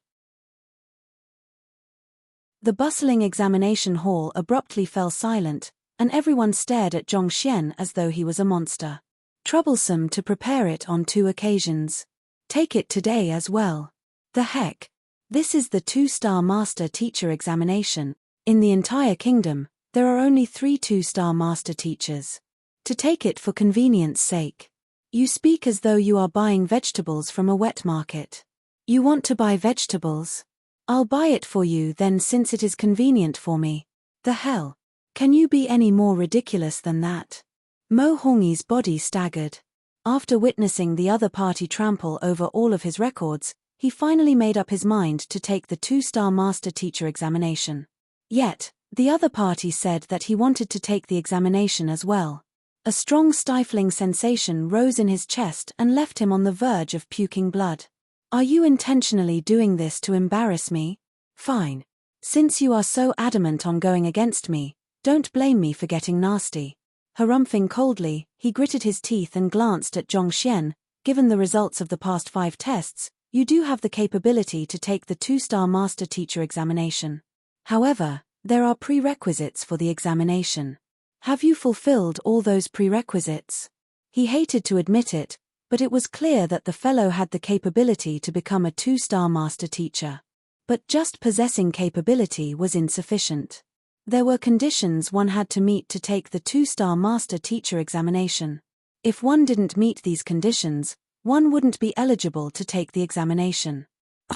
The bustling examination hall abruptly fell silent, and everyone stared at Zhong Xian as though he was a monster. Troublesome to prepare it on 2 occasions. Take it today as well. The heck? This is the 2-star master teacher examination. In the entire kingdom, there are only 3 2-star master teachers. To take it for convenience sake. You speak as though you are buying vegetables from a wet market. You want to buy vegetables? I'll buy it for you then since it is convenient for me. The hell? Can you be any more ridiculous than that? Mo Hongyi's body staggered. After witnessing the other party trample over all of his records, he finally made up his mind to take the 2-star master teacher examination. Yet, the other party said that he wanted to take the examination as well. A strong stifling sensation rose in his chest and left him on the verge of puking blood. Are you intentionally doing this to embarrass me? Fine. Since you are so adamant on going against me, don't blame me for getting nasty. Harumphing coldly, he gritted his teeth and glanced at Zhong Xian. Given the results of the past 5 tests, you do have the capability to take the 2-star master teacher examination. However, there are prerequisites for the examination. Have you fulfilled all those prerequisites? He hated to admit it, but it was clear that the fellow had the capability to become a 2-star master teacher. But just possessing capability was insufficient. There were conditions one had to meet to take the 2-star master teacher examination. If one didn't meet these conditions, one wouldn't be eligible to take the examination.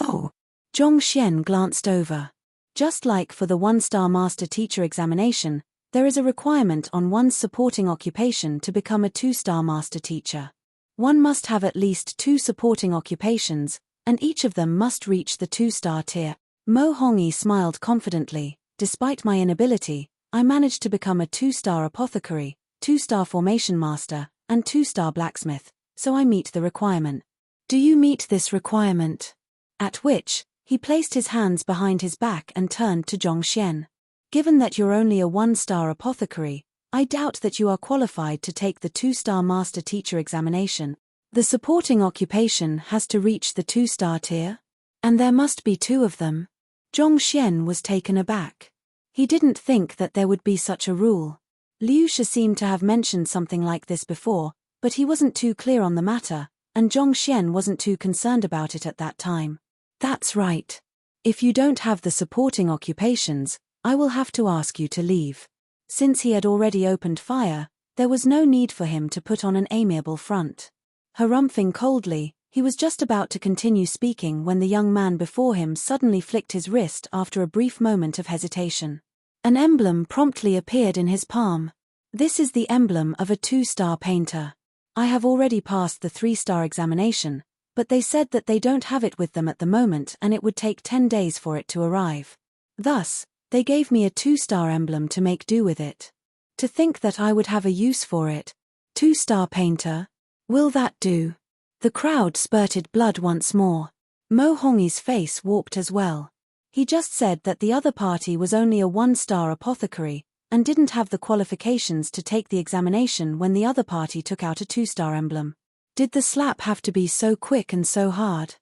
Oh! Zhong Xian glanced over. Just like for the 1-star master teacher examination, there is a requirement on one's supporting occupation to become a 2-star master teacher. One must have at least 2 supporting occupations, and each of them must reach the 2-star tier. Mo Hongyi smiled confidently. Despite my inability, I managed to become a 2-star apothecary, 2-star formation master, and 2-star blacksmith, so I meet the requirement. Do you meet this requirement? At which, he placed his hands behind his back and turned to Zhongxian. Given that you're only a 1-star apothecary, I doubt that you are qualified to take the 2-star master teacher examination. The supporting occupation has to reach the 2-star tier? And there must be 2 of them. Zhongxian was taken aback. He didn't think that there would be such a rule. Liu Shi seemed to have mentioned something like this before, but he wasn't too clear on the matter, and Zhongxian wasn't too concerned about it at that time. That's right. If you don't have the supporting occupations, I will have to ask you to leave. Since he had already opened fire, there was no need for him to put on an amiable front. Harumphing coldly, he was just about to continue speaking when the young man before him suddenly flicked his wrist after a brief moment of hesitation. An emblem promptly appeared in his palm. This is the emblem of a 2-star painter. I have already passed the 3-star examination, but they said that they don't have it with them at the moment and it would take 10 days for it to arrive. Thus, they gave me a 2-star emblem to make do with it. To think that I would have a use for it. 2-star painter? Will that do? The crowd spurted blood once more. Mo Hongyi's face warped as well. He just said that the other party was only a 1-star apothecary, and didn't have the qualifications to take the examination when the other party took out a 2-star emblem. Did the slap have to be so quick and so hard?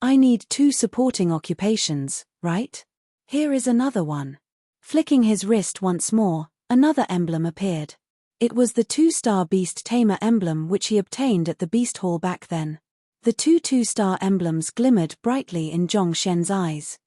I need 2 supporting occupations, right? Here is another one. Flicking his wrist once more, another emblem appeared. It was the 2-star Beast Tamer emblem which he obtained at the Beast Hall back then. The 2 2-star emblems glimmered brightly in Zhongxian's eyes.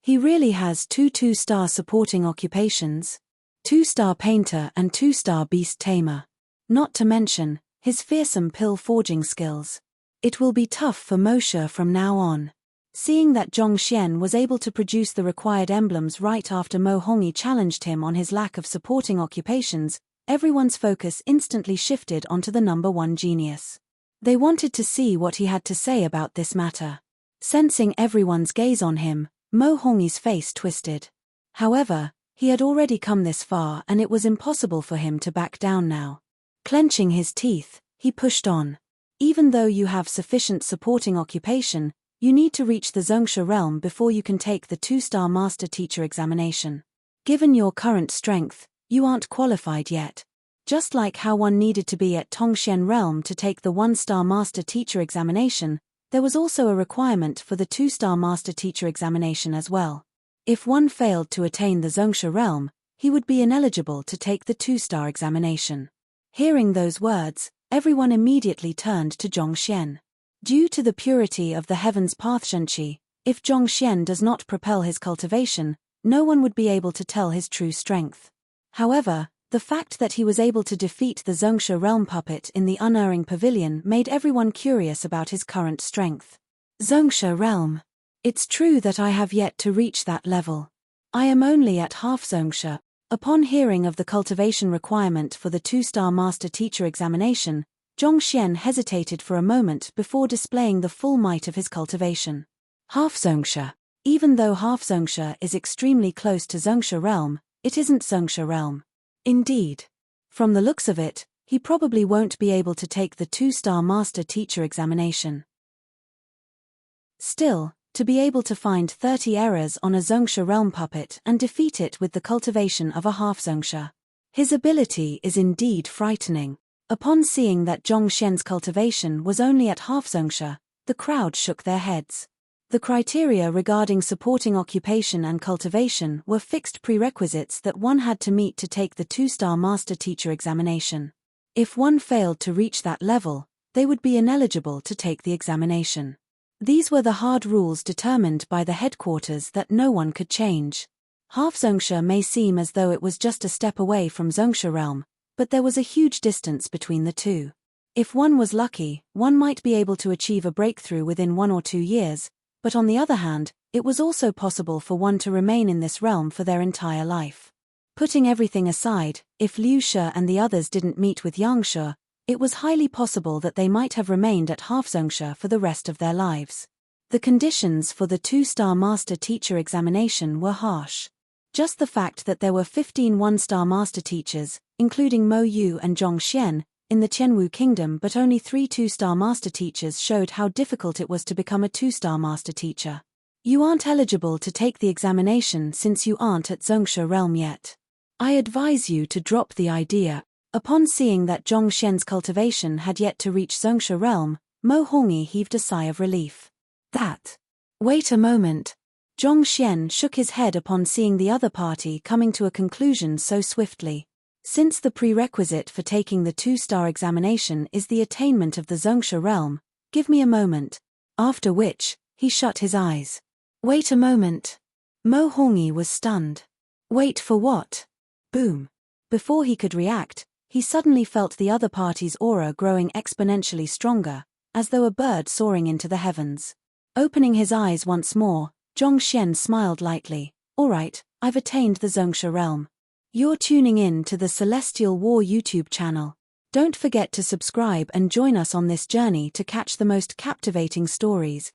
He really has 2 2-star supporting occupations. 2-star painter and 2-star Beast Tamer. Not to mention, his fearsome pill forging skills. It will be tough for Moshe from now on. Seeing that Zhongxian was able to produce the required emblems right after Mo Hongyi challenged him on his lack of supporting occupations, everyone's focus instantly shifted onto the number 1 genius. They wanted to see what he had to say about this matter. Sensing everyone's gaze on him, Mo Hongyi's face twisted. However, he had already come this far and it was impossible for him to back down now. Clenching his teeth, he pushed on. Even though you have sufficient supporting occupation, you need to reach the Zhongsha realm before you can take the 2-star master teacher examination. Given your current strength, you aren't qualified yet. Just like how one needed to be at Tongxian realm to take the 1-star master teacher examination, there was also a requirement for the 2-star master teacher examination as well. If one failed to attain the Zhongsha realm, he would be ineligible to take the 2-star examination. Hearing those words, everyone immediately turned to Zhongxian. Due to the purity of the heavens pathshanchi, if Zhongxian does not propel his cultivation, no one would be able to tell his true strength. However, the fact that he was able to defeat the Zhongsha realm puppet in the unerring pavilion made everyone curious about his current strength. Zhongsha realm. It's true that I have yet to reach that level. I am only at half Zhongsha. Upon hearing of the cultivation requirement for the 2-star master teacher examination, Zhongxian hesitated for a moment before displaying the full might of his cultivation. Half Zhongsha. Even though half Zhongsha is extremely close to Zhongsha realm, it isn't Zhongsha realm. Indeed. From the looks of it, he probably won't be able to take the 2-star master teacher examination. Still, to be able to find 30 errors on a Zhongsha realm puppet and defeat it with the cultivation of a half Zhongsha. His ability is indeed frightening. Upon seeing that Zhongxian's cultivation was only at half Zhongsha, the crowd shook their heads. The criteria regarding supporting occupation and cultivation were fixed prerequisites that one had to meet to take the 2-star master teacher examination. If one failed to reach that level, they would be ineligible to take the examination. These were the hard rules determined by the headquarters that no one could change. Half Zhongsha may seem as though it was just a step away from Zhongsha realm, but there was a huge distance between the two. If one was lucky, one might be able to achieve a breakthrough within 1 or 2 years, but on the other hand, it was also possible for one to remain in this realm for their entire life. Putting everything aside, if Liu Shi and the others didn't meet with Yang Shi, it was highly possible that they might have remained at half Zhongsha for the rest of their lives. The conditions for the 2-star master teacher examination were harsh. Just the fact that there were 15 one-star master teachers, including Mo Yu and Zhong Xian, in the Qianwu Kingdom but only 3 two-star master teachers showed how difficult it was to become a 2-star master teacher. You aren't eligible to take the examination since you aren't at Zongsha realm yet. I advise you to drop the idea. Upon seeing that Zhong Xian's cultivation had yet to reach Zongsha realm, Mo Hongyi heaved a sigh of relief. Wait a moment. Zhong Xian shook his head upon seeing the other party coming to a conclusion so swiftly. Since the prerequisite for taking the 2-star examination is the attainment of the Zongsha realm, give me a moment. After which, he shut his eyes. Wait a moment. Mo Hongyi was stunned. Wait for what? Boom. Before he could react, he suddenly felt the other party's aura growing exponentially stronger, as though a bird soaring into the heavens. Opening his eyes once more, Zhong Xian smiled lightly. All right, I've attained the Zongsha realm. You're tuning in to the Celestial War YouTube channel. Don't forget to subscribe and join us on this journey to catch the most captivating stories.